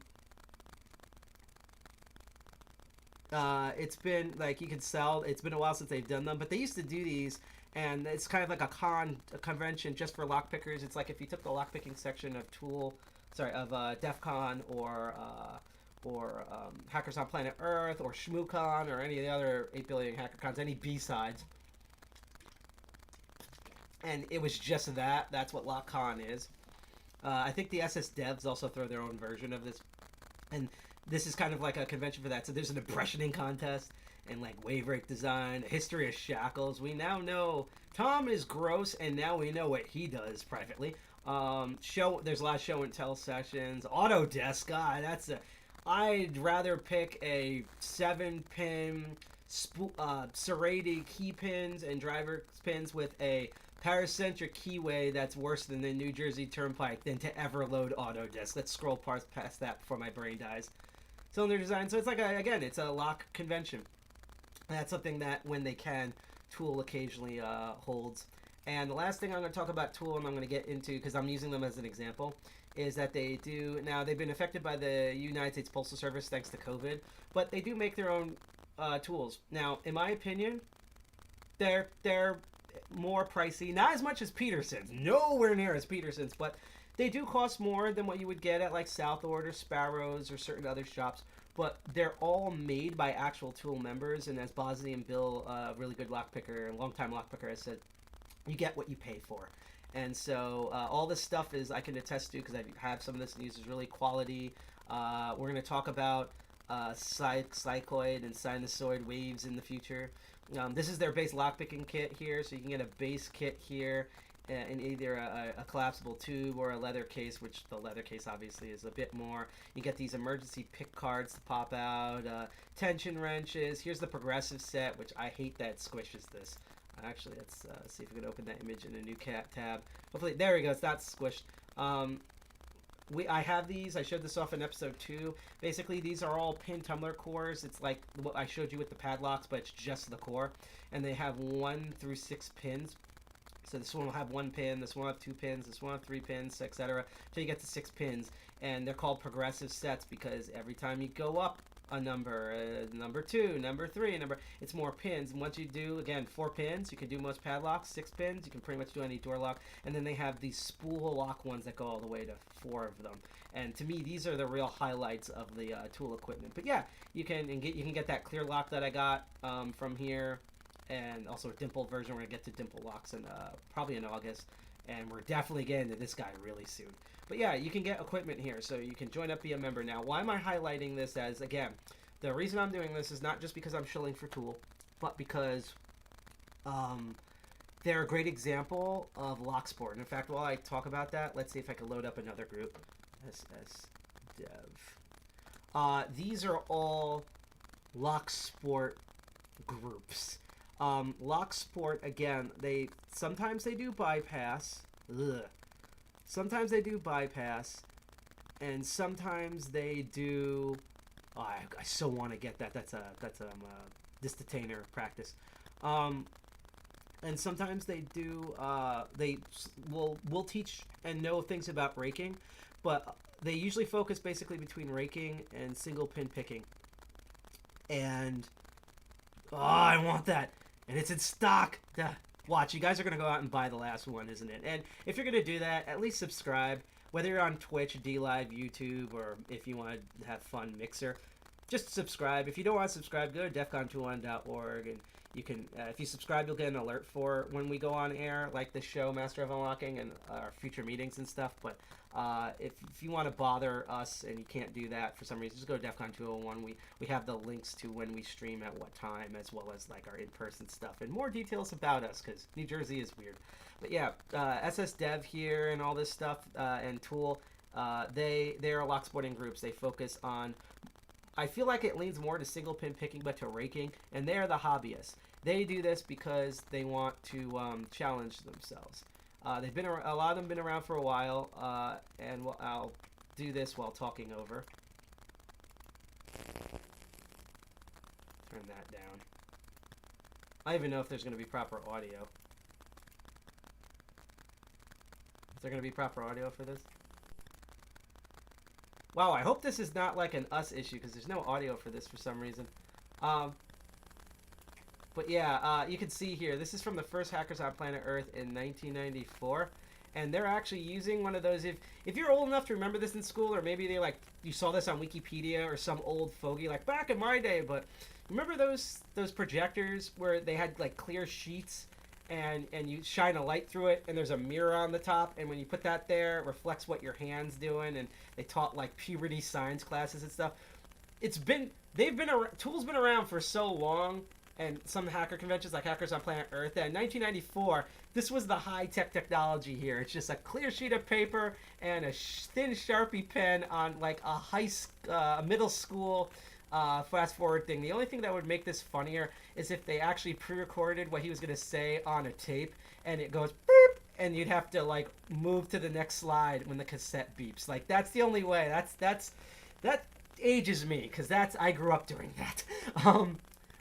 It's been like you can sell. It's been a while since they've done them, but they used to do these, and it's kind of like a convention just for lockpickers. It's like if you took the lockpicking section of DEFCON or Hackers on Planet Earth, or ShmooCon, or any of the other 8 billion HackerCons, any B-sides. And it was just that. That's what LockCon is. I think the SS Devs also throw their own version of this. And this is kind of like a convention for that. So there's an impressioning contest, and like wave rake design, history of shackles. We now know Tom is gross, and now we know what he does privately. There's a lot of show and tell sessions. Autodesk, God, I'd rather pick a 7-pin serrated key pins and driver pins with a paracentric keyway that's worse than the New Jersey Turnpike than to ever load Autodesk. Let's scroll past that before my brain dies. Cylinder design. So it's like, it's a lock convention. That's something that, when they can, TOOOL occasionally holds. And the last thing I'm going to talk about TOOOL, and I'm going to get into, because I'm using them as an example, is that they've been affected by the United States Postal Service thanks to COVID, but they do make their own tools. Now, in my opinion, they're more pricey, not as much as Peterson's, nowhere near as Peterson's, but They do cost more than what you would get at like South Order, Sparrows, or certain other shops, but they're all made by actual Tool members. And as Bosley and Bill, really good lockpicker, longtime lockpicker, has said, you get what you pay for. And so all this stuff is, I can attest to, because I have some of this and uses really quality. We're going to talk about cycloid and sinusoid waves in the future. This is their base lockpicking kit here, so you can get a base kit here in either a collapsible tube or a leather case, which the leather case obviously is a bit more. You get these emergency pick cards to pop out, tension wrenches. Here's the progressive set, which I hate that it squishes this. Actually, let's see if we can open that image in a new tab. Hopefully, there we go. It's not squished. I have these. I showed this off in episode 2. Basically, these are all pin tumbler cores. It's like what I showed you with the padlocks, but it's just the core. And they have 1 through 6 pins. So this one will have 1 pin, this one will have 2 pins, this one will have 3 pins, etc. Until you get to 6 pins. And they're called progressive sets because every time you go up a number, number 2, number 3, it's more pins. And once you do, again, 4 pins, you can do most padlocks. 6 pins, you can pretty much do any door lock. And then they have these spool lock ones that go all the way to 4 of them. And to me, these are the real highlights of the Tool equipment. But yeah, you can get that clear lock that I got from here, and also a dimple version. We're gonna get to dimple locks in probably in August, and we're definitely getting to this guy really soon. But yeah, you can get equipment here, so you can join up, be a member. Now, why am I highlighting this? As again, the reason I'm doing this is not just because I'm shilling for Tool, but because they're a great example of Locksport. And in fact, while I talk about that, let's see if I can load up another group. SS Dev. These are all Locksport groups. Locksport, again, sometimes they do bypass. Ugh. Sometimes they do bypass, and sometimes they do. Oh, I so want to get that. That's this detainer practice. And sometimes they do. They will teach and know things about raking, but they usually focus basically between raking and single pin picking. And I want that. And it's in stock. Duh. Watch, you guys are going to go out and buy the last one, isn't it? And if you're going to do that, at least subscribe. Whether you're on Twitch, DLive, YouTube, or if you want to have fun, Mixer, just subscribe. If you don't want to subscribe, go to defcon21.org, and you can, if you subscribe, you'll get an alert for when we go on air, like the show Master of Unlocking and our future meetings and stuff. But if you want to bother us and you can't do that for some reason, just go to DEFCON 201. We have the links to when we stream at what time, as well as like our in-person stuff and more details about us, because New Jersey is weird. But yeah, SS Dev here and all this stuff, and Tool, they are Locksporting groups. They focus on, I feel like it leans more to single pin picking, but to raking, and they are the hobbyists. They do this because they want to challenge themselves. They've been a lot of them been around for a while, and I'll do this while talking over. Turn that down. I don't even know if there's going to be proper audio. Is there going to be proper audio for this? Wow, I hope this is not like an us issue, because there's no audio for this for some reason. But yeah, you can see here, this is from the first Hackers on Planet Earth in 1994. And they're actually using one of those, if you're old enough to remember this in school, or maybe they you saw this on Wikipedia or some old fogey, like back in my day, but remember those projectors where they had like clear sheets and you shine a light through it and there's a mirror on the top, and when you put that there, it reflects what your hand's doing, and they taught like puberty science classes and stuff. Tool's been around for so long, and some hacker conventions like Hackers on Planet Earth, that in 1994, this was the high-tech technology here. It's just a clear sheet of paper and a thin Sharpie pen on like a middle school fast-forward thing. The only thing that would make this funnier is if they actually pre-recorded what he was going to say on a tape, and it goes beep, and you'd have to like move to the next slide when the cassette beeps. Like, that's the only way. That ages me, because I grew up doing that.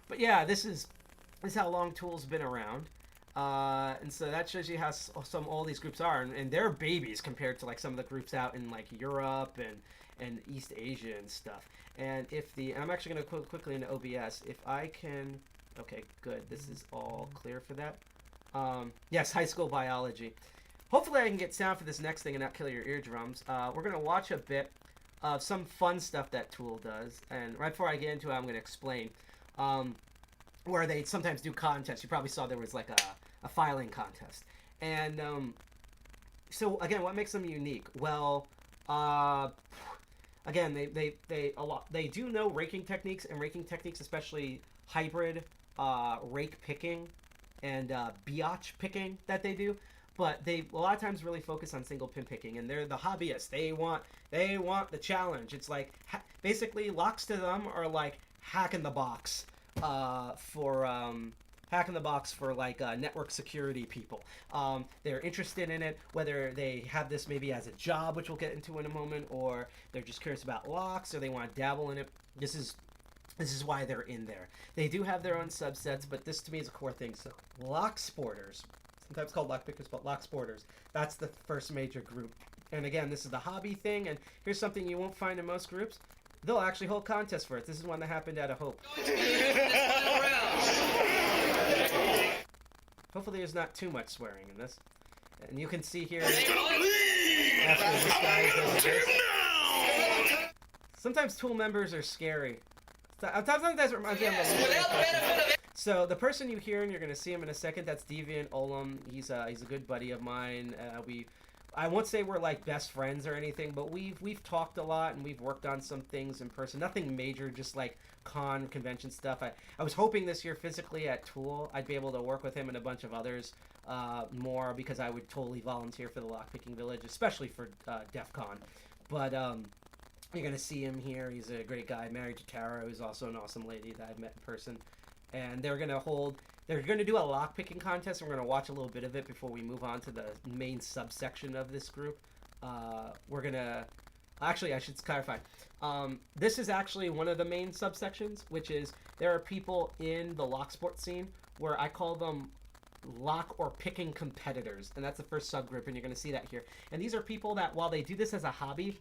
But yeah, this is how long Tool's been around. And so that shows you how all these groups are, and they're babies compared to like some of the groups out in like Europe and East Asia and stuff. And I'm actually going to go quickly into OBS. If I can, okay, good. This is all clear for that. Yes, high school biology. hopefully I can get sound for this next thing and not kill your eardrums. We're going to watch a bit of some fun stuff that TOOOL does. And right before I get into it, I'm going to explain where they sometimes do contests. You probably saw there was like a filing contest. And so, again, what makes them unique? Well, again, they do know raking techniques, and raking techniques, especially hybrid rake picking and biatch picking that they do. But they a lot of times really focus on single pin picking, and they're the hobbyists. They want the challenge. It's like basically locks to them are like hack in the box for like network security people. They're interested in it, whether they have this maybe as a job, which we'll get into in a moment, or they're just curious about locks, or they want to dabble in it. This is why they're in there. They do have their own subsets, but this to me is a core thing. So Locksporters, sometimes called lockpickers, but Locksporters, that's the first major group. And again, this is the hobby thing, and here's something you won't find in most groups. They'll actually hold contests for it. This is one that happened out of Hope. Hopefully there's not too much swearing in this. And you can see here after this guy does this. Sometimes TOOOL members are scary. Sometimes it reminds me of So the person you hear, and you're going to see him in a second, that's Deviant Olam. He's a good buddy of mine. I won't say we're like best friends or anything, but we've talked a lot and we've worked on some things in person. Nothing major, just like convention stuff. I was hoping this year physically at TOOOL I'd be able to work with him and a bunch of others more, because I would totally volunteer for the Lockpicking Village, especially for DEFCON. But you're going to see him here. He's a great guy, married to Tara, who's also an awesome lady that I've met in person. And they're going to do a lockpicking contest. We're going to watch a little bit of it before we move on to the main subsection of this group. We're going to... Actually, I should clarify. This is actually one of the main subsections, which is there are people in the Locksport scene where I call them lock or picking competitors. And that's the first subgroup, and you're going to see that here. And these are people that, while they do this as a hobby,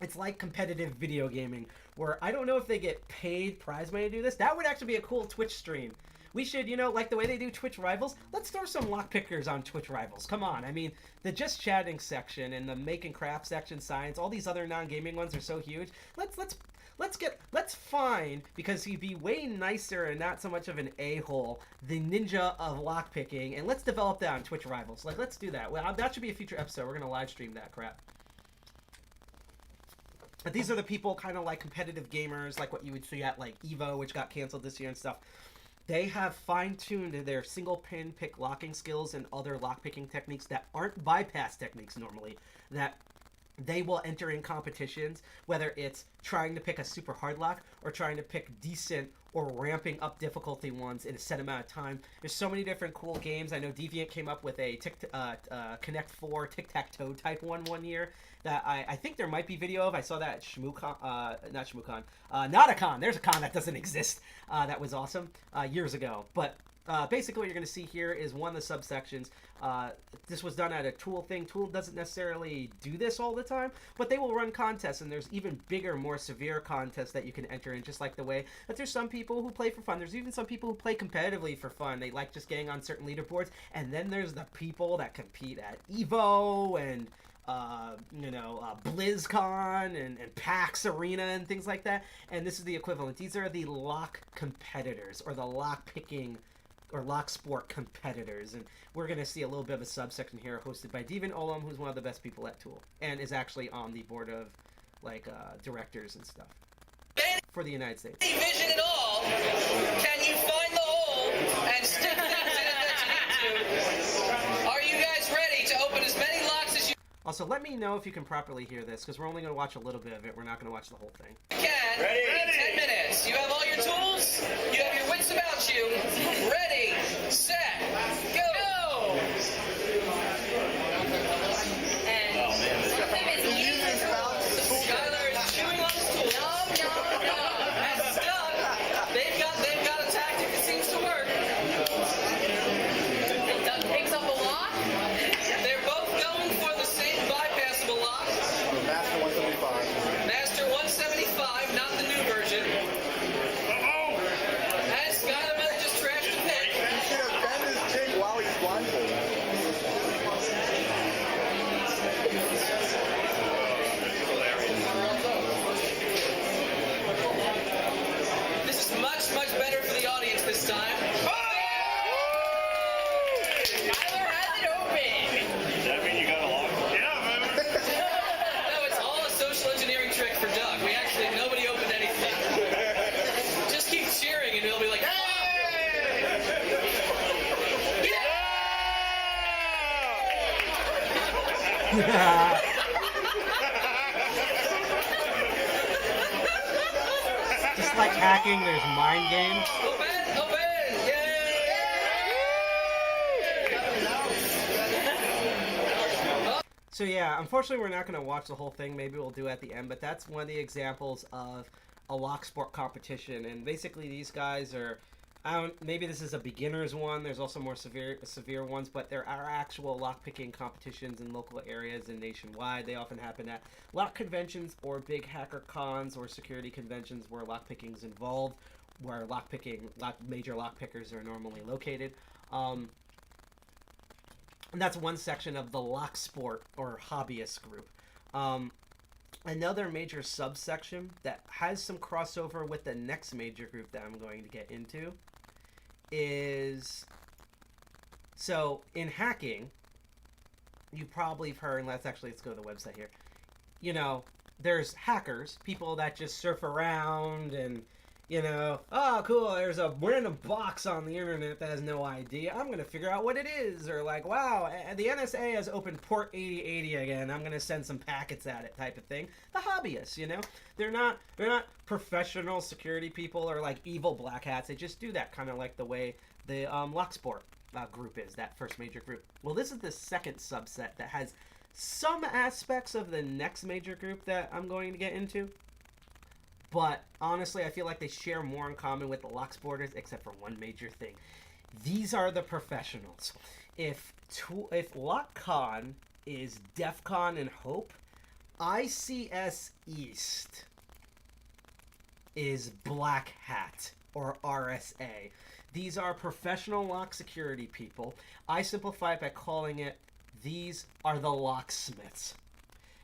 it's like competitive video gaming, where I don't know if they get paid prize money to do this. That would actually be a cool Twitch stream. We should, like the way they do Twitch Rivals, let's throw some lockpickers on Twitch Rivals. Come on. I mean, the just chatting section and the make and craft section, science, all these other non-gaming ones are so huge. Let's find, because he'd be way nicer and not so much of an a-hole, the ninja of lockpicking, and let's develop that on Twitch Rivals. Like, let's do that. Well, that should be a future episode. We're going to live stream that crap. But these are the people kind of like competitive gamers, like what you would see at like EVO, which got canceled this year and stuff. They have fine-tuned their single pin pick locking skills and other lockpicking techniques that aren't bypass techniques normally, that they will enter in competitions, whether it's trying to pick a super hard lock or trying to pick decent or ramping up difficulty ones in a set amount of time. There's so many different cool games. I know Deviant came up with a Connect 4 tic-tac-toe type one year that I think there might be video of. I saw that at Nauticon. There's a con that doesn't exist. That was awesome years ago. But basically what you're going to see here is one of the subsections. This was done at a TOOOL thing. TOOOL doesn't necessarily do this all the time, but they will run contests, and there's even bigger, more severe contests that you can enter in, just like the way that there's some people who play for fun. There's even some people who play competitively for fun. They like just getting on certain leaderboards, and then there's the people that compete at EVO and BlizzCon and PAX Arena and things like that. And this is the equivalent. These are the lock competitors, or the lock picking or Locksport competitors, and we're going to see a little bit of a subsection here hosted by Deviant Olam, who's one of the best people at TOOOL and is actually on the board of directors and stuff for the United States. Any vision at all? Can you find the hole and stick things in it that you need to? Are you guys ready to open as many locks as you Also, let me know if you can properly hear this, because we're only going to watch a little bit of it. We're not going to watch the whole thing. can? Ready. 10 minutes. You have all your tools. You have your wits about you. Ready, set, go. Skylar is chewing on his tools. And stuck. They've got a tactic that seems to work. Doug picks up a lock. They're both going for the same bypassable lock. Master 175. Master 175, not the new version. And Skylar just trashed the pick. He should have bent his jig while he's blindfolded. Just like hacking, there's mind games. Open, open, yay! So yeah, unfortunately we're not going to watch the whole thing. Maybe we'll do it at the end, but that's one of the examples of a Locksport competition. And basically these guys are, maybe this is a beginner's one. There's also more severe ones, but there are actual lockpicking competitions in local areas and nationwide. They often happen at lock conventions or big hacker cons or security conventions where lockpicking is involved, where major lockpickers are normally located. And that's one section of the Locksport or hobbyist group. Another major subsection that has some crossover with the next major group that I'm going to get into is, so in hacking, you probably have heard, and let's go to the website here. You know, there's hackers, people that just surf around and, you know, oh, cool, there's a random box on the internet that has no ID. I'm going to figure out what it is. Or like, wow, the NSA has opened port 8080 again. I'm going to send some packets at it type of thing. The hobbyists, you know, they're not professional security people or like evil black hats. They just do that kind of like the way the Locksport group is, that first major group. Well, this is the second subset that has some aspects of the next major group that I'm going to get into. But honestly, I feel like they share more in common with the Locksporters, except for one major thing. These are the professionals. If LockCon is DEFCON and Hope, ICS East is Black Hat or RSA. These are professional lock security people. I simplify it by calling it, these are the locksmiths.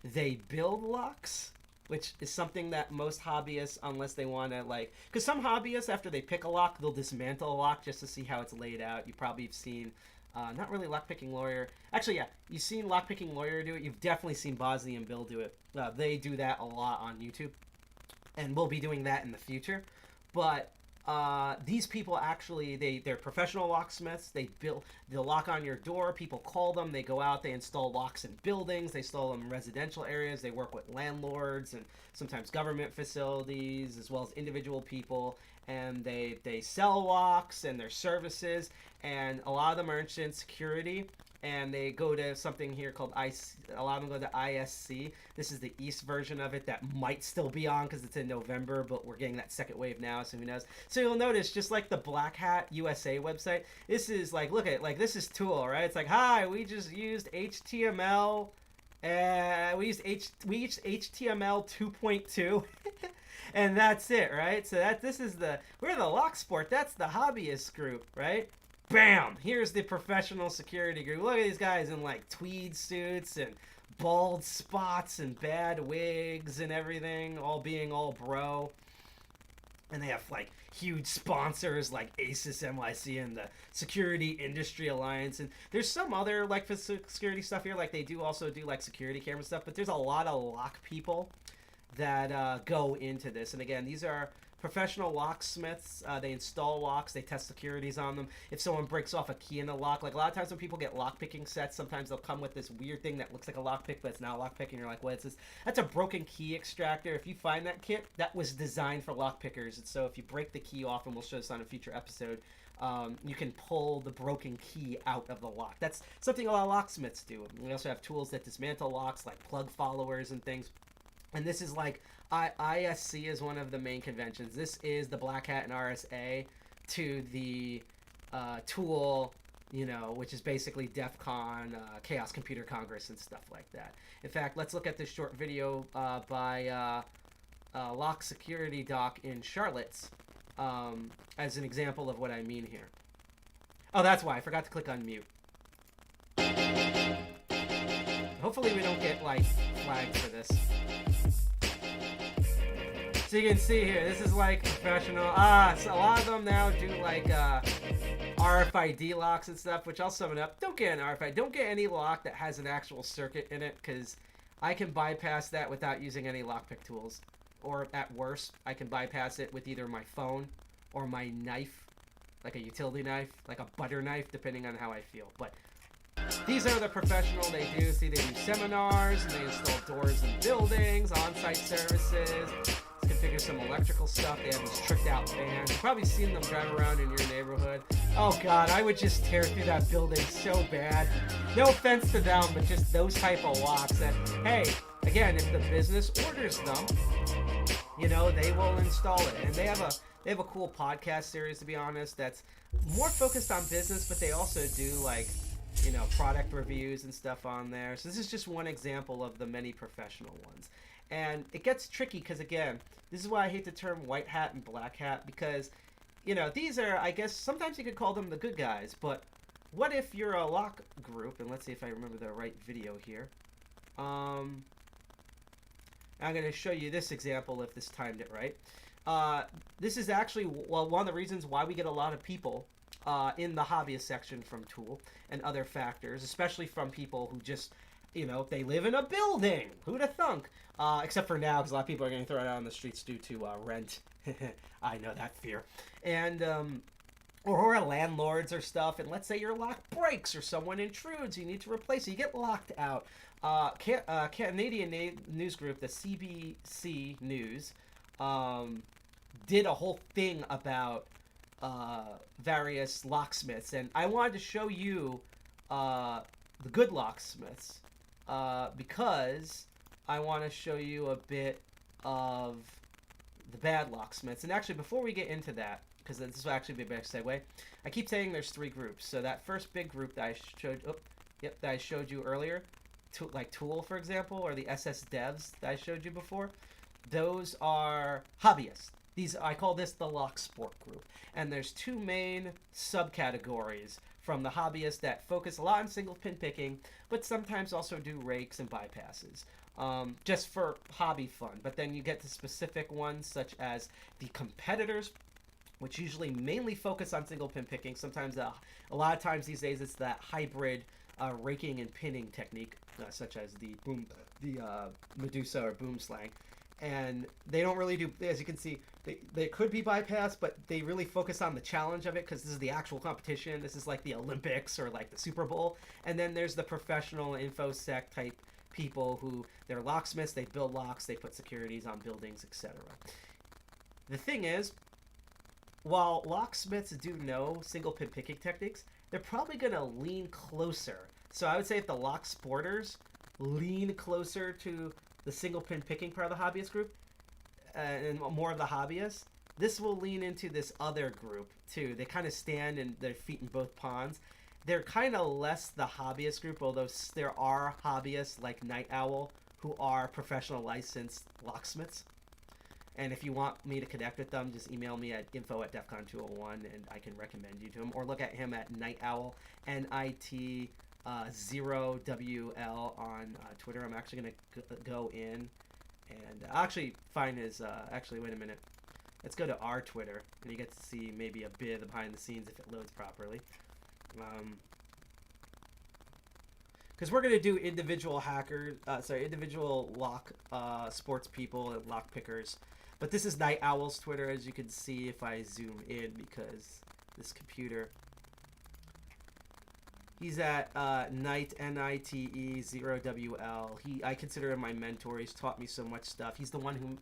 They build locks, which is something that most hobbyists, unless they want to, like, because some hobbyists, after they pick a lock, they'll dismantle a lock just to see how it's laid out. You probably have seen, not really Lockpicking Lawyer. Actually, yeah, you've seen Lockpicking Lawyer do it. You've definitely seen Bosley and Bill do it. They do that a lot on YouTube, and we'll be doing that in the future. But these people actually, they're professional locksmiths. They'll lock on your door. People call them. They go out. They install locks in buildings. They install them in residential areas. They work with landlords and sometimes government facilities as well as individual people. And they sell locks and their services. And a lot of them are interested in security. And they go to something here called a lot of them go to ISC. This is the East version of it that might still be on because it's in November, but we're getting that second wave now, so who knows. So you'll notice, just like the Black Hat USA website, this is like, look at, like, this is TOOOL, right? It's like, hi, we just used HTML, we used HTML 2.2, and that's it, right? So we're the Locksport, that's the hobbyist group, right? Bam! Here's the professional security group. Look at these guys in like tweed suits and bald spots and bad wigs and everything, all being all bro. And they have like huge sponsors like ASUS NYC and the Security Industry Alliance. And there's some other like security stuff here. Like they do also do like security camera stuff, but there's a lot of lock people that go into this. And again, these are professional locksmiths. They install locks. They test securities on them. If someone breaks off a key in a lock, like a lot of times when people get lockpicking sets, sometimes they'll come with this weird thing that looks like a lockpick, but it's not a lockpick, and you're like, what is this? That's a broken key extractor. If you find that kit, that was designed for lockpickers. And so if you break the key off, and we'll show this on a future episode, you can pull the broken key out of the lock. That's something a lot of locksmiths do. We also have tools that dismantle locks, like plug followers and things. And this is like, ISC is one of the main conventions. This is the Black Hat and RSA to the TOOOL, you know, which is basically DEFCON, Chaos Computer Congress and stuff like that. In fact, let's look at this short video by Lock Security Doc in Charlotte's as an example of what I mean here. Oh, that's why. I forgot to click on mute. Hopefully we don't get, like, flagged for this. So you can see here, this is like professional. So a lot of them now do like RFID locks and stuff, which I'll sum it up. Don't get an RFID. Don't get any lock that has an actual circuit in it, because I can bypass that without using any lockpick tools. Or at worst, I can bypass it with either my phone or my knife, like a utility knife, like a butter knife, depending on how I feel. But these are the professional. They do seminars, and they install doors in buildings, on-site services, configure some electrical stuff. They have these tricked out fans. You've probably seen them drive around in your neighborhood. Oh God, I would just tear through that building so bad. No offense to them, but just those type of locks that, hey, again, if the business orders them, you know, they will install it. And they have a cool podcast series, to be honest, that's more focused on business, but they also do like, you know, product reviews and stuff on there. So this is just one example of the many professional ones. And it gets tricky because, again, this is why I hate the term white hat and black hat, because, you know, these are, I guess, sometimes you could call them the good guys, but what if you're a lock group, and let's see if I remember the right video here. I'm going to show you this example if this timed it right. This is actually, well, one of the reasons why we get a lot of people in the hobbyist section from TOOOL and other factors, especially from people who just, you know, they live in a building. Who'd have thunk? Except for now, because a lot of people are getting thrown out on the streets due to rent. I know that fear. And, or landlords or stuff. And let's say your lock breaks or someone intrudes. You need to replace it. You get locked out. Canadian news group, the CBC News, did a whole thing about various locksmiths. And I wanted to show you the good locksmiths because I want to show you a bit of the bad locksmiths. And actually, before we get into that, because this will actually be a better segue, I keep saying there's three groups. So that first big group that I showed you earlier, like TOOOL, for example, or the SS devs that I showed you before, those are hobbyists. I call this the Lockspot group. And there's two main subcategories from the hobbyists that focus a lot on single pin picking, but sometimes also do rakes and bypasses, just for hobby fun. But then you get to specific ones such as the competitors, which usually mainly focus on single pin picking. Sometimes, a lot of times these days, it's that hybrid raking and pinning technique, such as the Medusa or boom slang. And they don't really do, as you can see, they could be bypassed, but they really focus on the challenge of it because this is the actual competition. This is like the Olympics or like the Super Bowl. And then there's the professional infosec type people who, they're locksmiths, they build locks, they put securities on buildings, etc. The thing is, while locksmiths do know single pin picking techniques, they're probably going to lean closer. So I would say if the lock sporters lean closer to the single pin picking part of the hobbyist group and more of the hobbyists, this will lean into this other group too. They kind of stand in their feet in both ponds. They're kind of less the hobbyist group, although there are hobbyists like Night Owl who are professional licensed locksmiths. And if you want me to connect with them, just email me at info@defcon201 and I can recommend you to him. Or look at him at Night Owl, NIT 0WL on Twitter. I'm actually going to go in and actually find his, actually, wait a minute. Let's go to our Twitter and you get to see maybe a bit of the behind the scenes if it loads properly. Because we're going to do individual individual lock sports people and lock pickers. But this is Night Owl's Twitter, as you can see if I zoom in, because this computer, he's at Night, NITE 0WL. I consider him my mentor. He's taught me so much stuff. He's the one who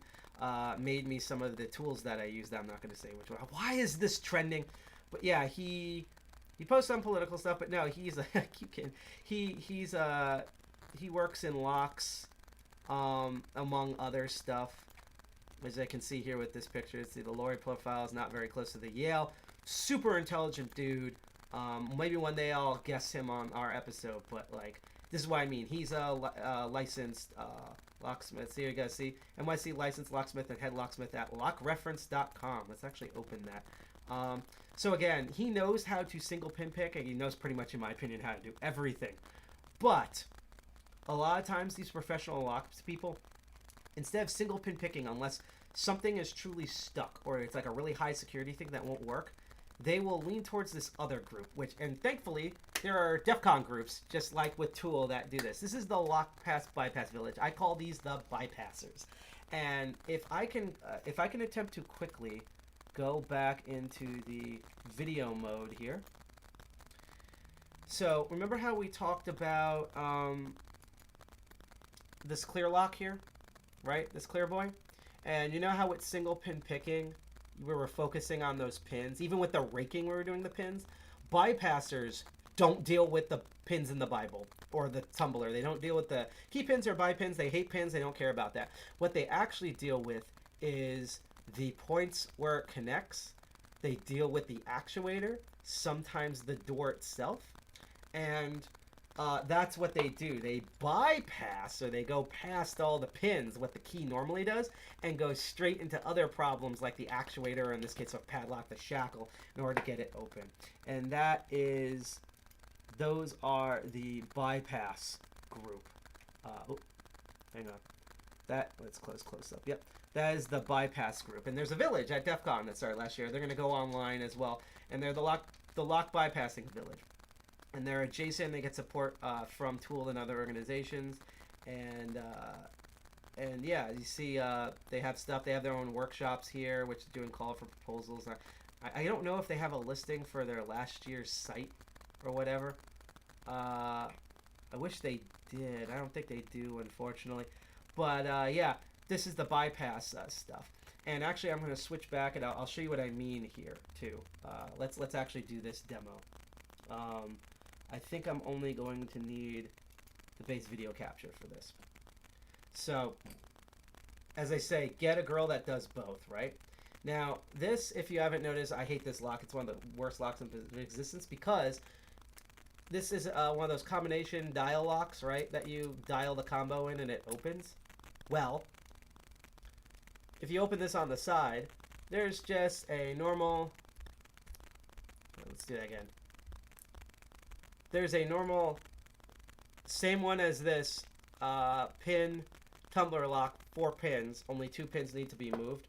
made me some of the tools that I use that I'm not going to say which one. Why is this trending? But yeah, he posts some political stuff, but no, he's a keep kidding. He works in locks, among other stuff. As I can see here with this picture, see the Lori profile is not very close to the Yale. Super intelligent dude. Maybe one day I'll guess him on our episode, but like, this is what I mean. He's a licensed locksmith. So here you go, see? NYC licensed locksmith and head locksmith at lockreference.com. Let's actually open that. So again, he knows how to single pin pick, and he knows pretty much, in my opinion, how to do everything. But a lot of times these professional locks people, instead of single pin picking, unless something is truly stuck or it's like a really high security thing that won't work, they will lean towards this other group, and thankfully there are DEFCON groups just like with TOOOL that do this. This is the lock pass bypass village. I call these the bypassers. And if I can attempt to quickly go back into the video mode here. So remember how we talked about this clear lock here, right? This clear boy, and you know how with single pin picking, we were focusing on those pins. Even with the raking, we were doing the pins. Bypassers don't deal with the pins in the Bible or the tumbler. They don't deal with the key pins or bi pins. They hate pins. They don't care about that. What they actually deal with is the points where it connects. They deal with the actuator, sometimes the door itself, and that's what they do. They bypass, or they go past all the pins, what the key normally does, and go straight into other problems like the actuator, or in this case a padlock, the shackle, in order to get it open. And those are the bypass group. Hang on. Let's close up. Yep. That is the bypass group. And there's a village at DEFCON that started last year. They're going to go online as well. And they're the lock bypassing village. And they're adjacent. They get support from TOOOL and other organizations. And yeah, you see they have stuff. They have their own workshops here, which is doing call for proposals. I don't know if they have a listing for their last year's site or whatever. I wish they did. I don't think they do, unfortunately. But yeah, this is the bypass stuff. And actually, I'm going to switch back, and I'll show you what I mean here too. Let's actually do this demo. I think I'm only going to need the base video capture for this. So, as I say, get a girl that does both, right? Now, this, if you haven't noticed, I hate this lock. It's one of the worst locks in existence because this is one of those combination dial locks, right? That you dial the combo in and it opens. Well, if you open this on the side, there's just a normal... Let's do that again. There's a normal, same one as this, pin tumbler lock, 4 pins. Only 2 pins need to be moved.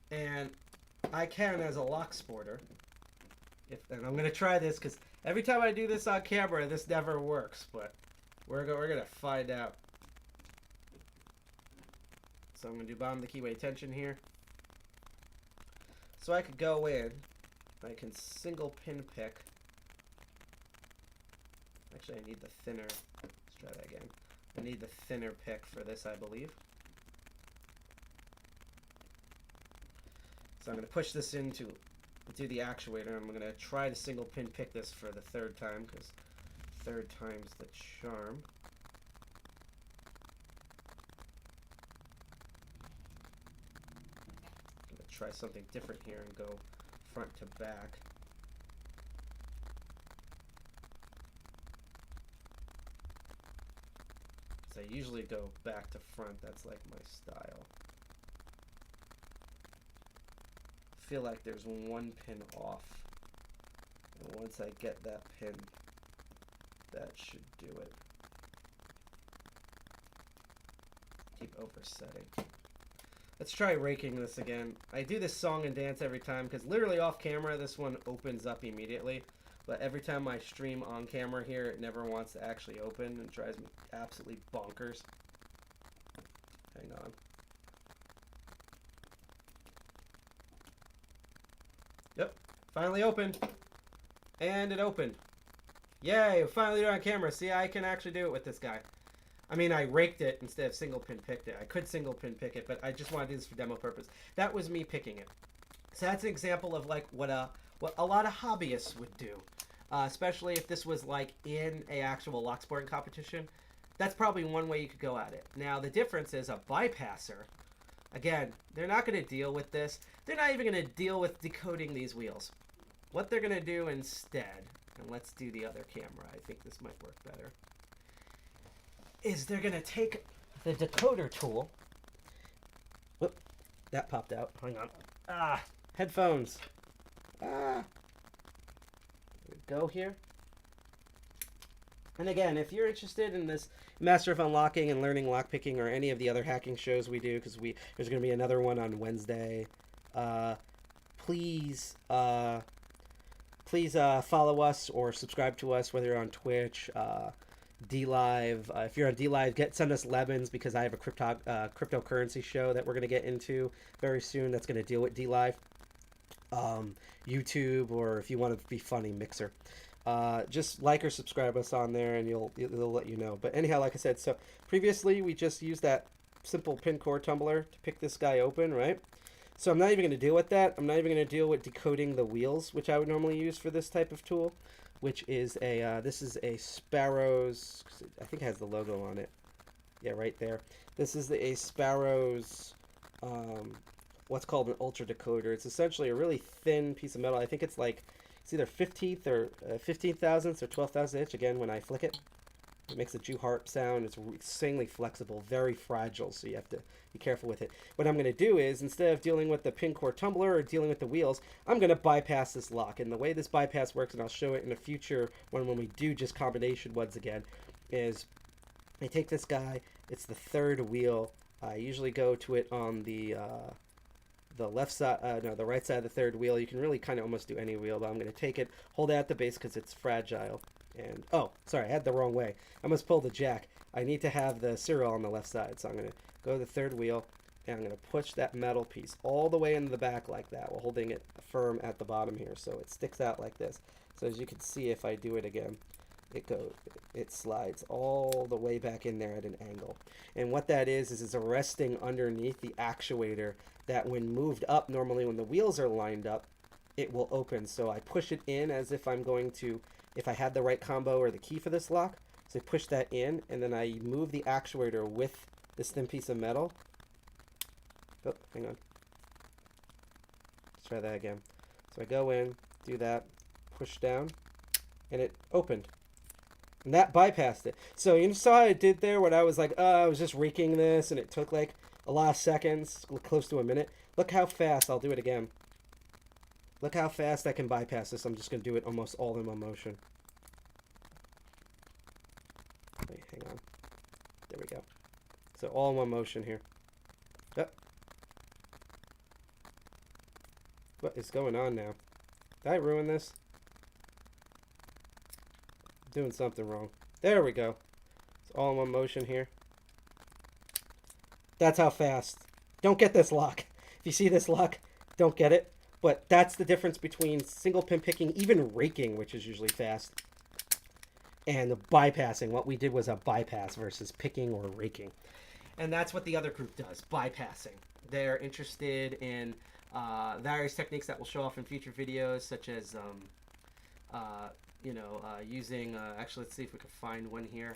And I can, as a lock sporter, and I'm going to try this because every time I do this on camera, this never works. But we're going to find out. So I'm going to do bottom of the keyway tension here. So I could go in. I can single pin pick. Actually, I need the thinner. Let's try that again. I need the thinner pick for this, I believe. So I'm going to push this in to do the actuator. I'm going to try to single pin pick this for the 3rd time because 3rd time's the charm. I'm going to try something different here and go front to back. I usually go back to front. That's like my style. I feel like there's 1 pin off. And once I get that pin, that should do it. Keep oversetting. Let's try raking this again. I do this song and dance every time because literally off camera this one opens up immediately. But every time I stream on camera here, it never wants to actually open and drives me absolutely bonkers. Hang on. Yep, finally opened. And it opened. Yay, finally did it on camera. See, I can actually do it with this guy. I mean, I raked it instead of single pin picked it. I could single pin pick it, but I just want to do this for demo purpose. That was me picking it. So that's an example of like what a lot of hobbyists would do. Especially if this was like in a actual lock sporting competition. That's probably one way you could go at it. Now the difference is a bypasser. Again, they're not going to deal with this. They're not even going to deal with decoding these wheels. What they're going to do instead, and let's do the other camera, I think this might work better, is they're going to take the decoder tool. Whoop, that popped out. Hang on. Headphones. There we go here. And again, if you're interested in this Master of Unlocking and learning lockpicking or any of the other hacking shows we do, because there's going to be another one on Wednesday, please follow us or subscribe to us, whether you're on Twitch, DLive. If you're on DLive, send us lemons because I have a cryptocurrency show that we're going to get into very soon that's going to deal with DLive. YouTube, or if you want to be funny, Mixer. just like or subscribe us on there, and it'll let you know. But anyhow, like I said, so previously we just used that simple pin core tumbler to pick this guy open, right? So I'm not even going to deal with that. I'm not even going to deal with decoding the wheels, which I would normally use for this type of tool, which is a, this is a Sparrow's, I think it has the logo on it. Yeah, right there. This is a Sparrow's, what's called an ultra decoder. It's essentially a really thin piece of metal. I think it's like, it's either 15th or 15 thousandths or 12 thousandths inch. Again, when I flick it, it makes a Jew harp sound. It's insanely flexible, very fragile, so you have to be careful with it. What I'm going to do is, instead of dealing with the pin core tumbler or dealing with the wheels, I'm going to bypass this lock. And the way this bypass works, and I'll show it in a future one when we do just combination ones again, is I take this guy, it's the third wheel. I usually go to it on the left side, no, the right side of the third wheel. You can really kind of almost do any wheel, but I'm going to take it, hold it at the base because it's fragile. And, oh, sorry, I had the wrong way. I must pull the jack. I need to have the serial on the left side. So I'm going to go to the third wheel, and I'm going to push that metal piece all the way into the back like that while holding it firm at the bottom here. So it sticks out like this. So as you can see, if I do it again, it slides all the way back in there at an angle. And what that is it's resting underneath the actuator that when moved up, normally when the wheels are lined up, it will open. So I push it in as if I'm going to, if I had the right combo or the key for this lock. So I push that in, and then I move the actuator with this thin piece of metal. Oh, hang on. Let's try that again. So I go in, do that, push down, and it opened. And that bypassed it. So you saw I did there what I was like, I was just raking this, and it took like a lot of seconds, close to a minute. Look how fast, I'll do it again. Look how fast I can bypass this. I'm just going to do it almost all in one motion. Wait, hang on. There we go. So all in one motion here. Yep. What is going on now? Did I ruin this? I'm doing something wrong. There we go. It's all in one motion here. That's how fast. Don't get this lock. If you see this lock, don't get it. But that's the difference between single pin picking, even raking, which is usually fast, and bypassing. What we did was a bypass versus picking or raking. And that's what the other group does, bypassing. They're interested in various techniques that will show off in future videos, such as, using, actually, let's see if we can find one here.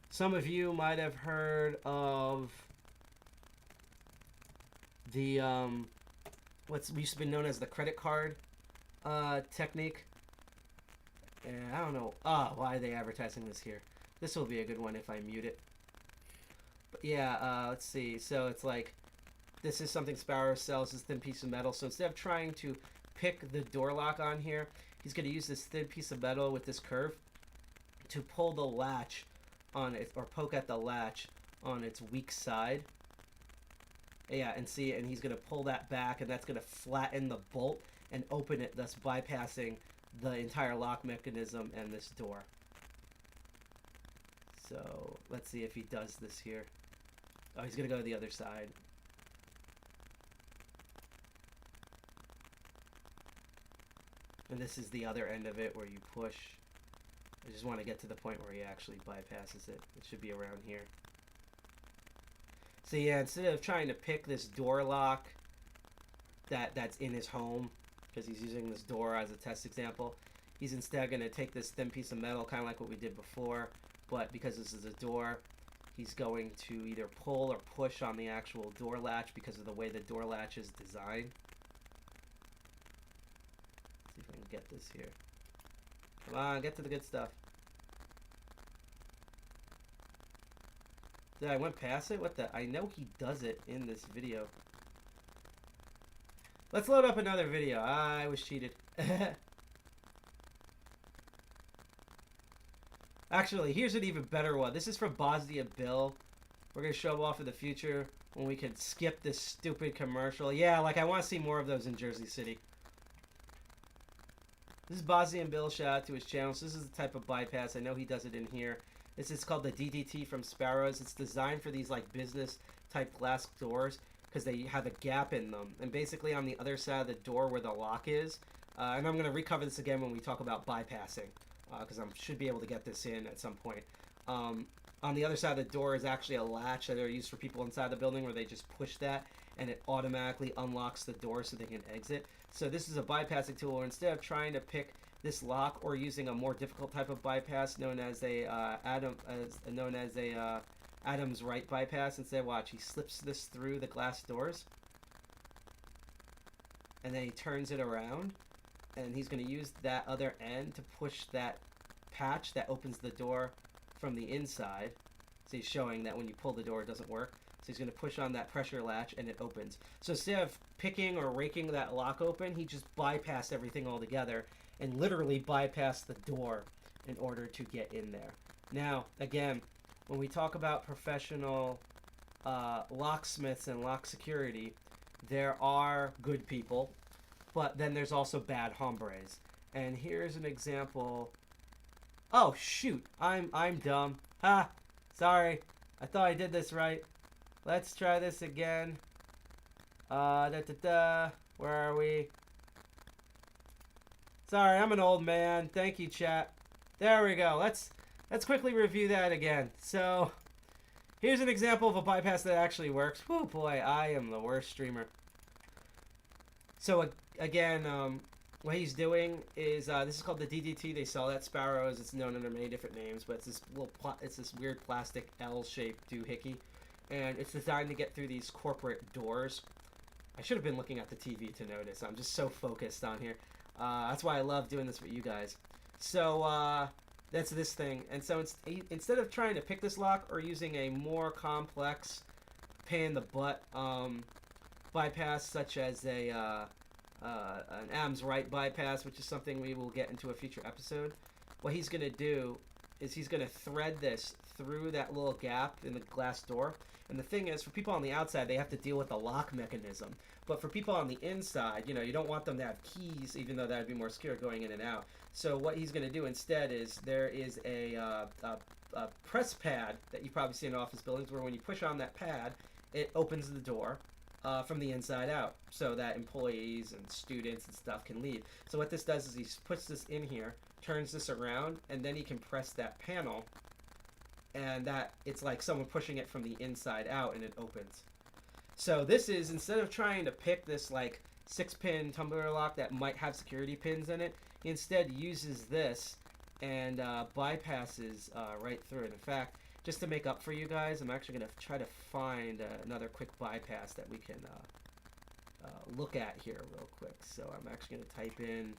Some of you might have heard of the what's used to be known as the credit card technique. And I don't know why are they advertising this here. This will be a good one if I mute it. But yeah, let's see. So it's like, this is something Sparrow sells, this thin piece of metal. So instead of trying to pick the door lock on here, he's going to use this thin piece of metal with this curve to pull the latch on it, or poke at the latch on its weak side. Yeah, and see, and he's going to pull that back, and that's going to flatten the bolt and open it, thus bypassing the entire lock mechanism and this door. So let's see if he does this here. Oh, he's going to go to the other side. And this is the other end of it where you push. I just want to get to the point where he actually bypasses it. It should be around here. So yeah, instead of trying to pick this door lock that's in his home, because he's using this door as a test example, he's instead going to take this thin piece of metal, kind of like what we did before, but because this is a door, he's going to either pull or push on the actual door latch because of the way the door latch is designed. Let's see if I can get this here. Come on, get to the good stuff. Did I went past it? What the? I know he does it in this video. Let's load up another video. I was cheated. Actually, here's an even better one. This is from Bosnia Bill. We're going to show off in the future when we can skip this stupid commercial. Yeah, like I want to see more of those in Jersey City. This is Bosnia Bill. Shout out to his channel. So this is the type of bypass. I know he does it in here. This is called the DDT from Sparrows. It's designed for these like business type glass doors because they have a gap in them. And basically on the other side of the door where the lock is, and I'm going to recover this again when we talk about bypassing, because I should be able to get this in at some point. On the other side of the door is actually a latch that are used for people inside the building where they just push that and it automatically unlocks the door so they can exit. So this is a bypassing tool where instead of trying to pick this lock or using a more difficult type of bypass known as a Adam's right bypass, instead, watch, he slips this through the glass doors and then he turns it around and he's going to use that other end to push that patch that opens the door from the inside. So he's showing that when you pull the door it doesn't work. So he's going to push on that pressure latch and it opens. So instead of picking or raking that lock open, he just bypassed everything altogether and literally bypassed the door in order to get in there. Now, again, when we talk about professional locksmiths and lock security, there are good people, but then there's also bad hombres. And here's an example. Oh shoot, I'm dumb. Ha! Sorry. I thought I did this right. Let's try this again. Where are we? Sorry, I'm an old man. Thank you, chat. There we go. Let's quickly review that again. So, here's an example of a bypass that actually works. Whew, boy, I am the worst streamer. So, again, what he's doing is, this is called the DDT. They sell that Sparrows. It's known under many different names, but it's this weird plastic L-shaped doohickey. And it's designed to get through these corporate doors. I should have been looking at the TV to notice. I'm just so focused on here. That's why I love doing this with you guys. So, that's this thing. And so instead of trying to pick this lock or using a more complex pain-in-the-butt bypass, such as an Adam's right bypass, which is something we will get into a future episode, what he's going to do is he's going to thread this through that little gap in the glass door. And the thing is, for people on the outside, they have to deal with the lock mechanism. But for people on the inside, you know, you don't want them to have keys, even though that would be more secure going in and out. So what he's going to do instead is there is a press pad that you probably see in office buildings where when you push on that pad, it opens the door from the inside out so that employees and students and stuff can leave. So what this does is he puts this in here, turns this around, and then he can press that panel, and that it's like someone pushing it from the inside out and it opens. So this is, instead of trying to pick this like 6-pin tumbler lock that might have security pins in it, he instead uses this and bypasses right through it. In fact, just to make up for you guys, I'm actually going to try to find another quick bypass that we can look at here real quick. So I'm actually going to type in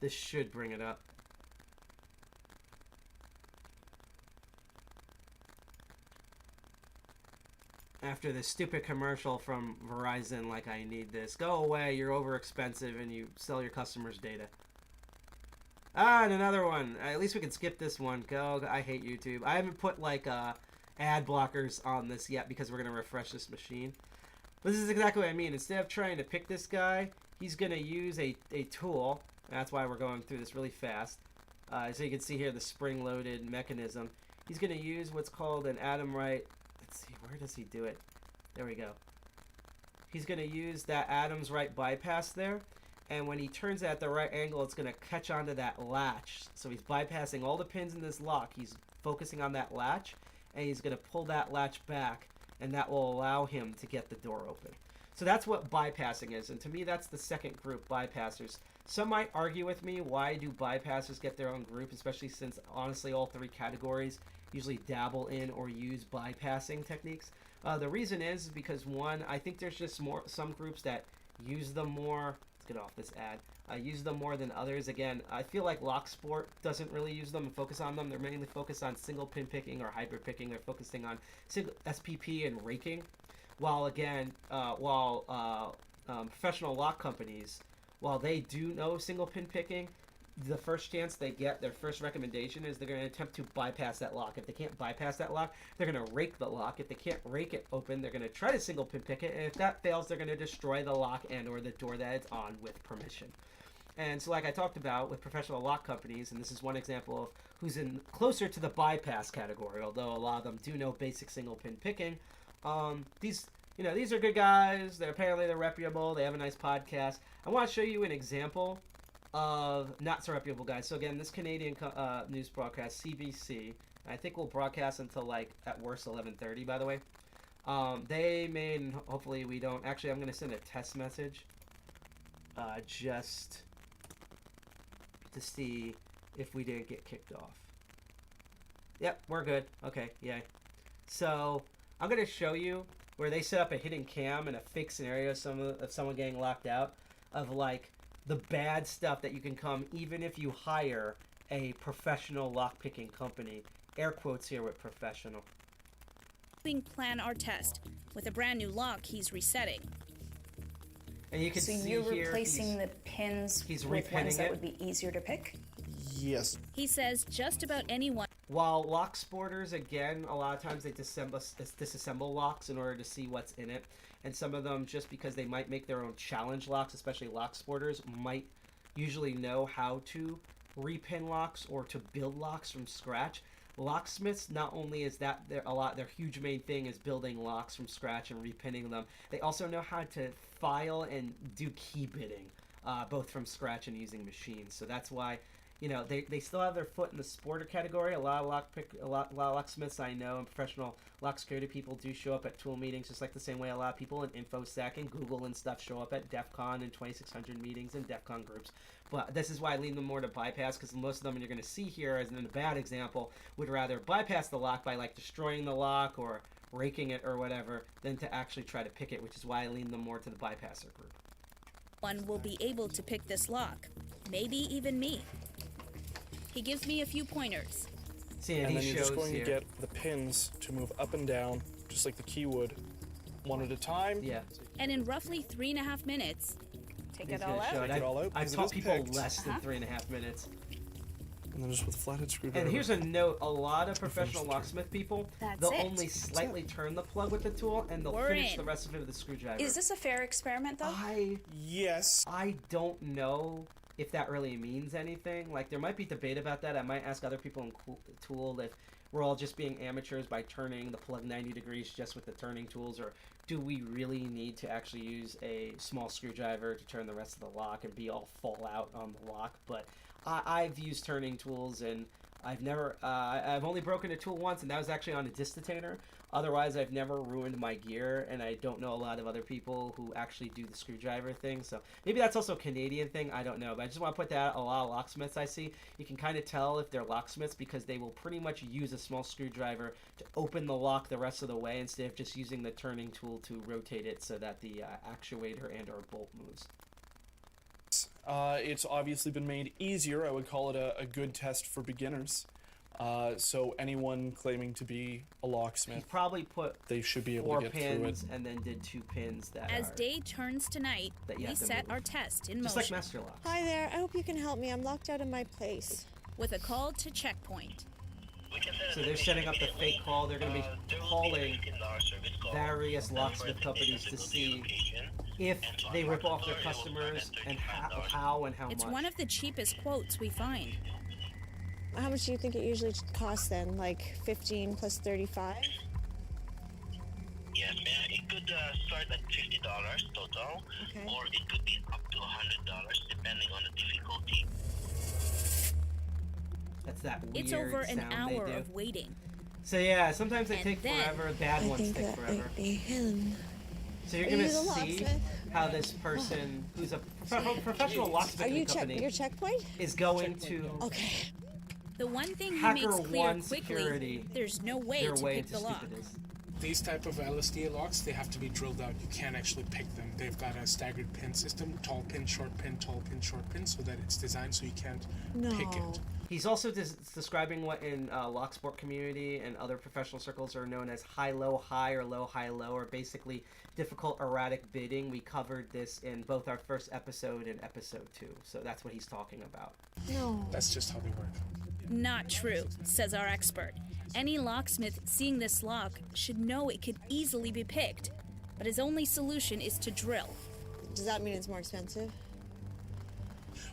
this should bring it up. After this stupid commercial from Verizon, like, I need this. Go away, you're over expensive and you sell your customers' data. Ah, and another one. At least we can skip this one. Go, I hate YouTube. I haven't put, like, ad blockers on this yet because we're going to refresh this machine. But this is exactly what I mean. Instead of trying to pick this guy, he's going to use a tool. That's why we're going through this really fast. So you can see here the spring-loaded mechanism. He's going to use what's called an Adam right. Let's see, where does he do it? There we go. He's going to use that Adam's right bypass there. And when he turns it at the right angle, it's going to catch onto that latch. So he's bypassing all the pins in this lock. He's focusing on that latch. And he's going to pull that latch back. And that will allow him to get the door open. So that's what bypassing is. And to me, that's the second group, bypassers. Some might argue with me, why do bypassers get their own group, especially since, honestly, all three categories usually dabble in or use bypassing techniques. The reason is because, one, I think there's just some groups that use them more. Let's get off this ad. Use them more than others. Again, I feel like Lockspot doesn't really use them and focus on them. They're mainly focused on single pin picking or hybrid picking. They're focusing on single SPP and raking. While again, professional lock companies, while they do know single pin picking, the first chance they get, their first recommendation is they're going to attempt to bypass that lock. If they can't bypass that lock, they're going to rake the lock. If they can't rake it open, they're going to try to single pin pick it. And if that fails, they're going to destroy the lock and or the door that it's on with permission. And so like I talked about with professional lock companies, and this is one example of who's in closer to the bypass category, although a lot of them do know basic single pin picking. These are good guys. They're reputable. They have a nice podcast. I want to show you an example of not so reputable guys. So again, this Canadian news broadcast, CBC, I think we'll broadcast until like at worst 11:30. By the way, they made. And hopefully we don't. Actually, I'm going to send a test message, just to see if we didn't get kicked off. Yep, we're good. Okay, yay. So I'm going to show you where they set up a hidden cam and a fake scenario of someone getting locked out, of like the bad stuff that you can come even if you hire a professional lockpicking company. Air quotes here with professional. Plan our test. With a brand new lock, he's resetting. And you can so see you're here replacing the pins he's with ones that repinning would be easier to pick? Yes. He says just about anyone. While lock sporters, again, a lot of times they disassemble locks in order to see what's in it. And some of them, just because they might make their own challenge locks, especially lock sporters, might usually know how to repin locks or to build locks from scratch. Locksmiths, not only is that their huge main thing is building locks from scratch and repinning them, they also know how to file and do key bidding, both from scratch and using machines. So that's why, they still have their foot in the sporter category. A lot of locksmiths I know and professional lock security people do show up at TOOL meetings, just like the same way a lot of people in InfoSec and Google and stuff show up at DEFCON and 2600 meetings and DEFCON groups. But this is why I lean them more to bypass, because most of them you're going to see here, as in a bad example, would rather bypass the lock by like destroying the lock or raking it or whatever than to actually try to pick it, which is why I lean them more to the bypasser group. One will be able to pick this lock. Maybe even me. He gives me a few pointers. See, and then he you're shows just going here. to get the pins to move up and down, just like the key would, one at a time. Yeah. And in roughly 3.5 minutes, Take He's it all gonna show out? it. Take it all out, I've because it taught is people picked. less than 3.5 minutes. And then just with a flathead screwdriver. And here's a note: a lot of professional locksmith people, That's they'll it. only slightly turn the plug with the tool, and they'll We're finish in. the rest of it with a screwdriver. Is this a fair experiment, though? Yes. I don't know if that really means anything. Like, there might be debate about that. I might ask other people in TOOL if we're all just being amateurs by turning the plug 90 degrees just with the turning tools, or do we really need to actually use a small screwdriver to turn the rest of the lock and be all fall out on the lock? But I've used turning tools, and I've only broken a tool once, and that was actually on a distatainer. Otherwise, I've never ruined my gear, and I don't know a lot of other people who actually do the screwdriver thing. So maybe that's also a Canadian thing. I don't know. But I just want to put that out. A lot of locksmiths I see, you can kind of tell if they're locksmiths because they will pretty much use a small screwdriver to open the lock the rest of the way instead of just using the turning tool to rotate it so that the actuator and or bolt moves. It's obviously been made easier. I would call it a good test for beginners. So anyone claiming to be a He locksmith, probably put they should be able 4 to get through it. pins and then did 2 pins that as are day turns to night, that you we have to set move. our test in just like motion Master Lock. Hi there, I hope you can help me. I'm locked out of my place. with a call to checkpoint. So they're setting up the fake call. They're going to be calling various locksmith companies to see if they rip off their customers and how and how It's much. one of the cheapest quotes we find. How much do you think it usually costs then? Like 15 plus 35? Yes, ma'am. It could start at $50 total, Okay. or it could be up to $100 depending on the difficulty. That's that weird It's over an sound hour they do. of waiting. So yeah, sometimes they And take then- forever. Bad I ones think take that forever. might be him. So you're Are gonna you the see locksmith? how this person, who's a professional Are locksmith you company, your checkpoint? is going to Okay. The one thing he Hacker makes clear one quickly, security there's no way their to way pick to the lock. stupid is. These type of LSD locks, they have to be drilled out. You can't actually pick them. They've got a staggered pin system, tall pin, short pin, tall pin, short pin, so that it's designed so you can't pick No. it. He's also describing what in Locksport community and other professional circles are known as high-low high or low-high low, or basically difficult erratic bidding. We covered this in both our first episode and episode 2, so that's what he's talking about. No. That's just how they work. Not true, says our expert. Any locksmith seeing this lock should know it could easily be picked, but his only solution is to drill. Does that mean it's more expensive?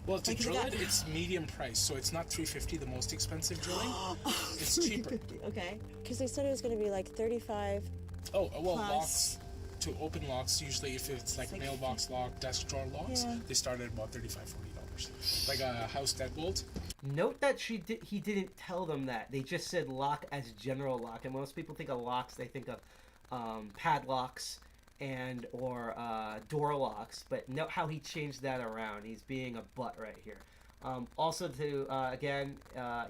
Well, to Like, drill that- it, it's medium price, so it's not $350, the most expensive drilling. It's cheaper. Okay. Because they said it was going to be like 35. Oh, well, Plus. locks, to open locks, usually if it's like mailbox lock, desk drawer locks, Yeah. they start at about $35-$40. Like a house deadbolt. Note that he didn't tell them that. They just said lock as general lock, and most people think of locks, they think of padlocks or door locks. But note how he changed that around. He's being a butt right here. Also, to again,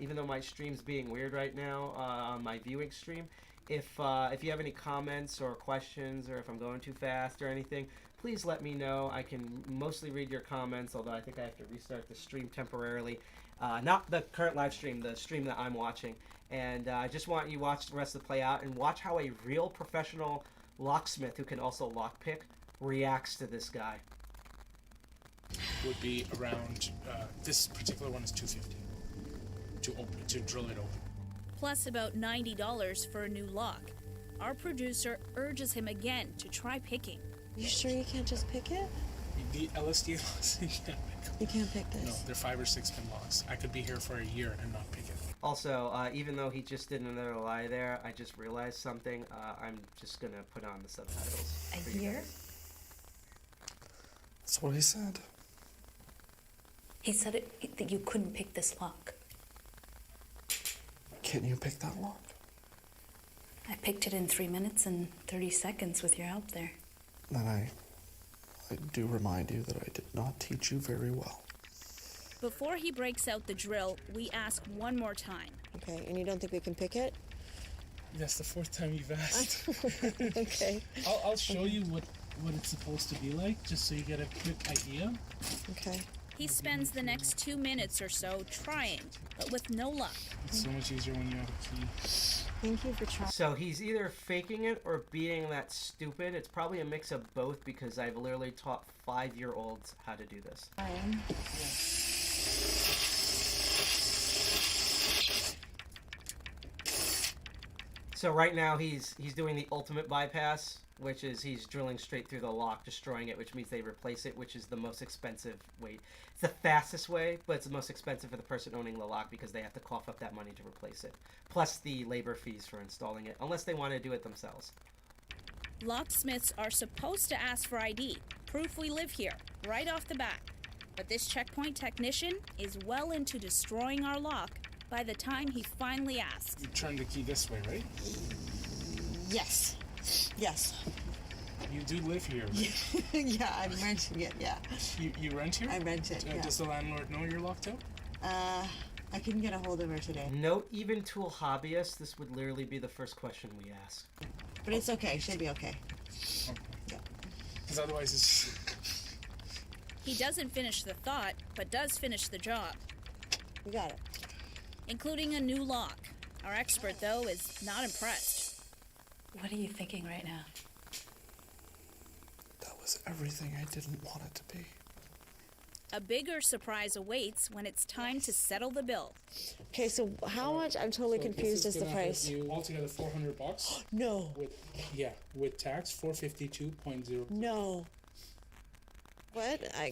even though my stream's being weird right now on my viewing stream, if you have any comments or questions, or if I'm going too fast or anything, please let me know. I can mostly read your comments, although I think I have to restart the stream temporarily. Not the current live stream, the stream that I'm watching. And I just want you to watch the rest of the play out and watch how a real professional locksmith who can also lockpick reacts to this guy. Would be around, this particular one is $250 to drill it open. Plus about $90 for a new lock. Our producer urges him again to try picking. You sure you can't just pick it? The LSD locks, you can't pick them. You can't pick this. No, they're 5 or 6 pin locks. I could be here for a year and not pick it. Also, even though he just did another lie there, I just realized something. I'm just going to put on the subtitles. A for you year? guys. That's what he said. He said that you couldn't pick this lock. Can you pick that lock? I picked it in 3 minutes and 30 seconds with your help there. Then I do remind you that I did not teach you very well. Before he breaks out the drill, we ask one more time. Okay, and you don't think we can pick it? That's the 4th time you've asked. Okay. I'll show you what it's supposed to be like, just so you get a quick idea. Okay. He spends the next 2 minutes or so trying, but with no luck. It's so much easier when you have a key. Thank you for trying. So he's either faking it or being that stupid. It's probably a mix of both because I've literally taught 5-year-olds how to do this. So right now he's doing the ultimate bypass, which is he's drilling straight through the lock, destroying it, which means they replace it, which is the most expensive way. It's the fastest way, but it's the most expensive for the person owning the lock because they have to cough up that money to replace it, plus the labor fees for installing it, unless they want to do it themselves. Locksmiths are supposed to ask for ID, proof we live here, right off the bat. But this checkpoint technician is well into destroying our lock by the time he finally asks. You turn the key this way, right? Yes. Yes. You do live here, right? Yeah, I'm renting it, yeah. You rent here? I rent it, yeah. Does the landlord know you're locked out? I couldn't get a hold of her today. Note, even tool hobbyists, this would literally be the first question we ask. But it's okay, should be okay. Yeah. Because otherwise it's... He doesn't finish the thought, but does finish the job. We got it. Including a new lock. Our expert, though, is not impressed. What are you thinking right now? That was everything I didn't want it to be. A bigger surprise awaits when it's time to settle the bill. Okay, so how much? I'm totally confused as the price. Altogether $400. No. With tax, $452.0. No. What? I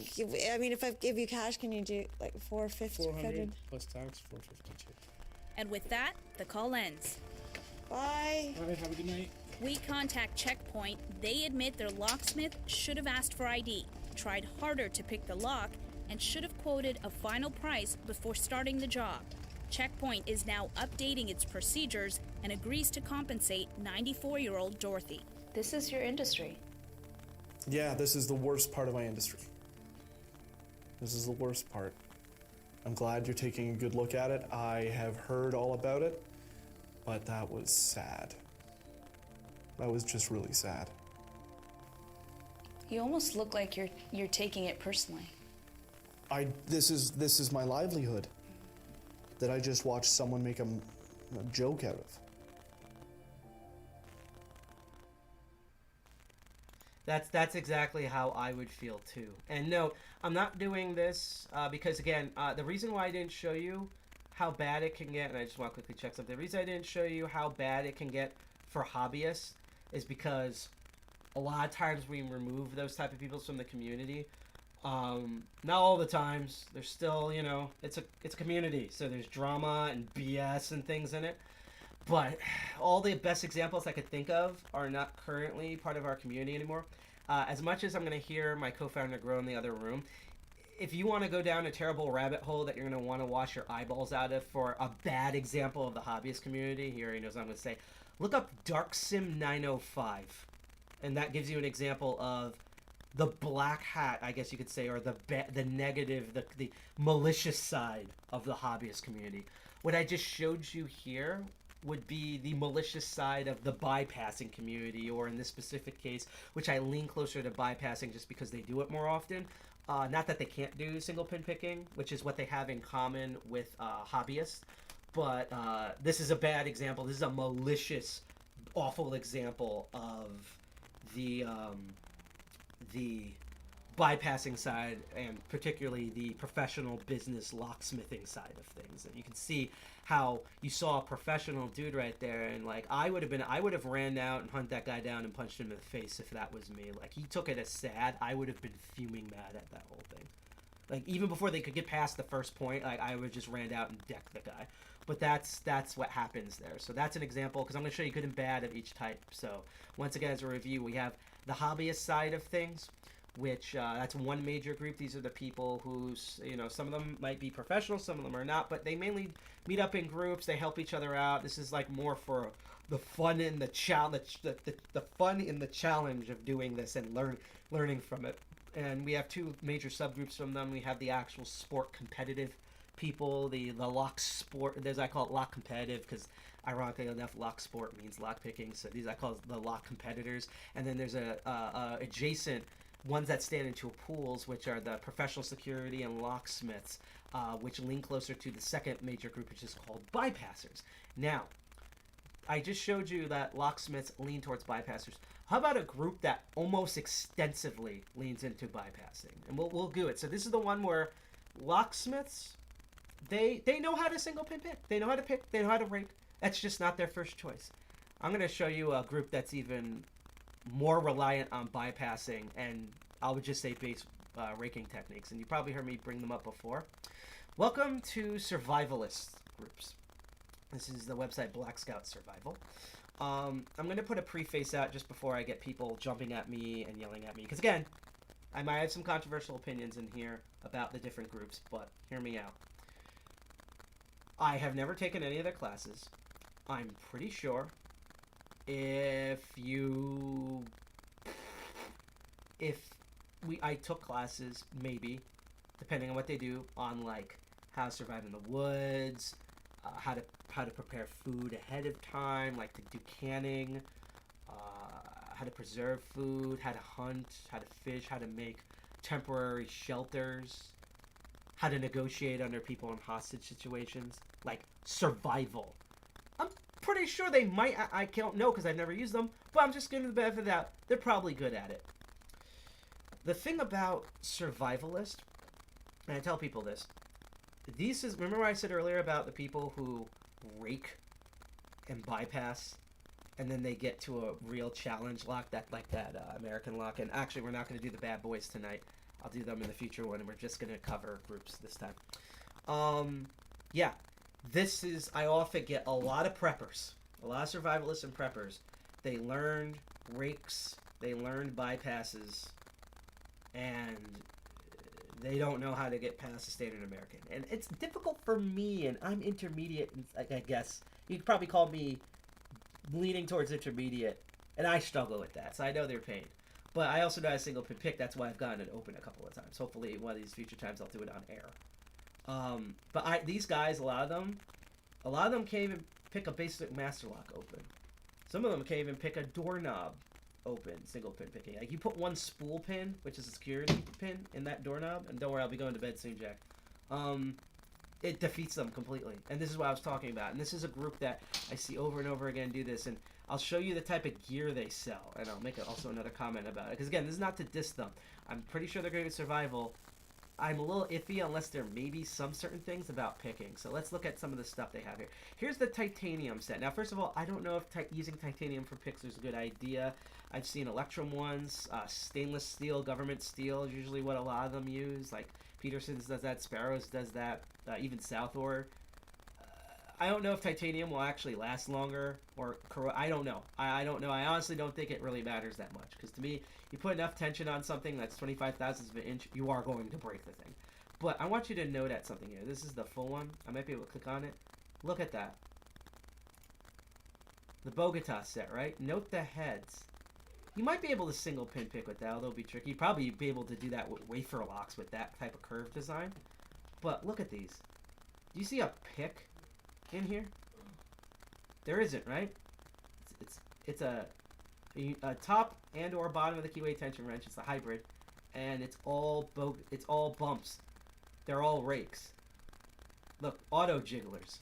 mean, if I give you cash, can you do like 450? 400 plus tax, 452. And with that, the call ends. Bye. All right, have a good night. We contact Checkpoint. They admit their locksmith should have asked for ID, tried harder to pick the lock, and should have quoted a final price before starting the job. Checkpoint is now updating its procedures and agrees to compensate 94-year-old Dorothy. This is your industry. Yeah, this is the worst part of my industry. This is the worst part. I'm glad you're taking a good look at it. I have heard all about it, but that was sad. That was just really sad. You almost look like you're taking it personally. This is my livelihood that I just watched someone make a joke out of. That's exactly how I would feel too. And no, I'm not doing this because again, the reason why I didn't show you how bad it can get, and I just want to quickly check something. The reason I didn't show you how bad it can get for hobbyists is because a lot of times we remove those type of people from the community. Not all the times. There's still, you know, it's a community, so there's drama and BS and things in it. But all the best examples I could think of are not currently part of our community anymore. As much as I'm going to hear my co-founder grow in the other room, if you want to go down a terrible rabbit hole that you're going to want to wash your eyeballs out of for a bad example of the hobbyist community, he already knows what I'm going to say. Look up Darksim 905, and that gives you an example of the black hat, I guess you could say, or the negative, the malicious side of the hobbyist community. What I just showed you here would be the malicious side of the bypassing community, or in this specific case, which I lean closer to bypassing just because they do it more often. Not that they can't do single pin picking, which is what they have in common with hobbyists, but this is a bad example. This is a malicious, awful example of the bypassing side, and particularly the professional business locksmithing side of things. And you can see how you saw a professional dude right there, and like I would have ran out and hunt that guy down and punched him in the face if that was me. Like, he took it as sad. I would have been fuming mad at that whole thing. Like, even before they could get past the first point, like, I would just ran out and decked the guy. But that's what happens there. So that's an example, because I'm going to show you good and bad of each type. So once again, as a review, we have the hobbyist side of things, which that's one major group. These are the people who, you know, some of them might be professional, some of them are not, but they mainly meet up in groups. They help each other out. This is like more for the fun and the challenge, the fun in the challenge of doing this and learning from it. And we have two major subgroups from them. We have the actual sport competitive people, the lock sport. There's, I call it lock competitive because ironically enough, lock sport means lock picking. So these I call the lock competitors. And then there's a adjacent ones that stand into pools, which are the professional security and locksmiths, which lean closer to the second major group, which is called bypassers. Now, I just showed you that locksmiths lean towards bypassers. How about a group that almost extensively leans into bypassing? And we'll do it. So this is the one where locksmiths, they know how to single pin pick. They know how to pick. They know how to rake. That's just not their first choice. I'm going to show you a group that's even more reliant on bypassing, and I would just say base raking techniques. And you probably heard me bring them up before. Welcome to survivalist groups. This is the website Black Scout Survival. I'm going to put a preface out just before I get people jumping at me and yelling at me. Because again, I might have some controversial opinions in here about the different groups, but hear me out. I have never taken any of their classes. I'm pretty sure I took classes, maybe, depending on what they do, on like how to survive in the woods, how to prepare food ahead of time, like to do canning, how to preserve food, how to hunt, how to fish, how to make temporary shelters, how to negotiate under people in hostage situations, like survival. I'm pretty sure they might, I don't know because I've never used them, but I'm just giving the benefit of the doubt. They're probably good at it. The thing about survivalist, and I tell people this, remember what I said earlier about the people who rake and bypass, and then they get to a real challenge lock, that American lock. And actually, we're not going to do the bad boys tonight. I'll do them in the future one, and we're just going to cover groups this time. Yeah, I often get a lot of preppers, a lot of survivalists and preppers. They learned rakes, they learned bypasses, and they don't know how to get past the standard American. And it's difficult for me, and I'm intermediate, I guess. You could probably call me leaning towards intermediate, and I struggle with that, so I know their pain. But I also know how to single pin pick. That's why I've gotten it open a couple of times. Hopefully, one of these future times, I'll do it on air. But these guys, a lot of them can't even pick a basic master lock open. Some of them can't even pick a doorknob open, single pin picking. Like, you put one spool pin, which is a security pin, in that doorknob, and don't worry, I'll be going to bed soon, Jack. It defeats them completely. And this is what I was talking about. And this is a group that I see over and over again do this. And I'll show you the type of gear they sell. And I'll make also another comment about it. Because again, this is not to diss them. I'm pretty sure they're going to survival. I'm a little iffy unless there may be some certain things about picking. So let's look at some of the stuff they have here. Here's the titanium set. Now, first of all, I don't know if using titanium for picks is a good idea. I've seen Electrum ones, stainless steel, government steel is usually what a lot of them use. Like Peterson's does that, Sparrows does that, even Southor. I don't know if titanium will actually last longer, or I don't know. I don't know. I honestly don't think it really matters that much, because to me, you put enough tension on something that's 25 thousandths of an inch, you are going to break the thing. But I want you to note at something here. This is the full one. I might be able to click on it. Look at that. The Bogota set, right? Note the heads. You might be able to single pin pick with that, although it'll be tricky. You'd probably be able to do that with wafer locks with that type of curve design. But look at these. Do you see a pick in here? There isn't, right? It's a top and or bottom of the keyway tension wrench. It's a hybrid, and it's all bumps. They're all rakes. Look, auto jigglers.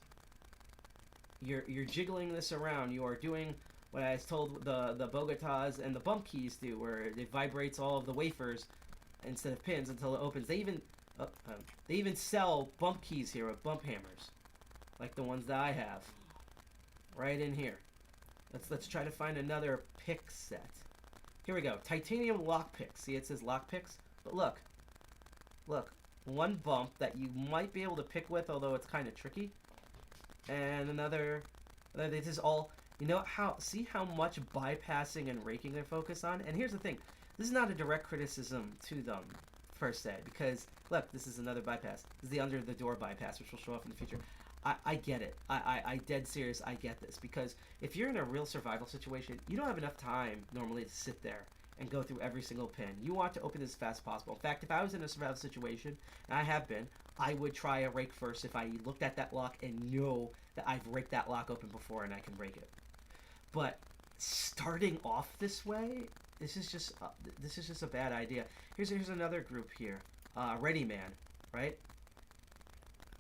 You're jiggling this around. You are doing what I was told the Bogotas and the bump keys do, where it vibrates all of the wafers instead of pins until it opens. They even sell bump keys here with bump hammers, like the ones that I have, right in here. Let's try to find another pick set. Here we go. Titanium lock picks. See, it says lock picks, but look, one bump that you might be able to pick with, although it's kind of tricky, and another. This is all. You know see how much bypassing and raking they're focused on? And here's the thing. This is not a direct criticism to them, per se, because, look, this is another bypass. This is the under the door bypass, which will show up in the future. I get it. I dead serious, I get this. Because if you're in a real survival situation, you don't have enough time, normally, to sit there and go through every single pin. You want to open this as fast as possible. In fact, if I was in a survival situation, and I have been, I would try a rake first if I looked at that lock and know that I've raked that lock open before and I can rake it. But starting off this way, this is just a bad idea. Here's another group here, Ready Man, right?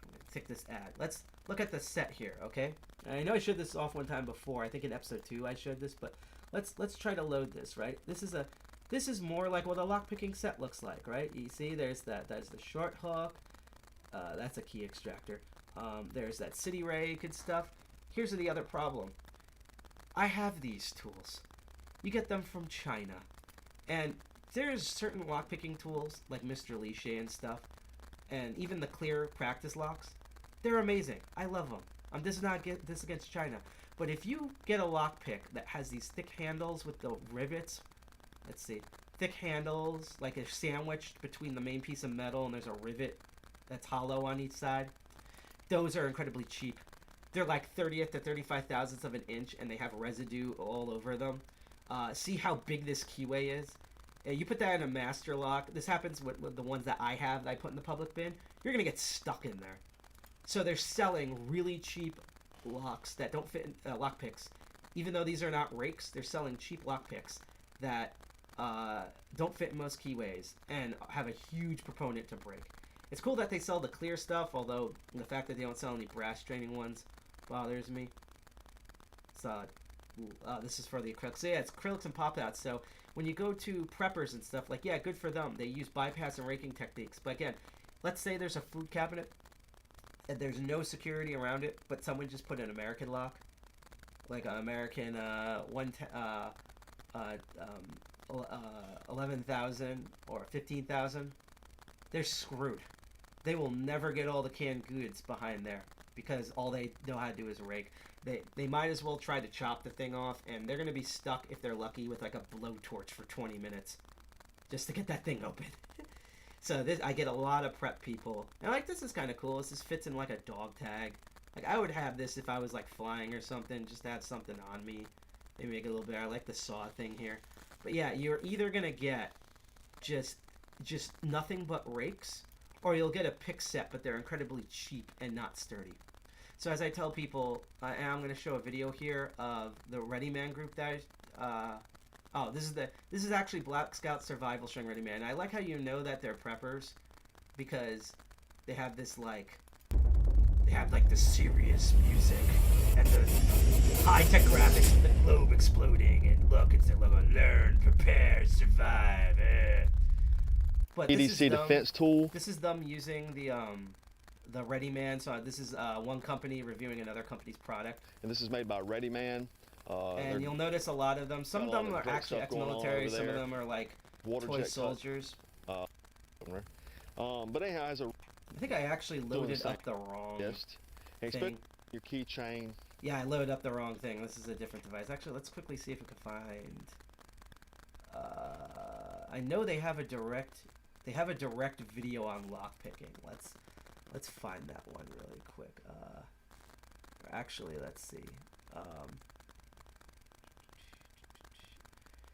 I'm gonna tick this ad. Let's look at the set here, okay? I know I showed this off one time before. I think in episode 2 I showed this, but let's try to load this, right? This is more like what a lockpicking set looks like, right? You see, there's the short hook. That's a key extractor. There's that city rake and stuff. Here's the other problem. I have these tools. You get them from China. And there's certain lockpicking tools, like Mr. Liché and stuff, and even the clear practice locks. They're amazing. I love them. This is not this against China. But if you get a lockpick that has these thick handles with the rivets, let's see, thick handles, like they're sandwiched between the main piece of metal and there's a rivet that's hollow on each side, those are incredibly cheap. They're like 30th to 35 thousandths of an inch, and they have residue all over them. See how big this keyway is? You put that in a master lock. This happens with the ones that I have that I put in the public bin. You're going to get stuck in there. So they're selling really cheap locks that don't fit in lock picks. Even though these are not rakes, they're selling cheap lock picks that don't fit in most keyways and have a huge proponent to break. It's cool that they sell the clear stuff, although the fact that they don't sell any brass draining ones bothers me. So, this is for the acrylics. So yeah, it's acrylics and pop-outs. So when you go to preppers and stuff, like, yeah, good for them. They use bypass and raking techniques. But again, let's say there's a food cabinet and there's no security around it, but someone just put an American lock, like an American 11,000 or 15,000. They're screwed. They will never get all the canned goods behind there because all they know how to do is rake. They might as well try to chop the thing off, and they're going to be stuck, if they're lucky, with like a blowtorch for 20 minutes just to get that thing open. So I get a lot of prep people. And like, this is kind of cool. This fits in like a dog tag. Like, I would have this if I was like flying or something, just to have something on me. Maybe make it a little bit. I like the saw thing here. But yeah, you're either going to get just nothing but rakes, or you'll get a pick set, but they're incredibly cheap and not sturdy. So as I tell people, and I'm going to show a video here of the Ready Man group that this is actually Black Scout Survival String Ready Man. I like how you know that they're preppers, because they have this like the serious music and the high-tech graphics with the globe exploding, and look, it's their logo, learn, prepare, survive. But this EDC is them, defense tool. This is them using the Ready Man. So this is one company reviewing another company's product. And this is made by Ready Man. And you'll notice a lot of them. Some of got a lot them of are great actually stuff going on ex-military. over Some of there. them are like Water toy jet soldiers. But anyhow, as a I think I actually loaded up the wrong and thing. your keychain. Yeah, I loaded up the wrong thing. This is a different device. Actually, let's quickly see if we can find. I know they have a direct video on lockpicking. Let's find that one really quick. Actually, let's see.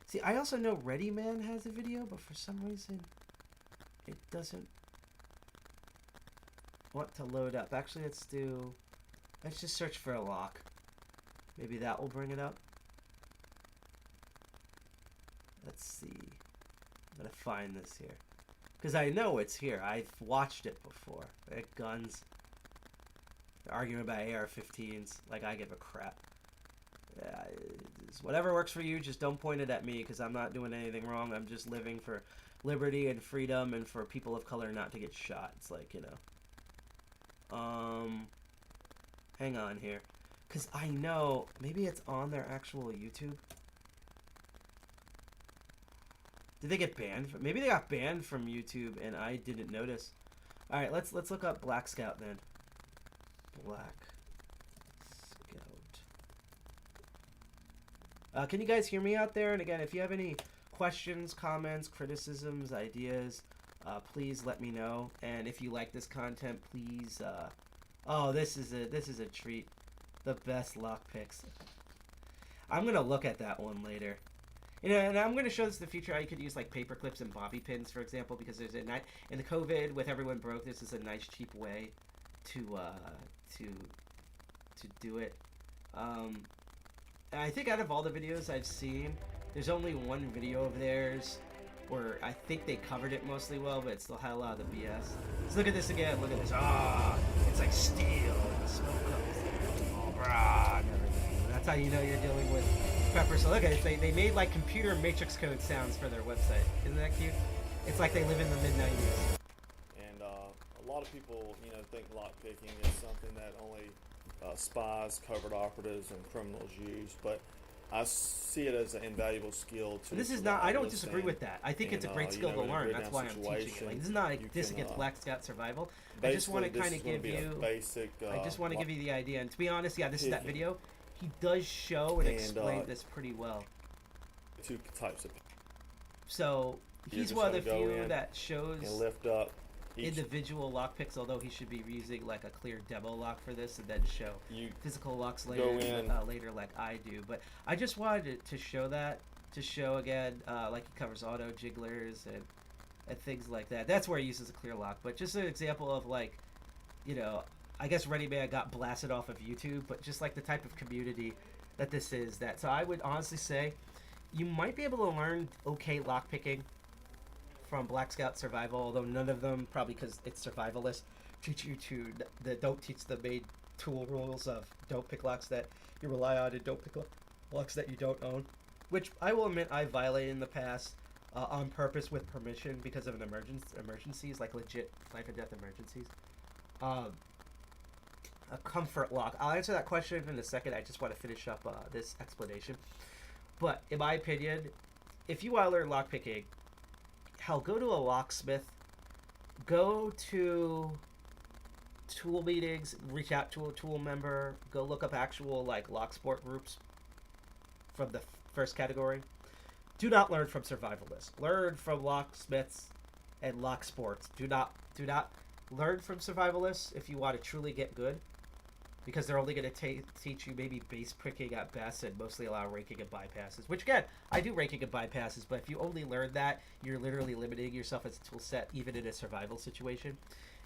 See, I also know Ready Man has a video, but for some reason, it doesn't want to load up. Actually, let's just search for a lock. Maybe that will bring it up. Let's see. I'm gonna find this here. Because I know it's here. I've watched it before. Guns. They're arguing about AR-15s. Like, I give a crap. Yeah, whatever works for you, just don't point it at me, because I'm not doing anything wrong. I'm just living for liberty and freedom and for people of color not to get shot. It's like, you know. Hang on here. Because I know, maybe it's on their actual YouTube. Did they get banned? Maybe they got banned from YouTube and I didn't notice. All right, let's look up Black Scout then. Black Scout. Can you guys hear me out there? And again, if you have any questions, comments, criticisms, ideas, please let me know. And if you like this content, please. Oh, this is a treat. The best lockpicks. I'm gonna look at that one later. You know, and I'm going to show this in the future how you could use like paper clips and bobby pins, for example, because there's in the COVID with everyone broke. This is a nice cheap way to do it. And I think out of all the videos I've seen, there's only one video of theirs where I think they covered it mostly well, but it still had a lot of the BS. Let's look at this again. Look at this. It's like steel and the smoke comes all raw and everything. That's how you know you're dealing with Pepper. So look at it. They made like computer matrix code sounds for their website. Isn't that cute? It's like they live in the mid-90s. And a lot of people, you know, think lockpicking is something that only spies, covert operatives, and criminals use. But I see it as an invaluable skill to. This is not. I don't disagree with that. I think it's a great skill to learn. That's why I'm teaching it. Like, this is not like this against Black Scout Survival. I just want to kind of give you. Basic. I just want to give you the idea. And to be honest, yeah, this is that video. He does show and explain this pretty well. Two types of. So he's one of the few that shows and lift up individual lockpicks. Although he should be using like a clear demo lock for this, and then show physical locks later, later like I do. But I just wanted to show that, to show again, like he covers auto jigglers and things like that. That's where he uses a clear lock. But just an example of like, you know. I guess Ready Man got blasted off of YouTube, but just like the type of community that this is, so I would honestly say you might be able to learn okay lockpicking from Black Scout Survival, although none of them, probably because it's survivalist, teach you don't teach the main tool rules of don't pick locks that you rely on and don't pick locks that you don't own, which I will admit I violated in the past on purpose with permission because of an emergencies, like legit life and death emergencies. A comfort lock. I'll answer that question in a second. I just want to finish up this explanation. But in my opinion, if you want to learn lockpicking, hell, go to a locksmith. Go to tool meetings. Reach out to a tool member. Go look up actual like Locksport groups from the first category. Do not learn from survivalists. Learn from locksmiths and locksports. Do not learn from survivalists if you want to truly get good. Because they're only going to teach you maybe base pricking at best and mostly allow raking and bypasses. Which, again, I do raking and bypasses, but if you only learn that, you're literally limiting yourself as a tool set, even in a survival situation.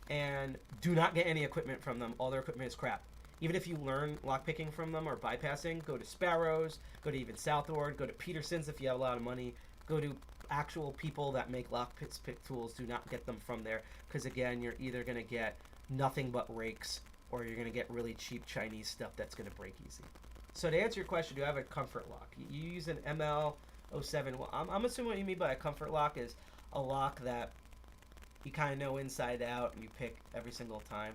And do not get any equipment from them. All their equipment is crap. Even if you learn lockpicking from them or bypassing, go to Sparrows, go to even Southward, go to Peterson's if you have a lot of money, go to actual people that make lockpick tools. Do not get them from there. Because, again, you're either going to get nothing but rakes, or you're going to get really cheap Chinese stuff that's going to break easy. So to answer your question, do you have a comfort lock? You use an ML07. Well, I'm assuming what you mean by a comfort lock is a lock that you kind of know inside out and you pick every single time.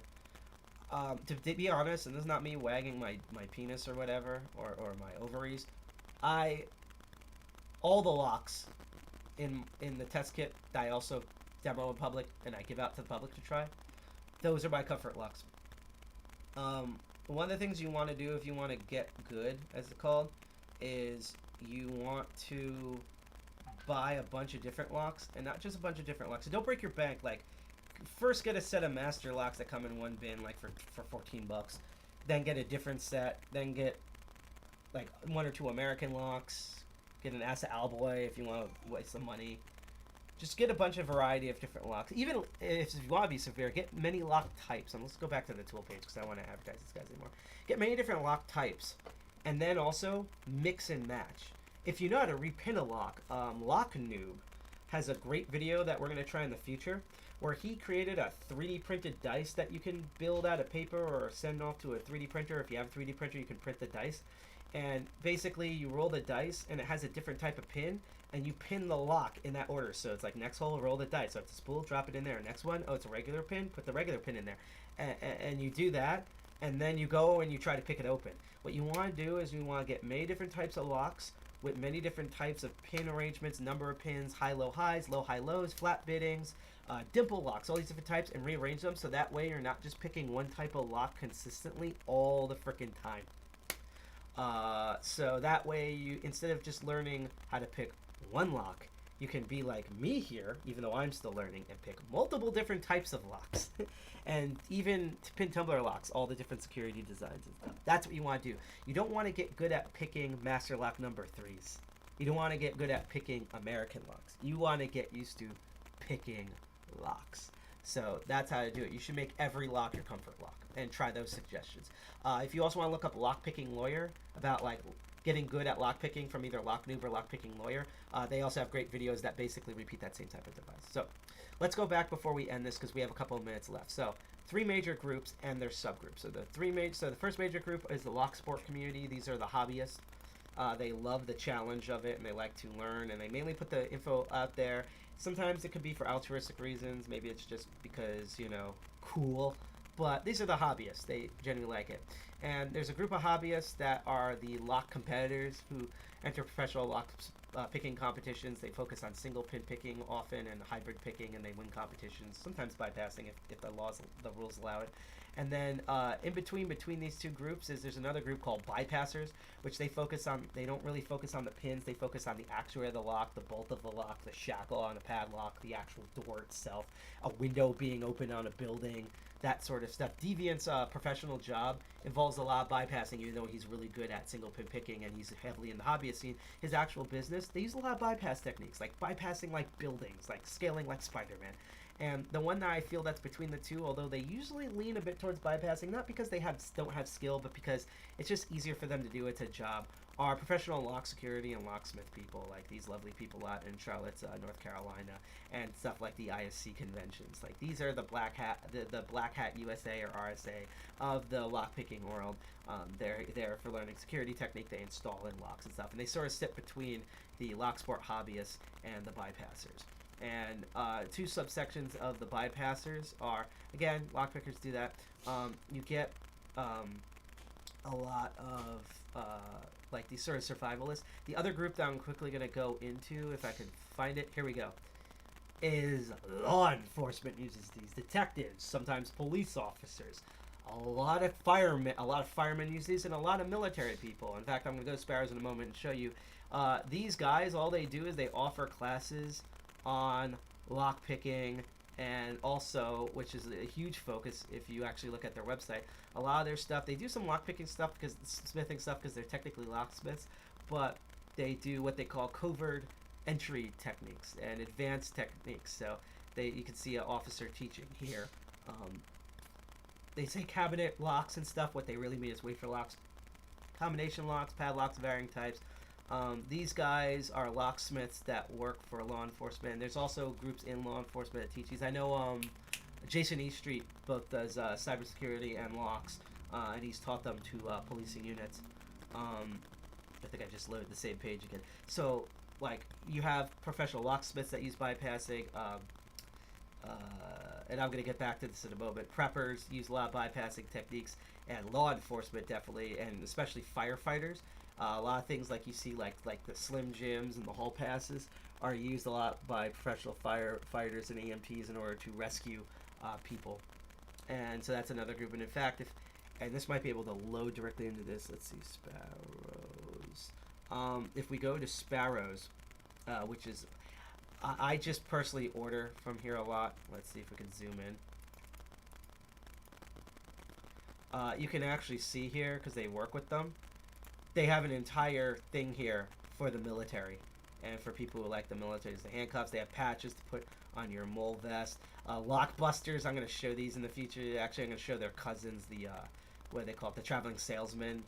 To be honest, and this is not me wagging my penis or whatever, or my ovaries, all the locks in the test kit that I also demo in public and I give out to the public to try, those are my comfort locks. One of the things you want to do if you want to get good, as it's called, is you want to buy a bunch of different locks, and not just a bunch of different locks. So don't break your bank. Like, first get a set of master locks that come in one bin, like for $14. Then get a different set. Then get like 1 or 2 American locks. Get an Asa Alloy if you want to waste some money. Just get a bunch of variety of different locks. Even if you want to be severe, get many lock types. And let's go back to the tool page because I don't want to advertise these guys anymore. Get many different lock types. And then also mix and match. If you know how to repin a lock, Lock Noob has a great video that we're going to try in the future where he created a 3D printed dice that you can build out of paper or send off to a 3D printer. If you have a 3D printer, you can print the dice. And basically you roll the dice and it has a different type of pin and you pin the lock in that order. So it's like next hole, roll the dice. So it's a spool, drop it in there. Next one, oh, it's a regular pin, put the regular pin in there. And you do that, and then you go and you try to pick it open. What you want to do is you want to get many different types of locks with many different types of pin arrangements, number of pins, high-low highs, low-high lows, flat biddings, dimple locks, all these different types, and rearrange them so that way you're not just picking one type of lock consistently all the frickin' time. So that way you, instead of just learning how to pick one lock, you can be like me here, even though I'm still learning, and pick multiple different types of locks. And even pin tumbler locks, all the different security designs and stuff. That's what you want to do. You don't want to get good at picking master lock number 3s. You don't want to get good at picking American locks. You want to get used to picking locks. So that's how to do it. You should make every lock your comfort lock and try those suggestions. If you also want to look up Lockpicking Lawyer about like getting good at lockpicking from either Lock Noob or Lockpicking Lawyer, they also have great videos that basically repeat that same type of device. So let's go back before we end this because we have a couple of minutes left. So 3 major groups and their subgroups. So the first major group is the Locksport community. These are the hobbyists. They love the challenge of it and they like to learn, and they mainly put the info out there. Sometimes it could be for altruistic reasons. Maybe it's just because, you know, cool. But these are the hobbyists. They genuinely like it. And there's a group of hobbyists that are the lock competitors who enter professional lock picking competitions. They focus on single pin picking often and hybrid picking, and they win competitions, sometimes bypassing if the rules allow it. And then in between these two groups there's another group called bypassers, which they don't really focus on the pins. They focus on the actuator of the lock, the bolt of the lock, the shackle on a padlock, the actual door itself, a window being open on a building, that sort of stuff. Deviant's professional job involves a lot of bypassing, even though he's really good at single pin picking and he's heavily in the hobbyist scene. His actual business, they use a lot of bypass techniques, like bypassing like buildings, like scaling like Spider-Man. And the one that I feel that's between the two, although they usually lean a bit towards bypassing, not because they don't have skill, but because it's just easier for them to do. It's a job, are professional lock security and locksmith people, like these lovely people out in Charlotte, North Carolina, and stuff like the ISC conventions. Like these are the black hat USA or RSA of the lockpicking world. They're there for learning security technique. They install in locks and stuff, and they sort of sit between the Locksport hobbyists and the bypassers. And 2 subsections of the bypassers are, again, lockpickers do that. You get a lot of like these sort of survivalists. The other group that I'm quickly going to go into, if I can find it, here we go, is law enforcement uses these. Detectives, sometimes police officers. A lot of firemen use these, and a lot of military people. In fact, I'm going to go to Sparrows in a moment and show you. These guys, all they do is they offer classes on lockpicking, and also, which is a huge focus if you actually look at their website, a lot of their stuff, they do some lockpicking stuff, because smithing stuff, because they're technically locksmiths, but they do what they call covert entry techniques and advanced techniques. So you can see an officer teaching here. They say cabinet locks and stuff. What they really mean is wafer locks, combination locks, padlocks of varying types. These guys are locksmiths that work for law enforcement. There's also groups in law enforcement that teach these. I know Jason E. Street both does cybersecurity and locks, and he's taught them to policing units. I think I just loaded the same page again. So, like, you have professional locksmiths that use bypassing. and I'm going to get back to this in a moment, preppers use a lot of bypassing techniques, and law enforcement definitely, and especially firefighters. A lot of things like you see, like the Slim Jims and the hall passes, are used a lot by professional firefighters and EMTs in order to rescue people. And so that's another group. And in fact, and this might be able to load directly into this. Let's see, sparrows. If we go to sparrows, which is, I just personally order from here a lot. Let's see if we can zoom in. You can actually see here, because they work with them, they have an entire thing here for the military. And for people who like the military, it's the handcuffs. They have patches to put on your mole vest. Lock busters, I'm going to show these in the future. Actually, I'm going to show their cousins, the, what do they call it, the traveling salesman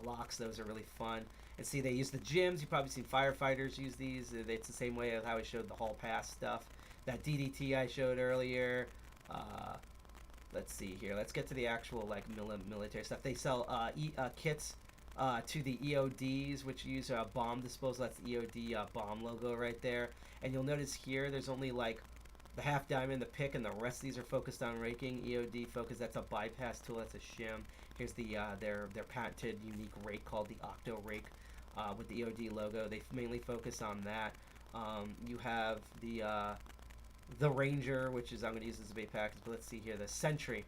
locks. Those are really fun. And see, they use the gyms. You've probably seen firefighters use these. It's the same way as how I showed the hall pass stuff. That DDT I showed earlier. Let's see here. Let's get to the actual like military stuff. They sell kits to the EODs, which use bomb disposal. That's the EOD bomb logo right there. And you'll notice here, there's only like the half diamond, the pick, and the rest of these are focused on raking. EOD focus, that's a bypass tool. That's a shim. Here's the their patented unique rake called the Octo Rake with the EOD logo. They mainly focus on that. You have the Ranger, which is, I'm going to use this as a bait package, but let's see here, the Sentry.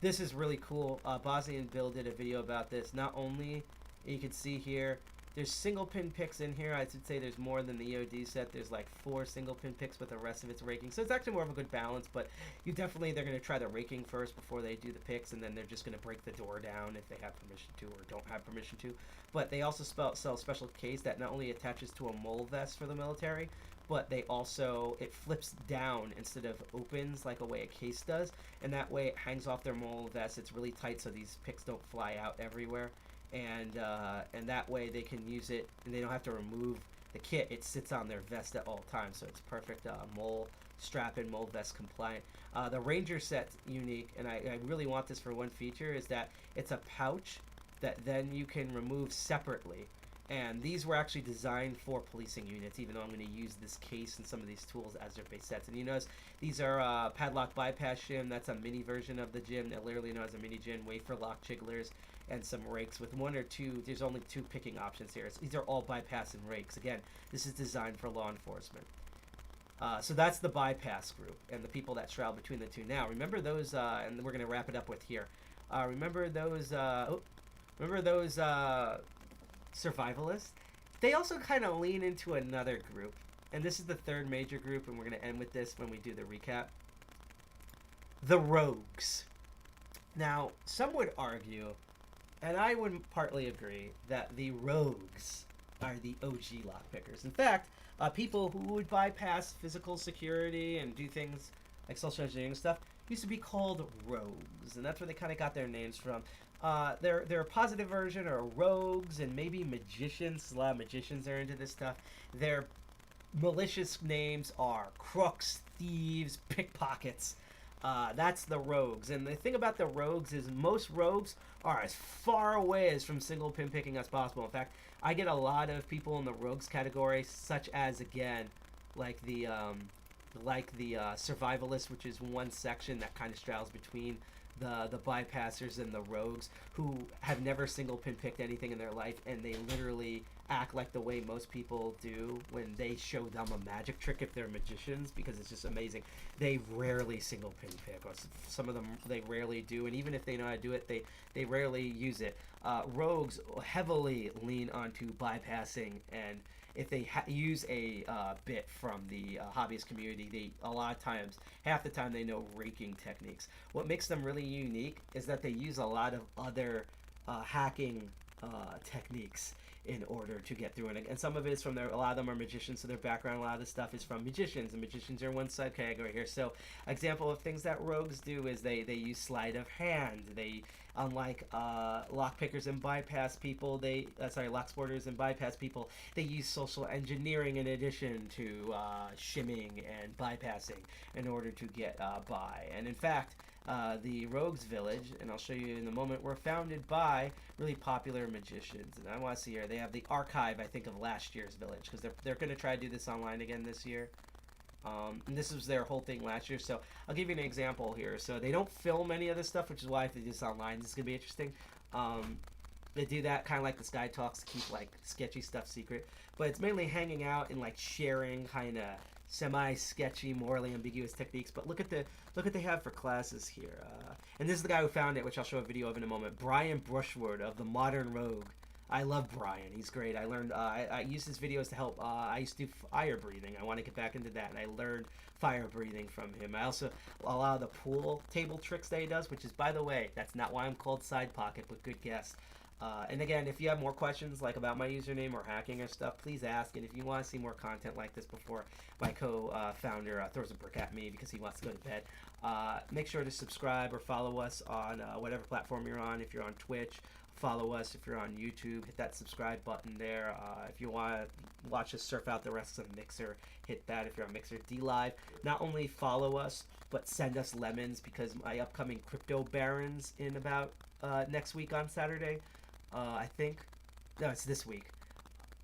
This is really cool. Bosnian Bill did a video about this. Not only, you can see here, there's single pin picks in here. I should say there's more than the EOD set. There's like 4 single pin picks, but the rest of it's raking. So it's actually more of a good balance, but they're going to try the raking first before they do the picks, and then they're just going to break the door down if they have permission to or don't have permission to. But they also sell a special case that not only attaches to a mole vest for the military, but they also, it flips down instead of opens like a way a case does, and that way it hangs off their mole vest. It's really tight so these picks don't fly out everywhere. And that way they can use it, and they don't have to remove the kit. It sits on their vest at all times, so it's perfect mole strap and mole vest compliant. The Ranger set's unique, and I really want this for one feature, is that it's a pouch that then you can remove separately. And these were actually designed for policing units, even though I'm going to use this case and some of these tools as their base sets. And you notice these are padlock bypass shim. That's a mini version of the gym, literally known as a mini gym, wafer lock jigglers, and some rakes with 1 or 2. There's only 2 picking options here. So these are all bypass and rakes. Again, this is designed for law enforcement. So that's the bypass group and the people that straddle between the two. Now, remember those, and we're going to wrap it up with here. Remember those survivalists? They also kind of lean into another group, and this is the third major group, and we're going to end with this when we do the recap. The rogues. Now, some would argue, and I would partly agree, that the rogues are the OG lockpickers. In fact, people who would bypass physical security and do things like social engineering stuff used to be called rogues, and that's where they kind of got their names from. Their positive version are rogues and maybe magicians. A lot of magicians are into this stuff. Their malicious names are crooks, thieves, pickpockets. That's the rogues. And the thing about the rogues is most rogues are as far away as from single pin picking as possible. In fact, I get a lot of people in the rogues category, such as, again, like the survivalists, which is one section that kind of straddles between the bypassers and the rogues, who have never single pin picked anything in their life, and they literally act like the way most people do when they show them a magic trick if they're magicians, because it's just amazing. They rarely single pin pick, or some of them they rarely do, and even if they know how to do it, they rarely use it. Rogues heavily lean onto bypassing, and if they use a bit from the hobbyist community, they a lot of times, half the time, they know raking techniques. What makes them really unique is that they use a lot of other hacking techniques in order to get through it. And some of it is from a lot of them are magicians, so their background, a lot of the stuff is from magicians, and magicians are one side category here. So, example of things that rogues do is they use sleight of hand. They, unlike lockpickers and bypass people, locksporters and bypass people, they use social engineering in addition to shimming and bypassing in order to get by. And in fact, The Rogues Village, and I'll show you in a moment, were founded by really popular magicians. And I want to see here, they have the archive, I think, of last year's village, because they're going to try to do this online again this year. And this was their whole thing last year, so I'll give you an example here. So they don't film any of this stuff, which is why if they do this online, this is going to be interesting. They do that kind of like the Sky Talks to keep like sketchy stuff secret, but it's mainly hanging out and like sharing kind of semi-sketchy, morally ambiguous techniques. But look at they have for classes here, and this is the guy who found it, which I'll show a video of in a moment. Brian Brushwood of the Modern Rogue. I love Brian. He's great. I learned I used his videos to help. I used to do fire breathing. I want to get back into that, and I learned fire breathing from him. I also a lot of the pool table tricks that he does, which is, by the way, that's not why I'm called Sidepocket, but good guess. And again, if you have more questions like about my username or hacking or stuff, please ask. And if you want to see more content like this before my co-founder throws a brick at me because he wants to go to bed, make sure to subscribe or follow us on whatever platform you're on. If you're on Twitch, follow us. If you're on YouTube, hit that subscribe button there. If you want to watch us surf out the rest of Mixer, hit that. If you're on Mixer, DLive. Not only follow us, but send us lemons, because my upcoming Crypto Barons in about next week on Saturday. I think. No, it's this week.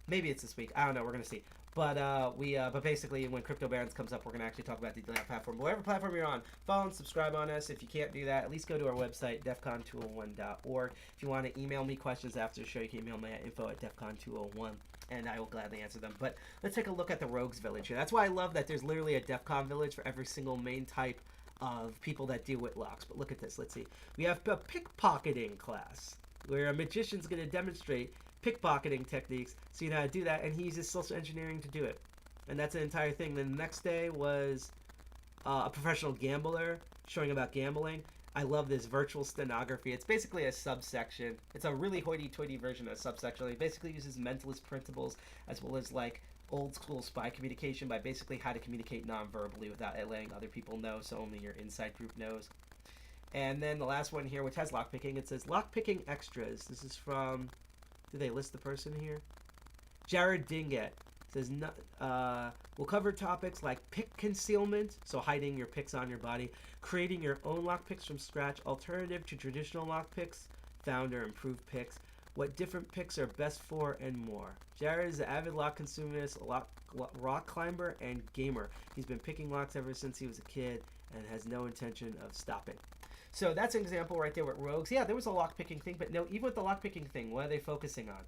Maybe it's this week. I don't know. We're going to see. But but basically, when Crypto Barons comes up, we're going to actually talk about the platform. Whatever platform you're on, follow and subscribe on us. If you can't do that, at least go to our website, defcon201.org. If you want to email me questions after the show, you can email me at info@defcon201, and I will gladly answer them. But let's take a look at the Rogues Village here. That's why I love that there's literally a DEFCON village for every single main type of people that deal with locks. But look at this. Let's see. We have a pickpocketing class, where a magician's going to demonstrate pickpocketing techniques, so you know how to do that, and he uses social engineering to do it. And that's an entire thing. Then the next day was a professional gambler showing about gambling. I love this virtual stenography. It's basically a subsection. It's a really hoity-toity version of a subsection. It basically uses mentalist principles as well as like old school spy communication by basically how to communicate non-verbally without letting other people know, so only your inside group knows. And then the last one here, which has lockpicking, it says Lockpicking Extras. This is from, did they list the person here? Jared Dinget. It says, we'll cover topics like pick concealment, so hiding your picks on your body, creating your own lockpicks from scratch, alternative to traditional lockpicks, found or improved picks, what different picks are best for, and more. Jared is an avid lock consumist, rock climber, and gamer. He's been picking locks ever since he was a kid and has no intention of stopping. So that's an example right there with Rogues. Yeah, there was a lockpicking thing, but no, even with the lockpicking thing, what are they focusing on?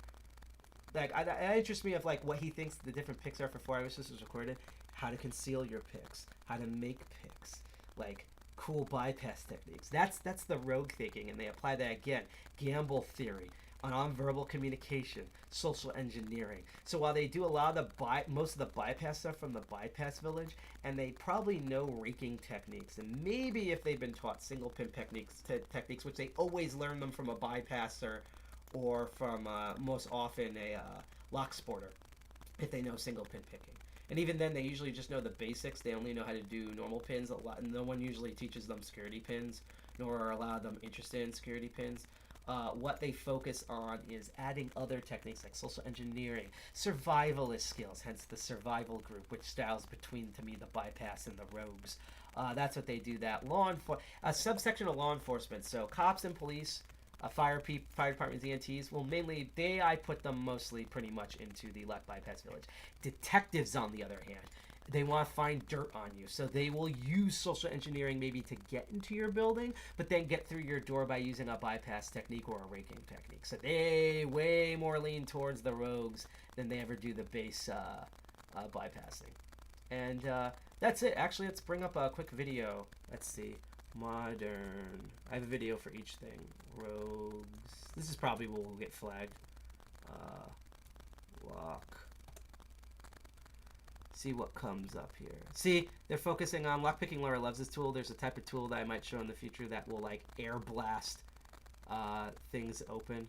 Like, it interests me of like what he thinks the different picks are for 4 hours this was recorded. How to conceal your picks. How to make picks. Like, cool bypass techniques. That's the rogue thinking, and they apply that again. Gamble theory. Non-verbal communication, social engineering. So while they do a lot of most of the bypass stuff from the bypass village, and they probably know raking techniques, and maybe if they've been taught single pin techniques, which they always learn them from a bypasser or from most often a locksporter, if they know single pin picking. And even then, they usually just know the basics. They only know how to do normal pins. No one usually teaches them security pins, nor are a lot of them interested in security pins. What they focus on is adding other techniques like social engineering, survivalist skills, hence the survival group, which styles between, to me, the bypass and the rogues. That's what they do. That a subsection of law enforcement. So cops and police, fire departments, EMTs. Well, mainly I put them mostly pretty much into the lock bypass village. Detectives, on the other hand, they want to find dirt on you, so they will use social engineering maybe to get into your building, but then get through your door by using a bypass technique or a raking technique. So they way more lean towards the rogues than they ever do the base bypassing. And that's it. Actually, let's bring up a quick video. Let's see. Modern. I have a video for each thing. Rogues. This is probably what will get flagged. Lock. See what comes up here. See, they're focusing on lockpicking. Laura loves this tool. There's a type of tool that I might show in the future that will like air blast things open.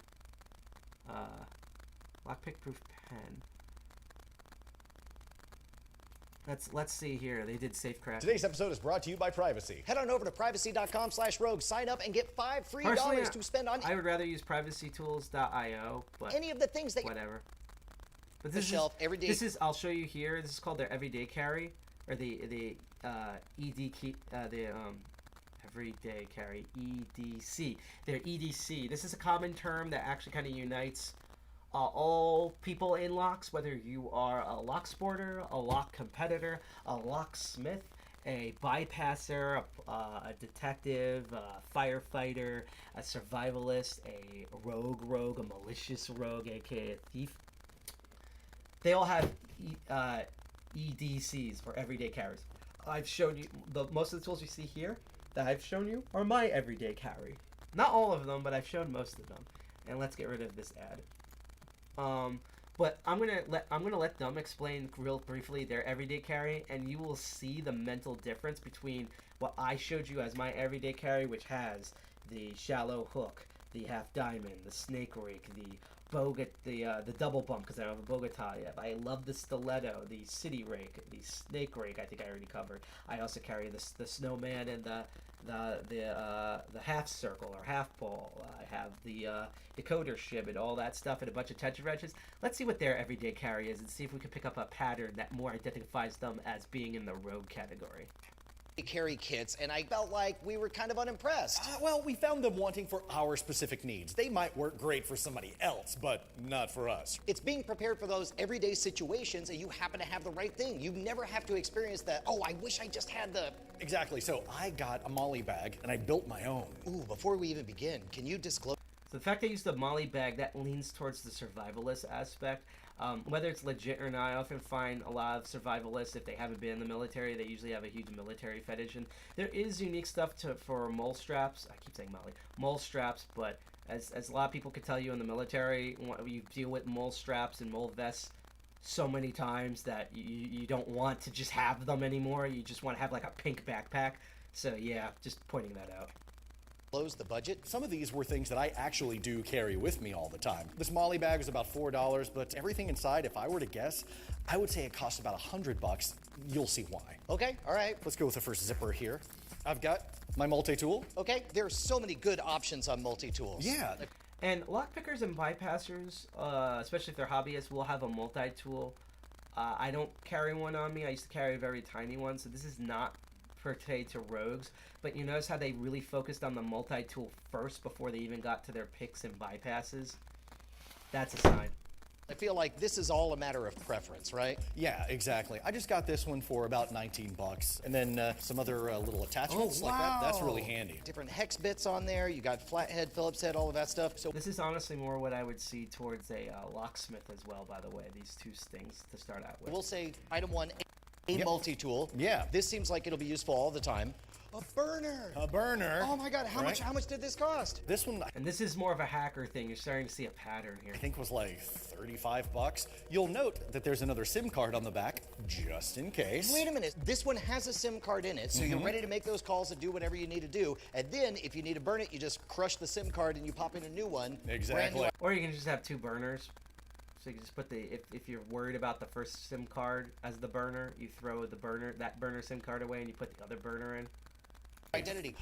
Lockpick proof pen. Let's see here. They did safe craft. Today's episode is brought to you by Privacy. Head on over to privacy.com/rogue. Sign up and get $5 free to spend on. I would rather use privacytools.io, but any of the things that whatever. But this shelf every day. This is, I'll show you here. This is called their everyday carry, or the ED key. I everyday carry, EDC. They're EDC. This is a common term that actually kind of unites all people in locks, whether you are a lock sporter, a lock competitor, a locksmith, a bypasser, a detective, a firefighter, a survivalist, a rogue, a malicious rogue, aka a thief. They all have EDCs, for everyday carries. I've shown you, most of the tools you see here that I've shown you are my everyday carry. Not all of them, but I've shown most of them. And let's get rid of this ad. But I'm gonna let them explain real briefly their everyday carry, and you will see the mental difference between what I showed you as my everyday carry, which has the shallow hook, the half diamond, the snake rake, the double bump because I don't have a Bogota yet. I love the stiletto, the city rake, the snake rake. I think I already covered. I also carry the snowman and the half circle or half pole. I have the decoder shib and all that stuff and a bunch of tension wrenches. Let's see what their everyday carry is and see if we can pick up a pattern that more identifies them as being in the rogue category. Carry kits, and I felt like we were kind of unimpressed. Well, we found them wanting for our specific needs. They might work great for somebody else, but not for us. It's being prepared for those everyday situations, and you happen to have the right thing. You never have to experience that, oh, I wish I just had the... Exactly, so I got a molly bag, and I built my own. Ooh, before we even begin, can you disclose... So the fact they used the molly bag, that leans towards the survivalist aspect. Whether it's legit or not, I often find a lot of survivalists, if they haven't been in the military, they usually have a huge military fetish. And there is unique stuff for mole straps. I keep saying molly. Mole straps, but as a lot of people can tell you in the military, you deal with mole straps and mole vests so many times that you don't want to just have them anymore. You just want to have like a pink backpack. So yeah, just pointing that out. Close the budget. Some of these were things that I actually do carry with me all the time. This molly bag was about $4, but everything inside, if I were to guess, I would say it costs about $100. You'll see why. Okay, all right. Let's go with the first zipper here. I've got my multi-tool. Okay, there's so many good options on multi-tools. Yeah. And lockpickers and bypassers, especially if they're hobbyists, will have a multi-tool. I don't carry one on me. I used to carry a very tiny one, so this is not pertain to rogues, but you notice how they really focused on the multi-tool first before they even got to their picks and bypasses? That's a sign. I feel like this is all a matter of preference, right? Yeah, exactly. I just got this one for about $19, and then some other little attachments like that. That's really handy. Different hex bits on there. You got flathead, Phillips head, all of that stuff. So this is honestly more what I would see towards a locksmith as well, by the way, these two things to start out with. We'll say item one, a multi-tool. Yeah. This seems like it'll be useful all the time. A burner. A burner. Oh my God! How much did this cost? This one, and this is more of a hacker thing. You're starting to see a pattern here. I think was like $35. You'll note that there's another SIM card on the back, just in case. Wait a minute. This one has a SIM card in it, so you're ready to make those calls and do whatever you need to do. And then, if you need to burn it, you just crush the SIM card and you pop in a new one. Exactly. Or you can just have two burners. So you can just put if you're worried about the first SIM card as the burner, you throw that burner SIM card away and you put the other burner in. Identity.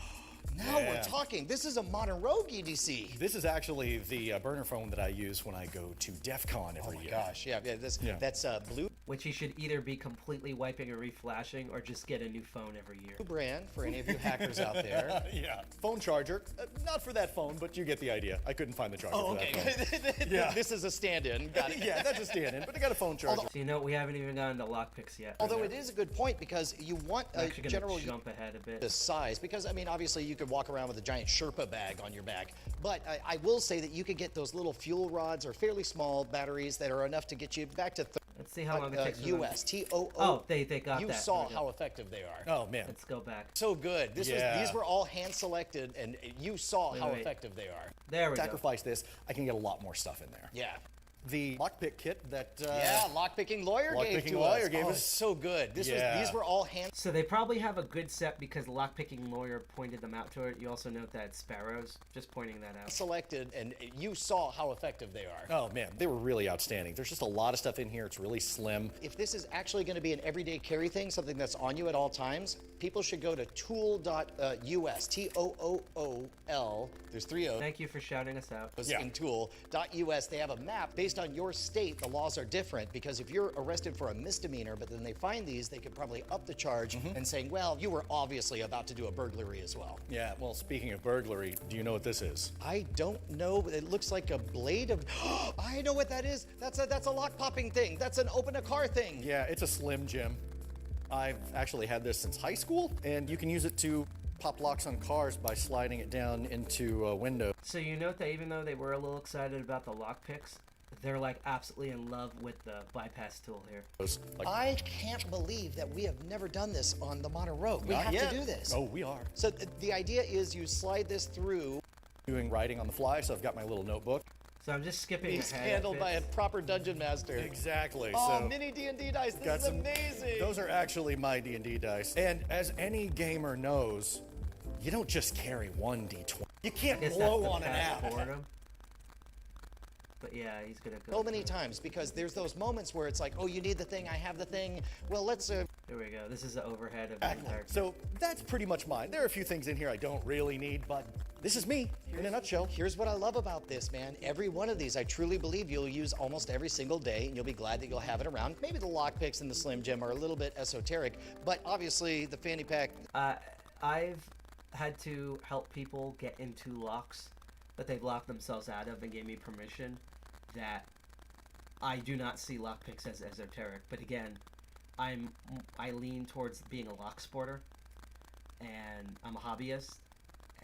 Now we're talking. This is a modern rogue EDC. This is actually the burner phone that I use when I go to DEFCON every year. Oh my gosh, yeah. That's blue. Which you should either be completely wiping or reflashing, or just get a new phone every year. Blue brand for any of you hackers out there. Yeah. Phone charger. Not for that phone, but you get the idea. I couldn't find the charger for that phone. Yeah. This is a stand-in. Got it. Yeah, that's a stand-in, but I got a phone charger. So you know, we haven't even gotten to lockpicks yet. Although it is a good point because you want I'm a actually general gonna jump ahead a bit. The size, because I mean, obviously you could walk around with a giant Sherpa bag on your back, but I will say that you could get those little fuel rods or fairly small batteries that are enough to get you back to. Let's see how long it takes. US TOOL. Oh, they got you that. You saw how effective they are. Oh man, let's go back. So good. These were all hand selected, and you saw how effective they are. There we go. Sacrifice this, I can get a lot more stuff in there. Yeah. The lockpick kit that Lockpicking Lawyer gave us. So good. These were all hand. So they probably have a good set because Lockpicking Lawyer pointed them out to it. You also note that it's sparrows. Just pointing that out. Selected, and you saw how effective they are. Oh man, they were really outstanding. There's just a lot of stuff in here. It's really slim. If this is actually going to be an everyday carry thing, something that's on you at all times, people should go to tool.us. TOOL. There's 3 O's. Thank you for shouting us out. In tool.us, they have a map based based on your state, the laws are different, because if you're arrested for a misdemeanor, but then they find these, they could probably up the charge and saying, well, you were obviously about to do a burglary as well. Yeah, well, speaking of burglary, do you know what this is? I don't know. It looks like a blade of... I know what that is. That's a lock popping thing. That's an open a car thing. Yeah, it's a Slim Jim. I've actually had this since high school, and you can use it to pop locks on cars by sliding it down into a window. So you note that even though they were a little excited about the lockpicks, they're like absolutely in love with the bypass tool here. I can't believe that we have never done this on the Modern Rogue. We have to do this. Oh, we are. So the idea is you slide this through. Doing writing on the fly, so I've got my little notebook. So I'm just skipping It's ahead. handled by a proper dungeon master. Exactly. Oh, so mini D&D dice. This is amazing. Those are actually my D&D dice. And as any gamer knows, you don't just carry one D20. You can't blow on an app. But yeah, he's gonna go. So many times, because there's those moments where it's like, oh, you need the thing, I have the thing. Well, let's... Here we go. This is the overhead of the entire... So that's pretty much mine. There are a few things in here I don't really need, but this is me in a nutshell. Here's what I love about this, man. Every one of these, I truly believe you'll use almost every single day, and you'll be glad that you'll have it around. Maybe the lockpicks and the Slim Jim are a little bit esoteric, but obviously the fanny pack... I've had to help people get into locks that they've locked themselves out of and gave me permission that I do not see lockpicks as esoteric. But again, I lean towards being a lock sporter, and I'm a hobbyist,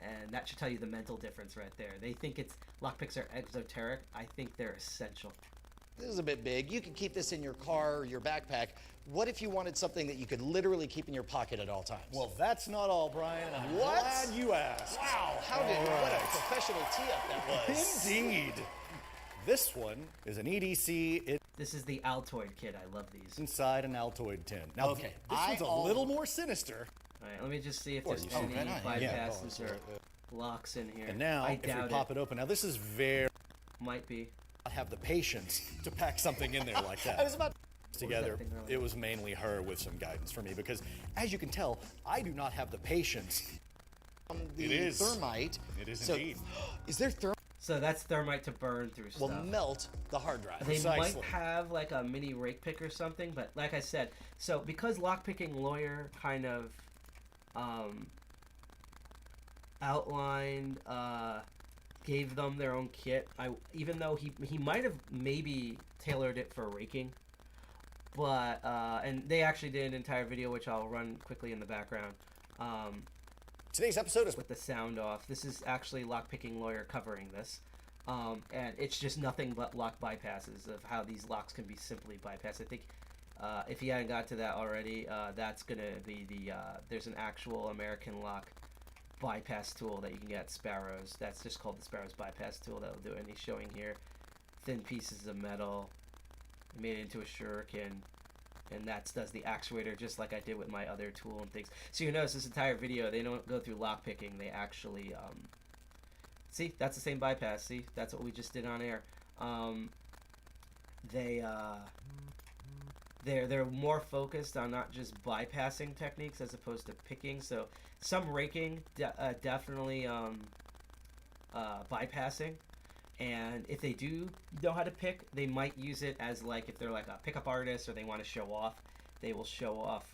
and that should tell you the mental difference right there. They think lockpicks are esoteric. I think they're essential. This is a bit big. You could keep this in your car or your backpack. What if you wanted something that you could literally keep in your pocket at all times? Well, that's not all, Brian. I'm glad you asked. Wow, what a professional tee-up that was. Indeed. This one is an EDC. This is the Altoid kit. I love these. Inside an Altoid tin. Now, okay, this one's a little more sinister. All right, let me just see if there's any bypasses or locks in here. And now, if we pop it open, now this is very... Might be. I have the patience to pack something in there like that. I was about together. It was mainly her with some guidance for me because, as you can tell, I do not have the patience. It is thermite. It is indeed. Is there thermite? So that's thermite to burn through stuff. Will melt the hard drive. They might have like a mini rake pick or something, but like I said, so because Lockpicking Lawyer kind of outlined, gave them their own kit. Even though he might have maybe tailored it for raking, but and they actually did an entire video which I'll run quickly in the background. Today's episode is with the sound off. This is actually Lockpicking Lawyer covering this, and it's just nothing but lock bypasses of how these locks can be simply bypassed. I think if you hadn't got to that already, that's gonna be the there's an actual American lock bypass tool that you can get at Sparrows. That's just called the Sparrows bypass tool that'll do it. And he's showing here thin pieces of metal made into a shuriken, and that does the actuator just like I did with my other tool and things. So you notice this entire video they don't go through lockpicking, they actually see, that's the same bypass. See, that's what we just did on air. They're more focused on not just bypassing techniques as opposed to picking. So some raking, definitely bypassing, and if they do know how to pick, they might use it as like if they're like a pickup artist or they want to show off, they will show off.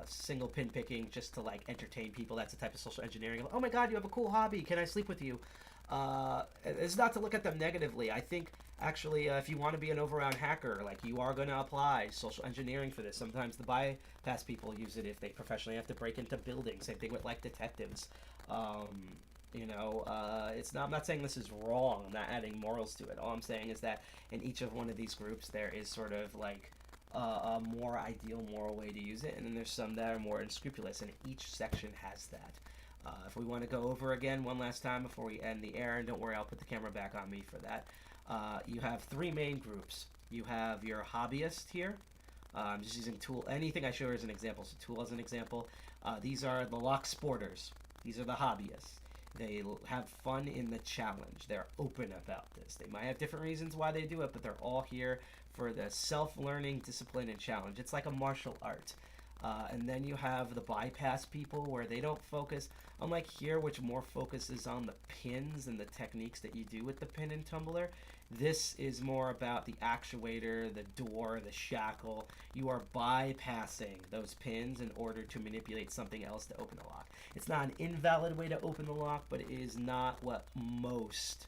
Single pin picking just to like entertain people. That's the type of social engineering. Oh my God, you have a cool hobby. Can I sleep with you? It's not to look at them negatively. I think actually if you want to be an overround hacker, like you are going to apply social engineering for this. Sometimes the bypass people use it if they professionally have to break into buildings. Same thing with like detectives. It's not, I'm not saying this is wrong. I'm not adding morals to it. All I'm saying is that in each of one of these groups there is sort of like a more ideal moral way to use it, and then there's some that are more unscrupulous, and each section has that. If we want to go over again one last time before we end the air, and don't worry, I'll put the camera back on me for that. You have three main groups. You have your hobbyist here. I'm just using TOOL. Anything I show here as an example. So TOOL as an example. These are the lock sporters. These are the hobbyists. They have fun in the challenge. They're open about this. They might have different reasons why they do it, but they're all here for the self-learning, discipline, and challenge. It's like a martial art. And then you have the bypass people, where they don't focus, unlike here, which more focuses on the pins and the techniques that you do with the pin and tumbler. This is more about the actuator, the door, the shackle. You are bypassing those pins in order to manipulate something else to open the lock. It's not an invalid way to open the lock, but it is not what most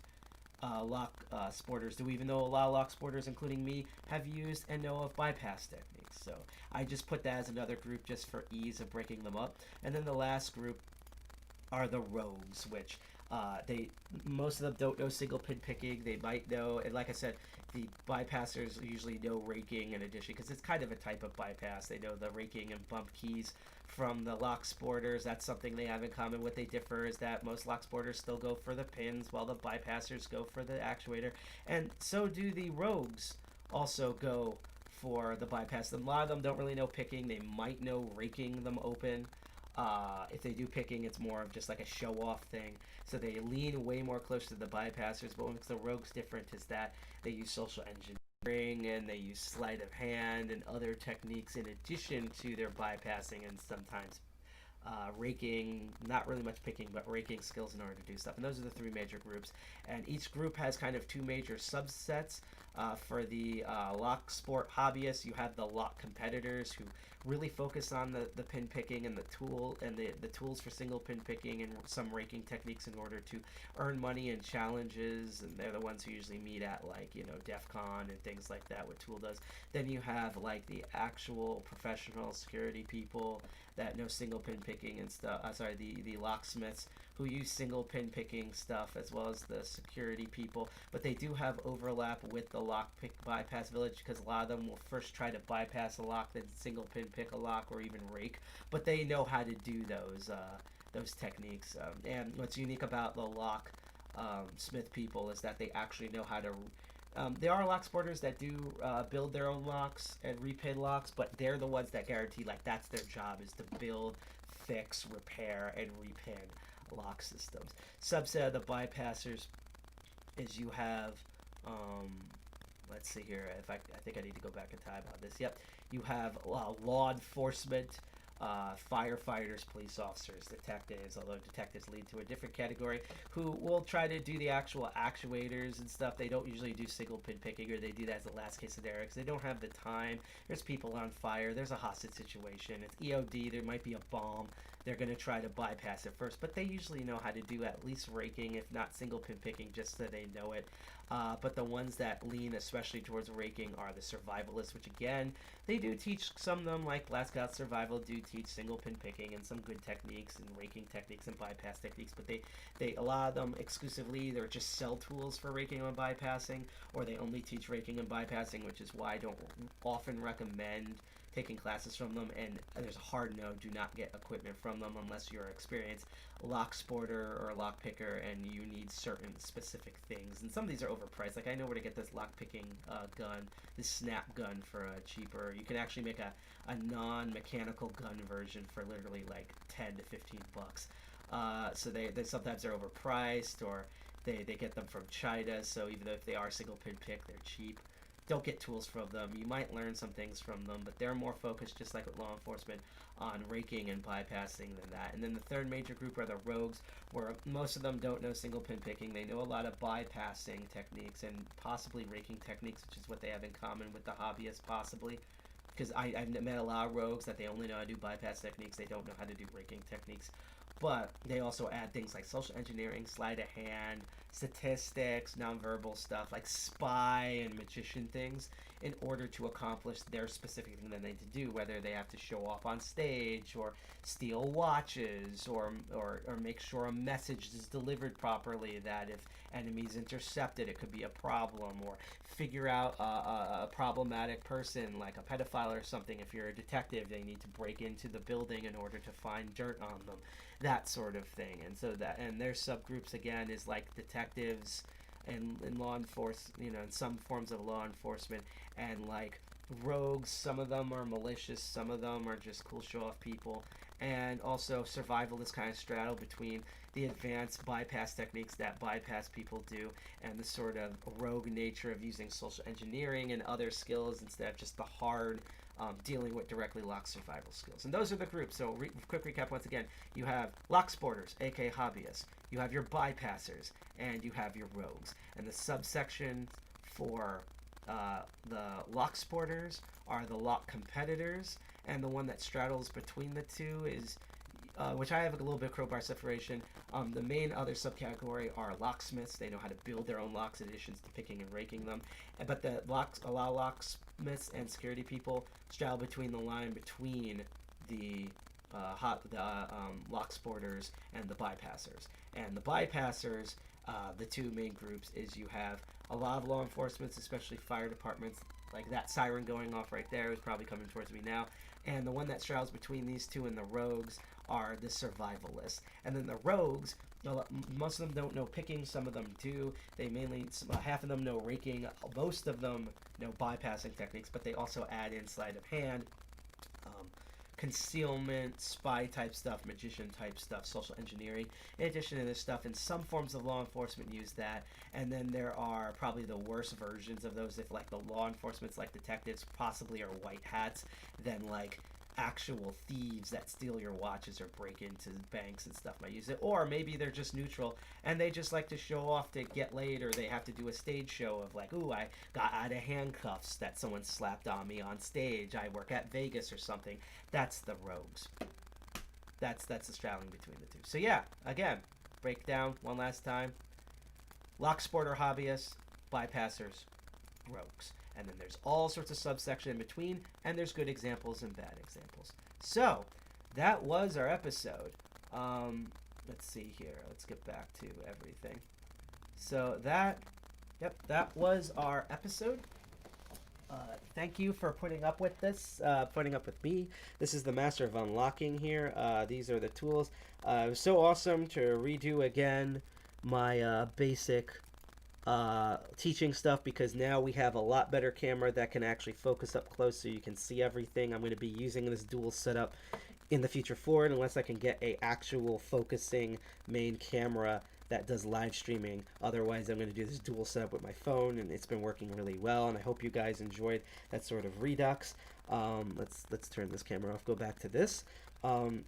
lock sporters do, even though a lot of lock sporters, including me, have used and know of bypass techniques. So I just put that as another group just for ease of breaking them up. And then the last group are the rogues, which most of them don't know single pin picking. They might know, and like I said, the bypassers usually know raking in addition, because it's kind of a type of bypass. They know the raking and bump keys from the lock sporters. That's something they have in common. What they differ is that most lock sporters still go for the pins, while the bypassers go for the actuator, and so do the rogues also go for the bypass. A lot of them don't really know picking. They might know raking them open. If they do picking, it's more of just like a show-off thing. So they lean way more close to the bypassers. But what makes the rogues different is that they use social engineering, and they use sleight of hand and other techniques in addition to their bypassing, and sometimes raking, not really much picking, but raking skills in order to do stuff. And those are the three major groups. And each group has kind of two major subsets. For the lock sport hobbyists, you have the lock competitors, who really focus on the pin picking and the tools for single pin picking and some raking techniques in order to earn money in challenges. And they're the ones who usually meet at, like, DEFCON and things like that, what TOOOL does. Then you have like the actual professional security people that know single pin picking and stuff. The locksmiths who use single pin picking stuff, as well as the security people. But they do have overlap with the lockpick bypass village, because a lot of them will first try to bypass a lock, then single pin pick a lock, or even rake. But they know how to do those techniques. And what's unique about the lock smith people is that they actually know how to. There are lock sporters that do build their own locks and repin locks, but they're the ones that guarantee, like, that's their job, is to build, fix, repair, and repin lock systems. Subset of the bypassers is you have, let's see here, I think I need to go back and type about this. Yep, you have law enforcement, firefighters, police officers, detectives, although detectives lead to a different category, who will try to do the actual actuators and stuff. They don't usually do single pin picking, or they do that as the last case scenario because they don't have the time. There's people on fire, there's a hostage situation, it's EOD, there might be a bomb. They're going to try to bypass it first, but they usually know how to do at least raking, if not single pin picking, just so they know it. But the ones that lean especially towards raking are the survivalists, which again, they do teach, some of them, like Blast Scout Survival, do teach single pin picking and some good techniques and raking techniques and bypass techniques, but they a lot of them exclusively either just sell tools for raking and bypassing, or they only teach raking and bypassing, which is why I don't often recommend taking classes from them. And there's a hard no, do not get equipment from them unless you're an experienced lock sporter or lock picker and you need certain specific things. And some of these are overpriced. Like, I know where to get this lock picking gun, this snap gun, for cheaper. You can actually make a non-mechanical gun version for literally like 10 to 15 bucks. So they sometimes they're overpriced, or they get them from China, so even though if they are single pin pick, they're cheap. Don't get tools from them. You might learn some things from them, but they're more focused, just like with law enforcement, on raking and bypassing than that. And then the third major group are the rogues, where most of them don't know single pin picking. They know a lot of bypassing techniques and possibly raking techniques, which is what they have in common with the hobbyists, possibly. Because I've met a lot of rogues that they only know how to do bypass techniques. They don't know how to do raking techniques. But they also add things like social engineering, sleight of hand, statistics, nonverbal stuff like spy and magician things in order to accomplish their specific thing that they need to do, whether they have to show off on stage or steal watches or make sure a message is delivered properly, that if enemies intercept it could be a problem, or figure out a problematic person like a pedophile or something. If you're a detective, they need to break into the building in order to find dirt on them, that sort of thing. And so and their subgroups again is like detectives and law enforcement, and some forms of law enforcement, and like rogues. Some of them are malicious. Some of them are just cool show-off people. And also survivalist kind of straddle between the advanced bypass techniques that bypass people do and the sort of rogue nature of using social engineering and other skills instead of just the hard dealing with directly locked survival skills. And those are the groups. So quick recap once again. You have Locksporters, aka hobbyists. You have your bypassers, and you have your rogues. And the subsection for the Locksporters are the lock competitors, and the one that straddles between the two is, which I have a little bit of crowbar separation. The main other subcategory are locksmiths. They know how to build their own locks in addition to picking and raking them. But the allow locksmiths and security people straddle between the line between the Locksporters and the bypassers. And the bypassers, the two main groups, is you have a lot of law enforcement, especially fire departments, like that siren going off right there is probably coming towards me now. And the one that straddles between these two and the rogues are the survivalists. And then the rogues, most of them don't know picking, some of them do. They mainly, half of them know raking, most of them know bypassing techniques, but they also add in sleight of hand, concealment, spy type stuff, magician type stuff, social engineering. In addition to this stuff, and some forms of law enforcement use that. And then there are probably the worst versions of those, if like the law enforcement's like detectives, possibly are white hats, then like actual thieves that steal your watches or break into banks and stuff might use it. Or maybe they're just neutral and they just like to show off to get laid, or they have to do a stage show of like, ooh, I got out of handcuffs that someone slapped on me on stage. I work at Vegas or something. That's the rogues. That's the straddling between the two. So yeah, again, break down one last time. Locksporter hobbyists, bypassers, rogues. And then there's all sorts of subsection in between, and there's good examples and bad examples. So, that was our episode. Let's see here. Let's get back to everything. So that was our episode. Thank you for putting up with this, putting up with me. This is the Master of Unlocking here. These are the tools. It was so awesome to redo again my basic teaching stuff, because now we have a lot better camera that can actually focus up close so you can see everything. I'm going to be using this dual setup in the future forward unless I can get a actual focusing main camera that does live streaming. Otherwise, I'm going to do this dual setup with my phone, and it's been working really well, and I hope you guys enjoyed that sort of Redux. Let's turn this camera off, go back to this.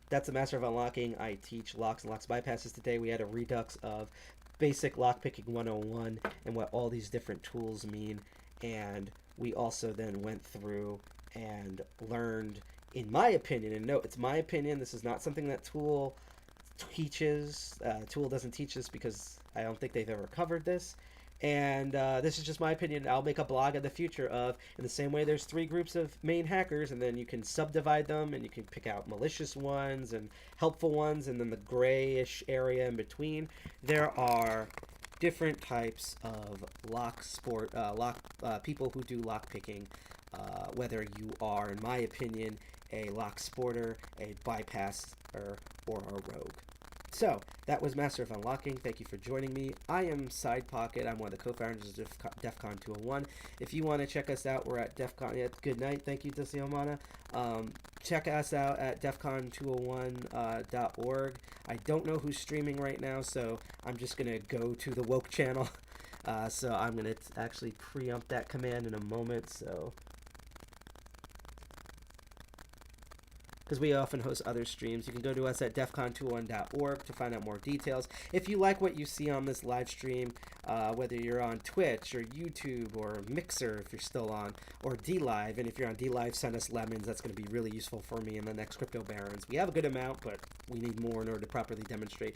That's the Master of Unlocking. I teach locks and locks bypasses today. We had a Redux of basic lockpicking 101 and what all these different tools mean, and we also then went through and learned, in my opinion, and note, it's my opinion, this is not something that TOOL teaches. TOOL doesn't teach this because I don't think they've ever covered this, and this is just my opinion. I'll make a blog in the future of, in the same way there's 3 groups of main hackers, and then you can subdivide them, and you can pick out malicious ones and helpful ones, and then the grayish area in between. There are different types of people who do lockpicking, whether you are, in my opinion, a Locksporter, a bypasser, or a rogue. So, that was Master of Unlocking. Thank you for joining me. I am Sidepocket. I'm one of the co-founders of DEFCON 201. If you want to check us out, we're at DEFCON. Yeah, good night. Thank you, Desiomana. Check us out at defcon201.org. I don't know who's streaming right now, so I'm just going to go to the woke channel. So I'm going to actually preempt that command in a moment, so... because we often host other streams. You can go to us at defcon201.org to find out more details. If you like what you see on this live stream, whether you're on Twitch or YouTube or Mixer if you're still on, or DLive, and if you're on DLive, send us lemons. That's going to be really useful for me in the next Crypto Barons. We have a good amount, but we need more in order to properly demonstrate.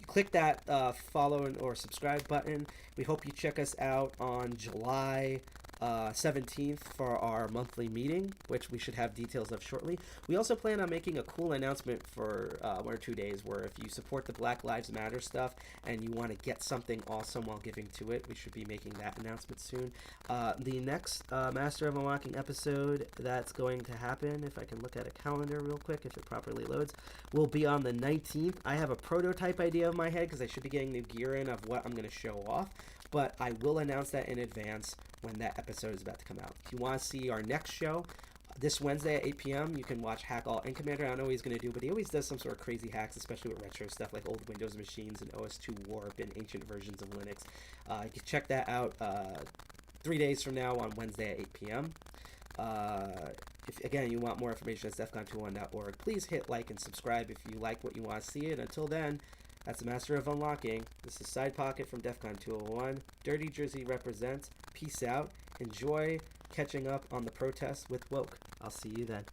Click that follow or subscribe button. We hope you check us out on July 17th for our monthly meeting, which we should have details of shortly. We also plan on making a cool announcement for 1 or 2 days where if you support the Black Lives Matter stuff and you want to get something awesome while giving to it, we should be making that announcement soon. The next Master of Unlocking episode that's going to happen, if I can look at a calendar real quick, if it properly loads, will be on the 19th. I have a prototype idea of my head because I should be getting new gear in of what I'm going to show off. but I will announce that in advance when that episode is about to come out. If you want to see our next show, this Wednesday at 8 p.m., you can watch Hack All End Commander. I don't know what he's going to do, but he always does some sort of crazy hacks, especially with retro stuff like old Windows machines and OS2 Warp and ancient versions of Linux. You can check that out 3 days from now on Wednesday at 8 p.m. If, again, you want more information, it's defcon201.org. Please hit like and subscribe if you like what you want to see. And until then, that's the Master of Unlocking. This is Sidepocket from DEFCON 201. Dirty Jersey represents. Peace out. Enjoy catching up on the protests with Woke. I'll see you then.